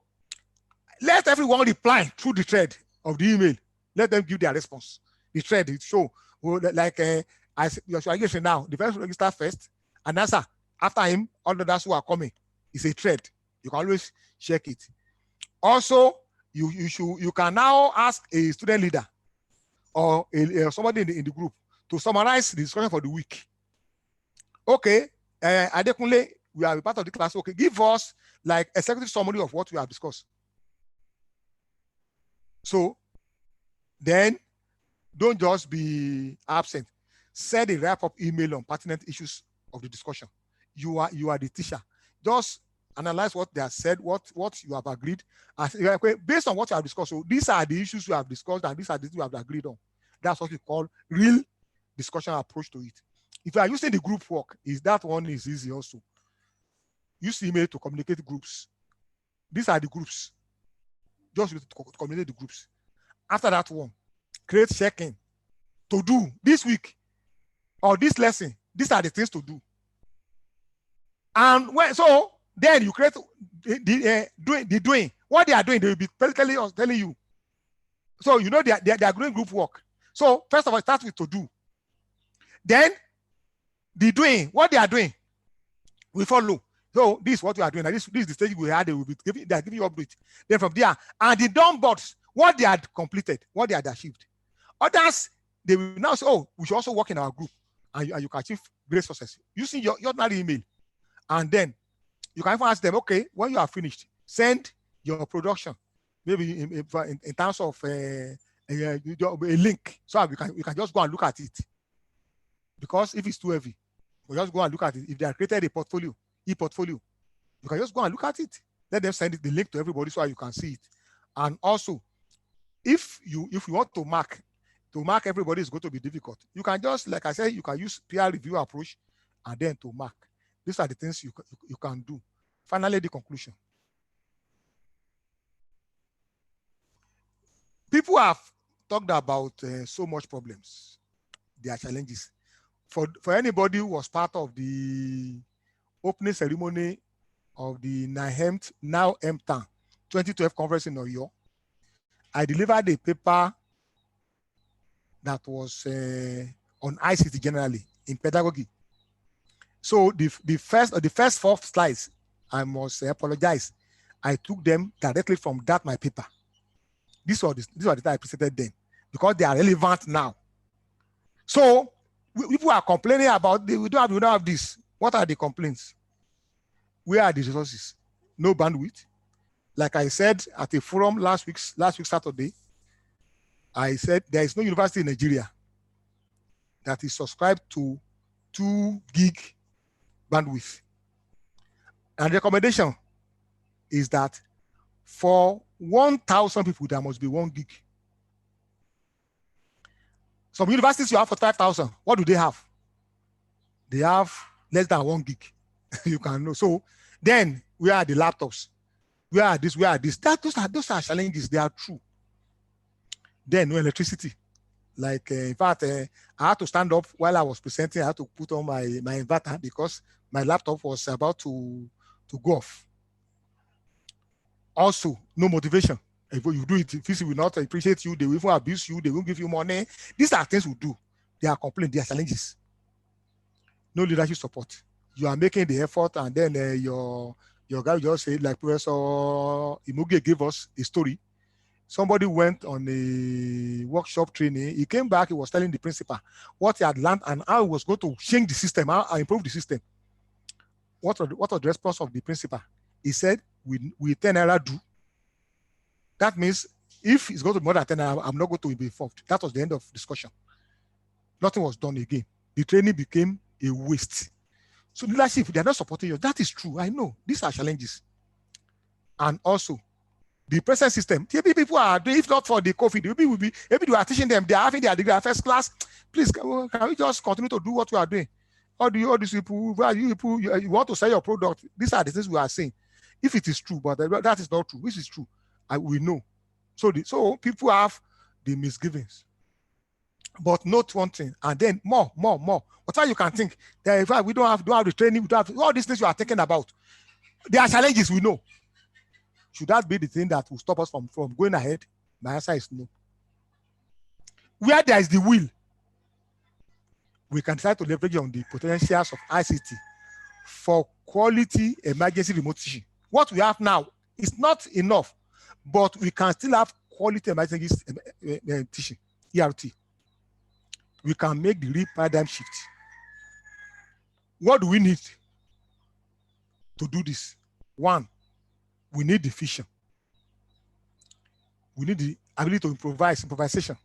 let everyone reply through the thread of the email. Let them give their response. The thread, it show, like as your allegation now, the first register first, and answer. After him, all the others who are coming. It's a thread. You can always check it. Also, you can now ask a student leader or somebody in the group to summarize the discussion for the week. Okay, Adekunle, we are a part of the class. Okay, give us like a executive summary of what we have discussed. So then don't just be absent. Send a wrap-up email on pertinent issues of the discussion. You are the teacher. Just analyze what they have said, what you have agreed. Based on what you have discussed. So these are the issues you have discussed, and these are the things you have agreed on. That's what we call real discussion approach to it. If you are using the group work, that one is easy also. Use email to communicate groups. These are the groups. Just to communicate the groups. After that one, create check-in to do this week or this lesson. These are the things to do. And then you create the doing. What they are doing, they will be telling you. So you know they are doing group work. So first of all, start with to do. Then the doing, what they are doing, we follow. So this is what we are doing. This is the stage we had. They will be giving you update. Then from there, and the done boards, what they had completed, what they had achieved. Others, they will now say, oh, we should also work in our group, and you can achieve great success using your ordinary email. And then you can even ask them, okay, when you are finished, send your production, maybe in terms of a link, so we can just go and look at it. Because if it's too heavy, we just go and look at it. If they have created a portfolio, e-portfolio, you can just go and look at it. Let them send the link to everybody so you can see it. And also, if you want to mark everybody is going to be difficult. You can just, like I said, you can use peer review approach and then to mark. These are the things you can do. Finally, the conclusion. People have talked about so much problems, their challenges. For anybody who was part of the opening ceremony of the now MTAN 2012 conference in Oyo, I delivered a paper that was on ICT generally in pedagogy. So the first 4 slides, I must apologize. I took them directly from my paper. These are the that I presented them because they are relevant now. So people are complaining about we don't have this. What are the complaints? Where are the resources? No bandwidth. Like I said at a forum last week Saturday, I said there is no university in Nigeria that is subscribed to 2 gig bandwidth. And the recommendation is that for 1,000 people, there must be 1 gig. Some universities you have for 5,000. What do they have? They have less than 1 gig. You can know. So then where are the laptops? Where are this? Where are this? Those are challenges. They are true. Then no electricity. Like in fact, I had to stand up while I was presenting. I had to put on my inverter because my laptop was about to go off. Also, no motivation. If you do it, if will not appreciate you, they will even abuse you, they won't give you money. These are things we do. They are complaints, they are challenges. No leadership support. You are making the effort, and then your guy just said, like Professor Imuge gave us a story. Somebody went on a workshop training. He came back, he was telling the principal what he had learned and how he was going to change the system, how improve the system. What was the response of the principal? He said, we 10 naira do. That means if it's going to be more than 10 naira, I'm not going to be involved. That was the end of discussion. Nothing was done again. The training became a waste. So leadership, they are not supporting you. That is true. I know these are challenges. And also, the present system, maybe people are doing, if not for the COVID, maybe we are teaching them, they are having their degree at first class. Please, can we just continue to do what we are doing? All these people, you want to sell your product. These are the things we are saying. If it is true, but that is not true. This is true. We know. So people have the misgivings. But note one thing, and then more. Whatever you can think, that in fact we don't have the training, we don't have all these things you are thinking about. There are challenges, we know. Should that be the thing that will stop us from going ahead? My answer is no. Where there is the will, we can try to leverage on the potentials of ICT for quality emergency remote teaching. What we have now is not enough, but we can still have quality emergency teaching, ERT. We can make the real paradigm shift. What do we need to do this? One, we need the vision. We need the ability to improvisation.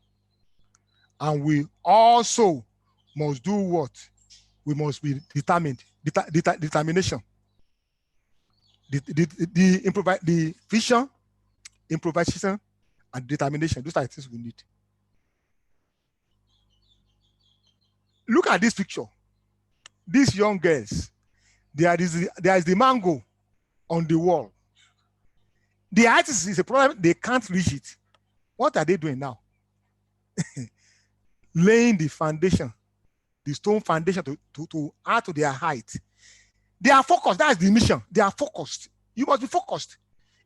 And we also must do what? We must be determined, determination. The vision, improvisation, and determination. Those are the things we need. Look at this picture. These young girls, there is the mango on the wall. The artist is a problem, they can't reach it. What are they doing now? Laying the foundation, the stone foundation to add to their height. They are focused. That's the mission. They are focused. You must be focused.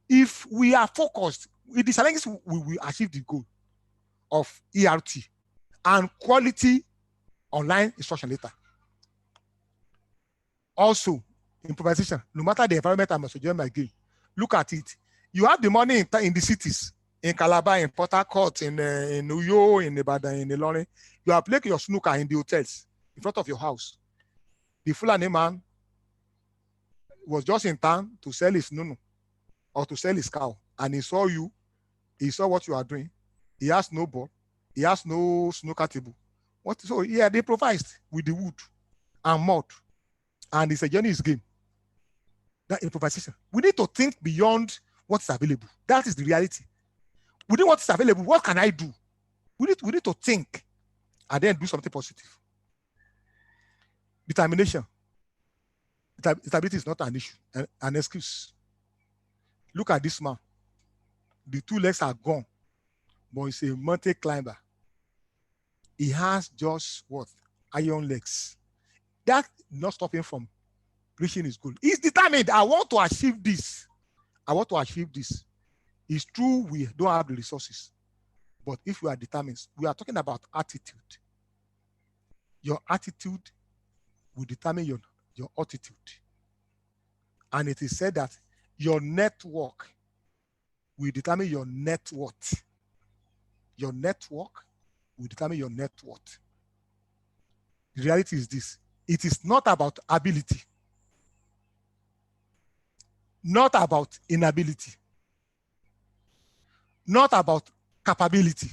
If we are focused, with the challenges, we will achieve the goal of ERT and quality online instruction later. Also, improvisation. No matter the environment, I must enjoy my game. Look at it. You have the money in the cities, in Calabar, in Port Harcourt, in Uyo, in Ibadan, in Ilorin. You are playing your snooker in the hotels in front of your house. The Fulani man was just in town to sell his nunu or to sell his cow, and he saw you. He saw what you are doing. He has no ball. He has no snooker table. So yeah, they improvised with the wood and mud, and it's a Johnny's game. That improvisation. We need to think beyond what's available. That is the reality. Within what is available, what can I do? We need to think and then do something positive. Determination. Stability is not an issue, an excuse. Look at this man. The two legs are gone, but he's a mountain climber. He has just what? Iron legs. That not stop him from reaching his goal. He's determined. I want to achieve this. I want to achieve this. It's true we don't have the resources, but if we are determined, we are talking about attitude. Your attitude will determine your attitude. And it is said that your network will determine your net worth. Your network will determine your net worth. The reality is this. It is not about ability, not about inability, not about capability,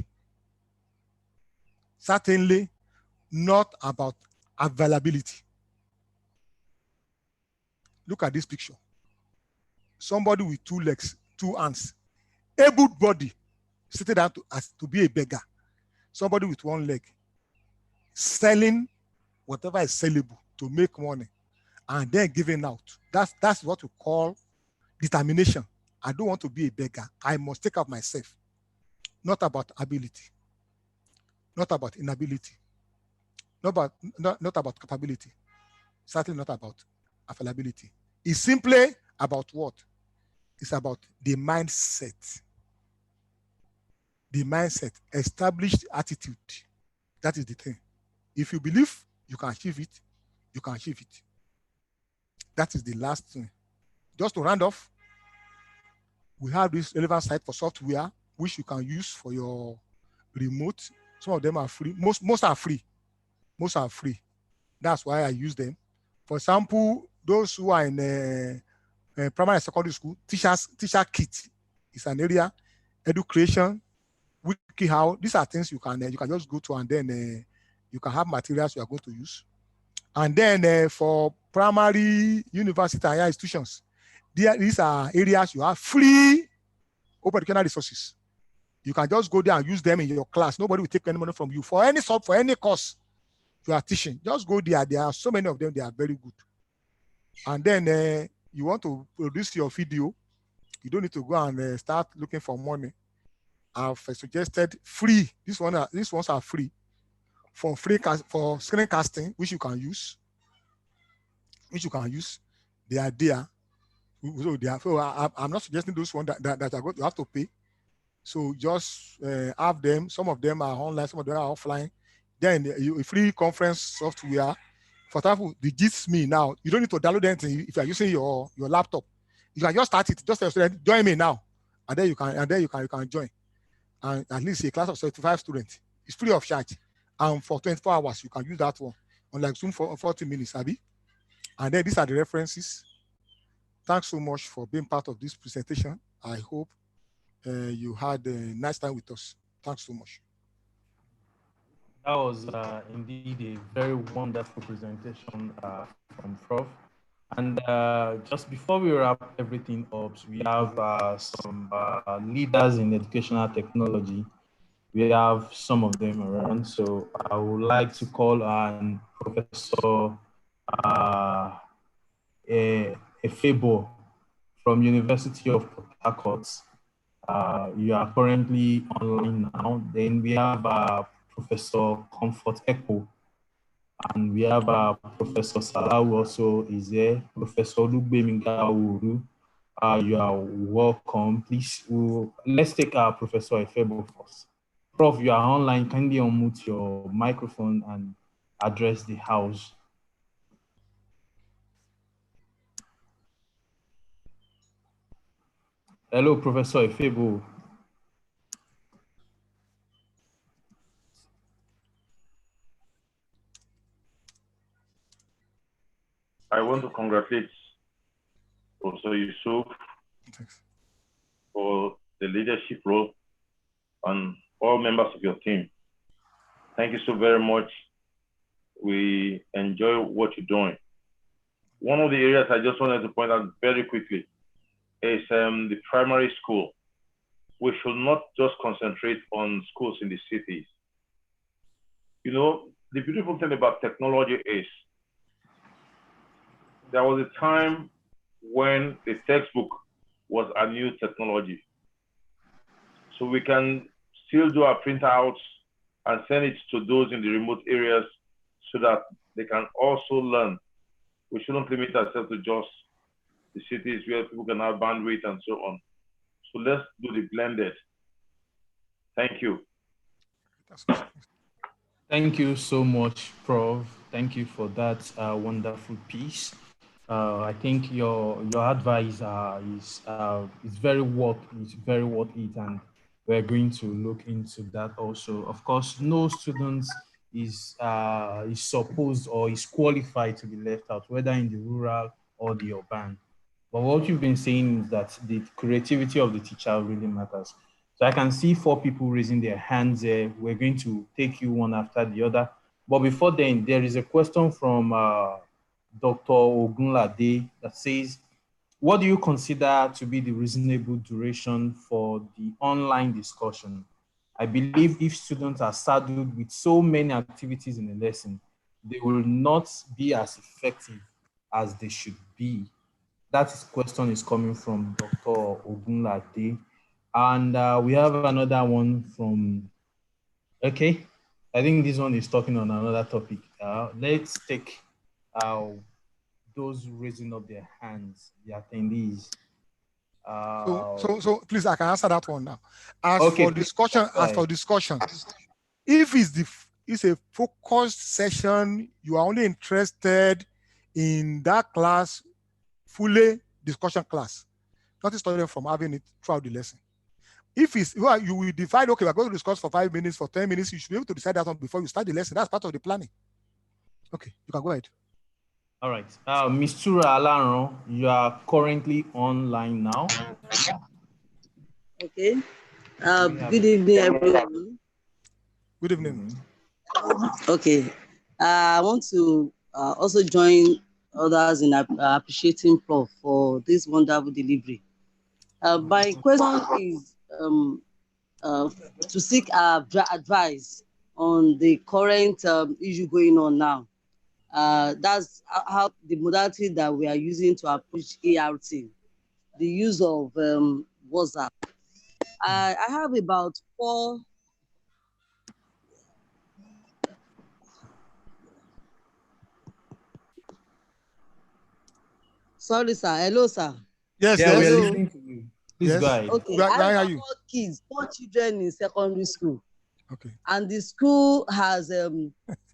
certainly not about availability. Look at this picture. Somebody with two legs, two hands, able body, sitting down to be a beggar. Somebody with one leg, selling whatever is sellable to make money, and then giving out. That's what we call determination. I don't want to be a beggar. I must take care of myself. Not about ability, not about inability, not about capability, certainly not about availability. It's simply about what? It's about the mindset. The mindset, established attitude. That is the thing. If you believe you can achieve it, you can achieve it. That is the last thing. Just to round off, we have this relevant site for software, which you can use for your remote. Some of them are free. Most are free. Most are free. That's why I use them. For example, those who are in primary and secondary school, teacher kit is an area. Education, WikiHow. These are things you can just go to, and then you can have materials you are going to use. And then for primary, university, and higher institutions, these are areas you have free open educational resources. You can just go there and use them in your class. Nobody will take any money from you for any course you are teaching. Just go there. There are so many of them. They are very good. And then you want to produce your video. You don't need to go and start looking for money. I've suggested free. These ones are free for screencasting, which you can use. They are there. So I'm not suggesting those ones that are going to have to pay. So just have them. Some of them are online, some of them are offline. Then a free conference software. For example, the GitSme now, you don't need to download anything if you are using your laptop. You can just start it. Just tell student, join me now, and then you can join. And at least a class of 75 students. It's free of charge, and for 24 hours you can use that one. Unlike Zoom for 40 minutes, Abby. And then these are the references. Thanks so much for being part of this presentation. I hope you had a nice time with us. Thanks so much. That was indeed a very wonderful presentation from Prof. And just before we wrap everything up, we have some leaders in educational technology. We have some of them around. So I would like to call on Professor Efebo from University of Port Harcourt. You are currently online now. Then we have Professor Comfort Echo, and we have Professor Salah who also is there. Professor Lugbeminga Uru, you are welcome. Please, let's take Professor Efebo first. Prof, you are online. Kindly unmute your microphone and address the house. Hello, Professor Efebo. I want to congratulate Professor Yusuf for the leadership role and all members of your team. Thank you so very much. We enjoy what you're doing. One of the areas I just wanted to point out very quickly is the primary school. We should not just concentrate on schools in the cities. You know, the beautiful thing about technology is there was a time when the textbook was a new technology. So we can still do our printouts and send it to those in the remote areas so that they can also learn. We shouldn't limit ourselves to just the cities where people can have bandwidth and so on. So let's do the blended. Thank you. Thank you so much, Prof. Thank you for that wonderful piece. I think your advice is very worth it, and we're going to look into that also. Of course, no student is supposed or is qualified to be left out, whether in the rural or the urban. But what you've been saying is that the creativity of the teacher really matters. So I can see 4 people raising their hands there. We're going to take you one after the other. But before then, there is a question from Dr. Ogunlade that says, what do you consider to be the reasonable duration for the online discussion? I believe if students are saddled with so many activities in a lesson, they will not be as effective as they should be. That question is coming from Dr. Ogunlade. And we have another one from, okay, I think this one is talking on another topic. Let's take those raising up their hands, the attendees. So please, I can answer that one now. As for discussion, if it's a focused session, you are only interested in that class, fully discussion class, not studying from having it throughout the lesson. If it's you will divide, okay, we're going to discuss for 5 minutes, for 10 minutes, you should be able to decide that one before you start the lesson. That's part of the planning. Okay, you can go ahead. All right. Ms. Tura Alaron, you are currently online now. Okay. Good evening, everyone. Good evening. Okay. I want to also join others in appreciating Prof for this wonderful delivery. My question is to seek advice on the current issue going on now. That's how the modality that we are using to approach ART, the use of WhatsApp. I have about 4. Sorry, sir. Hello, sir. Yes, Yeah, we are yes. Hello. listening to you. Please go Yes. ahead. Okay, I Where are have you? 4 kids, 4 children in secondary school. Okay. And the school has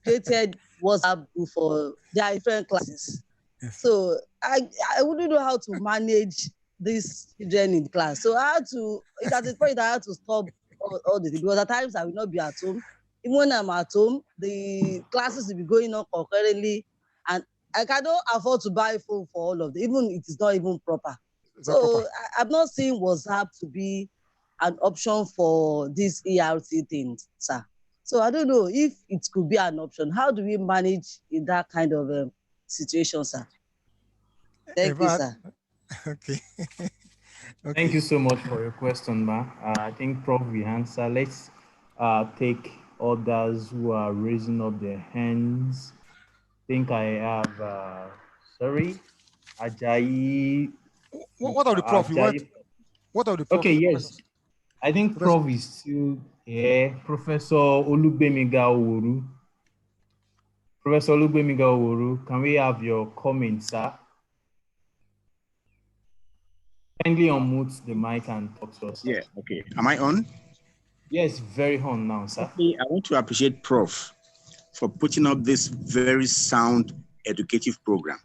created WhatsApp group for their different classes. Yes. So I wouldn't know how to manage these children in class. So I had to, it at the point I had to stop all this because at times I will not be at home. Even when I'm at home, the classes will be going on concurrently, and I cannot afford to buy phone for all of them. Even it is not even proper. It's not So proper. I'm not seeing WhatsApp to be an option for this ERT thing, sir. So I don't know if it could be an option. How do we manage in that kind of situation, sir? Thank you, sir. Okay. Thank Okay. you so much for your question, ma. I think Prof will answer. Let's take others who are raising up their hands. I think I have, sorry, Ajayi. What of the prof? You want? Ajayi. What of the Okay, prof? yes. I think Professor. Prof is still here. Professor Olugbemiga Oworu. Professor Olugbemiga Oworu, can we have your comments, sir? Kindly unmute the mic and talk to us. Yeah, okay. Am I on? Yes, very on now, sir. Okay, I want to appreciate Prof for putting up this very sound educative program.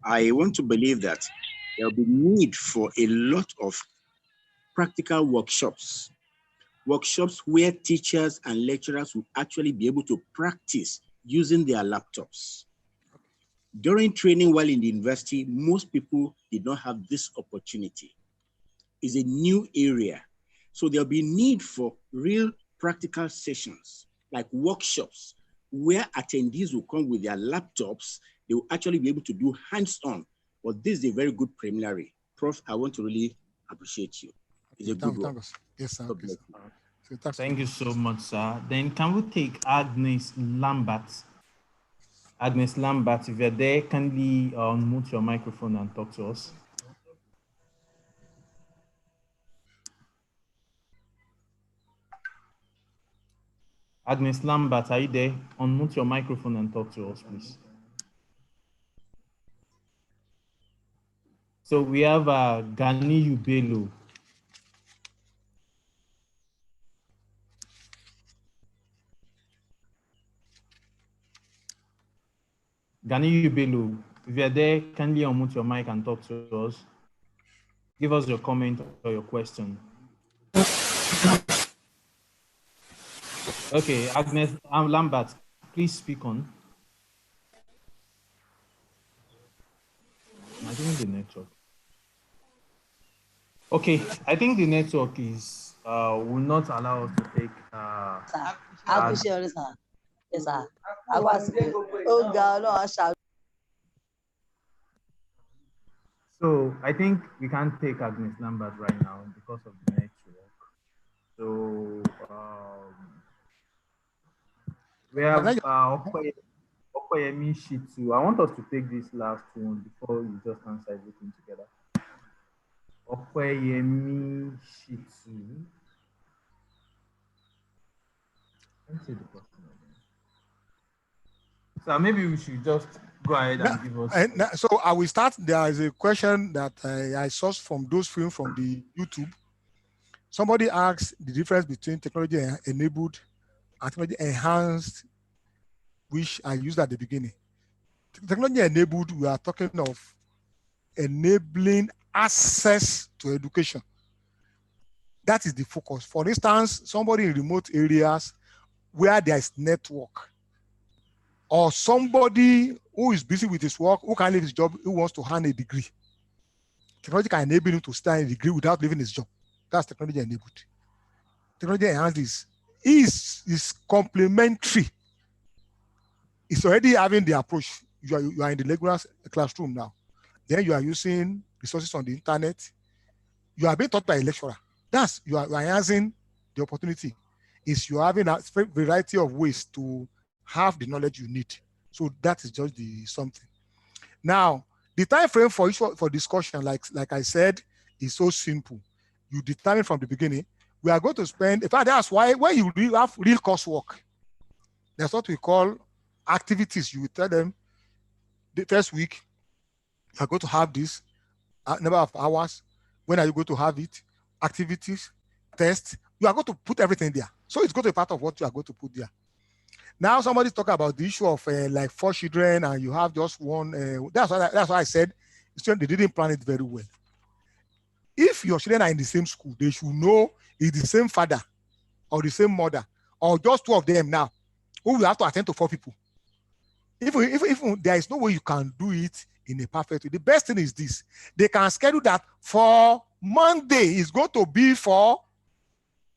I want to believe that there will be need for a lot of practical workshops where teachers and lecturers will actually be able to practice using their laptops. During training while in the university, most people did not have this opportunity. It's a new area. So there'll be need for real practical sessions, like workshops, where attendees will come with their laptops. They will actually be able to do hands-on. But this is a very good preliminary. Prof, I want to really appreciate you. It's a good work. Yes, sir. God bless you. Thank you so much, sir. Then can we take Agnes Lambert? Agnes Lambert, if you're there, kindly unmute your microphone and talk to us. Agnes Lambert, are you there? Unmute your microphone and talk to us, please. So we have Gani Ubelo. Gani Ubelo, if you're there, kindly unmute your mic and talk to us. Give us your comment or your question. Okay, Agnes Lambert, please speak on. I think the network. Okay, I think the network is will not allow us to take. Sir, I appreciate it, sir. Yes, sir. I was. Oh God, no, I shall. So I think we can't take Agnes Lambert right now because of the network. So we have Okoyemi Shitu. I want us to take this last one before you just answer everything together. Okoyemi Shitu. Let's see the question again. So maybe we should just go ahead and give us. So I will start. There is a question that I sourced from those films from the YouTube. Somebody asked the difference between technology enabled and technology enhanced, which I used at the beginning. Technology enabled, we are talking of enabling access to education. That is the focus. For instance, somebody in remote areas where there is network, or somebody who is busy with his work, who can leave his job, who wants to earn a degree. Technology can enable him to start a degree without leaving his job. That's technology enabled. Technology enhanced is complementary. it's already having the approach. You are in the regular classroom now. Then you are using resources on the internet. You are being taught by a lecturer. That's you are enhancing the opportunity. Is you are having a variety of ways to have the knowledge you need. So that is just the something. Now, the time frame for discussion, like I said, is so simple. You determine from the beginning. We are going to spend. In fact, that's why when you have real coursework, that's what we call activities. You will tell them the first week you are going to have this number of hours. When are you going to have it? Activities, tests. You are going to put everything there. So it's going to be part of what you are going to put there. Now somebody's talking about the issue of like 4 children and you have just one. That's why I said they didn't plan it very well. If your children are in the same school, they should know it's the same father or the same mother or just 2 of them now who will have to attend to 4 people. If there is no way you can do it in a perfect way, the best thing is this. They can schedule that for Monday is going to be for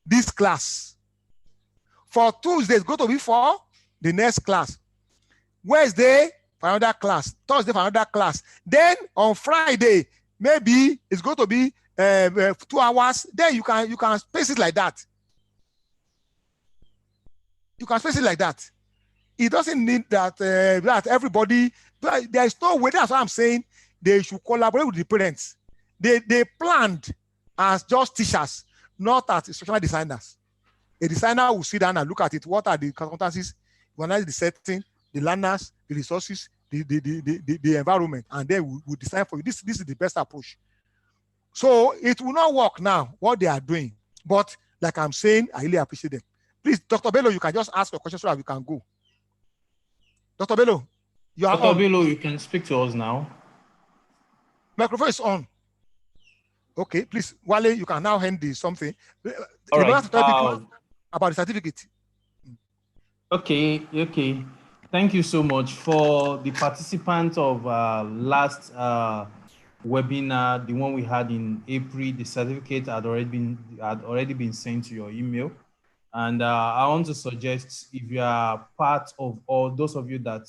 this class. For Tuesday, it's going to be for the next class. Wednesday, for another class. Thursday, for another class. Then on Friday, maybe it's going to be 2 hours. Then you can space it like that. You can space it like that. It doesn't need that that everybody. There is no way. That's what I'm saying. They should collaborate with the parents. They planned as just teachers, not as instructional designers. A designer will sit down and look at it. What are the circumstances? You analyze the setting, the learners, the resources, the environment, and then we design for you. This is the best approach. So it will not work now, what they are doing. But like I'm saying, I really appreciate them. Please, Dr. Bello, you can just ask your question so that we can go. Dr. Bello, you are Dr. on. Bello, you can speak to us now. Microphone is on. Okay, please, Wale, you can now hand the something. All right. To tell people about the certificate. Okay. Thank you so much for the participants of last webinar, the one we had in April. The certificate had already been sent to your email. And I want to suggest, if you are part of all those of you that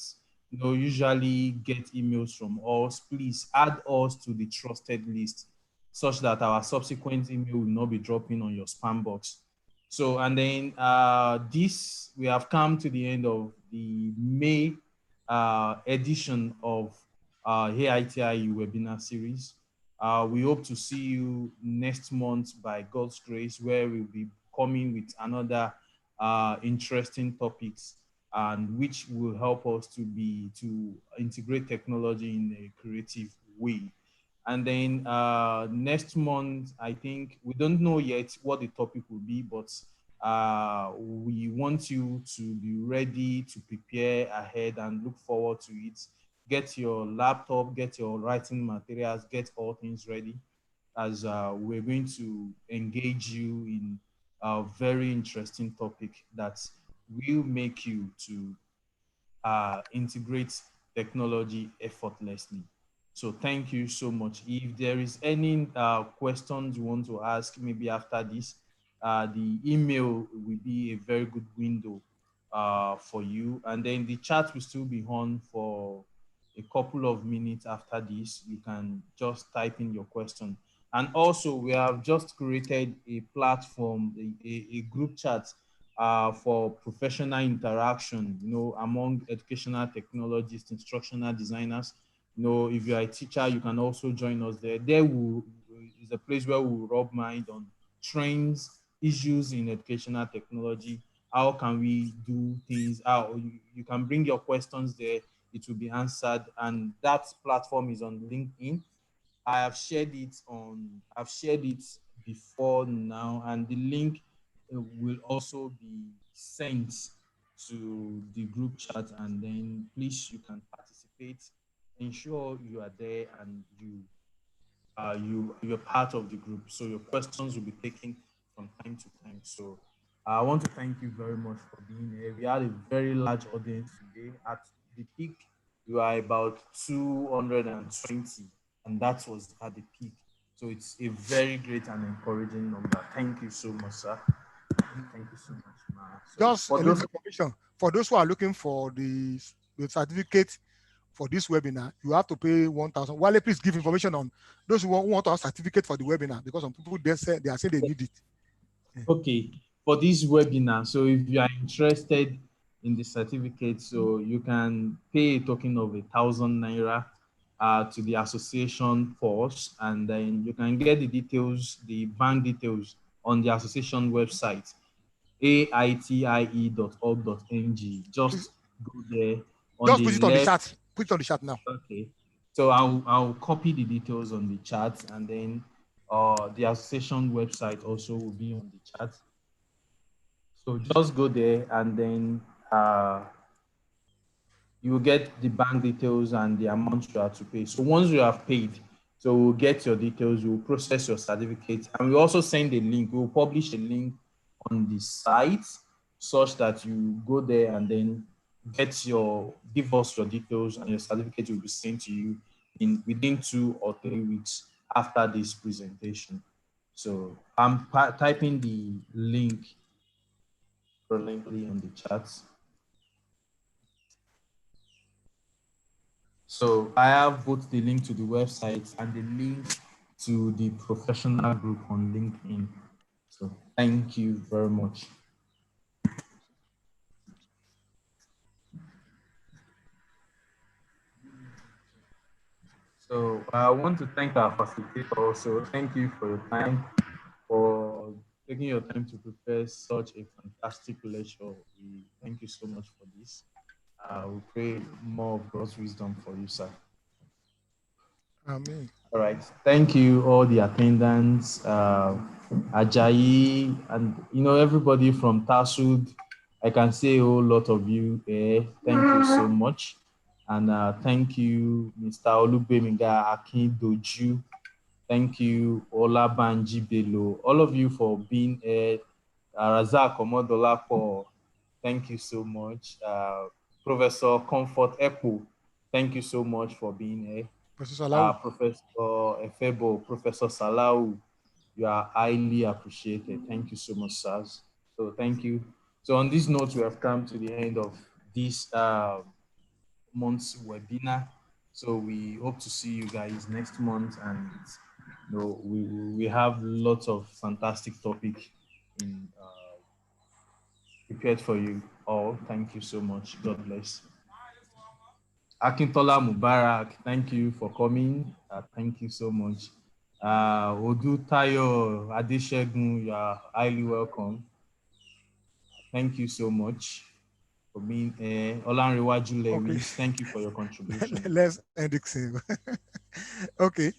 usually get emails from us, please add us to the trusted list such that our subsequent email will not be dropping on your spam box. So, and then we have come to the end of the May edition of AITIE webinar series. We hope to see you next month by God's grace, where we'll be coming with another interesting topics, and which will help us to integrate technology in a creative way. And then next month, I think we don't know yet what the topic will be, but we want you to be ready to prepare ahead and look forward to it. Get your laptop, get your writing materials, get all things ready, as we're going to engage you in a very interesting topic that will make you to integrate technology effortlessly. So thank you so much. If there is any questions you want to ask, maybe after this, the email will be a very good window for you. And then the chat will still be on for a couple of minutes after this. You can just type in your question. And also, we have just created a platform, a group chat for professional interaction, among educational technologists, instructional designers. If you're a teacher, you can also join us there. There is a place where we'll rub mind on trends, issues in educational technology. How can we do things? How you can bring your questions there. It will be answered. And that platform is on LinkedIn. I've shared it before now, and the link will also be sent to the group chat, and then please, you can participate. Ensure you are there and you're part of the group, so your questions will be taken from time to time. So I want to thank you very much for being here. We had a very large audience today. At the peak, we were about 220, and that was at the peak. So it's a very great and encouraging number. Thank you so much, sir. Thank you so much, Ma. So Just a little information for those who are looking for the the certificate for this webinar, you have to pay 1,000. Wale, please give information on those who want to have certificate for the webinar, because some people they are saying they need it. Okay, for this webinar, so if you are interested in the certificate, so you can pay a token of 1,000 naira to the association force, and then you can get the details, the bank details on the association website, aitie.org.ng. Just go there on Just the put it on the left. chat. Put it on the chat now. Okay, so I'll copy the details on the chat, and then the association website also will be on the chat. So just go there, and then you will get the bank details and the amount you have to pay. So once you have paid, so we'll get your details, we'll process your certificate, and we also send a link. We'll publish a link on the site such that you go there and then give us your details, and your certificate will be sent to you within 2 or 3 weeks after this presentation. So I'm typing the link currently on the chat. So I have both the link to the website and the link to the professional group on LinkedIn. So thank you very much. So I want to thank our facilitator also. Thank you for your time, for taking your time to prepare such a fantastic lecture. We thank you so much for this. We pray more of God's wisdom for you, sir. Amen. All right. Thank you, all the attendants, Ajayi, and everybody from TASUD. I can see a whole lot of you there. Thank you so much. And thank you, Mr. Olubemiga Akindoju. Thank you, Olabanji Bello. All of you for being here. Razak Omodolapo, thank you so much. Professor Comfort Epo, thank you so much for being here. Professor Salau. Professor Efebo, Professor Salau, you are highly appreciated. Thank you so much, sirs. So thank you. So on this note, we have come to the end of this month's webinar. So we hope to see you guys next month, and we have lots of fantastic topic in prepared for you all. Thank you so much. God bless. Akintola Mubarak, thank you for coming. Thank you so much. Odutayo Adeshegun, you are highly welcome. Thank you so much for being here. Olanrewaju Lewis, thank you for your contribution. Let's end it soon. Okay.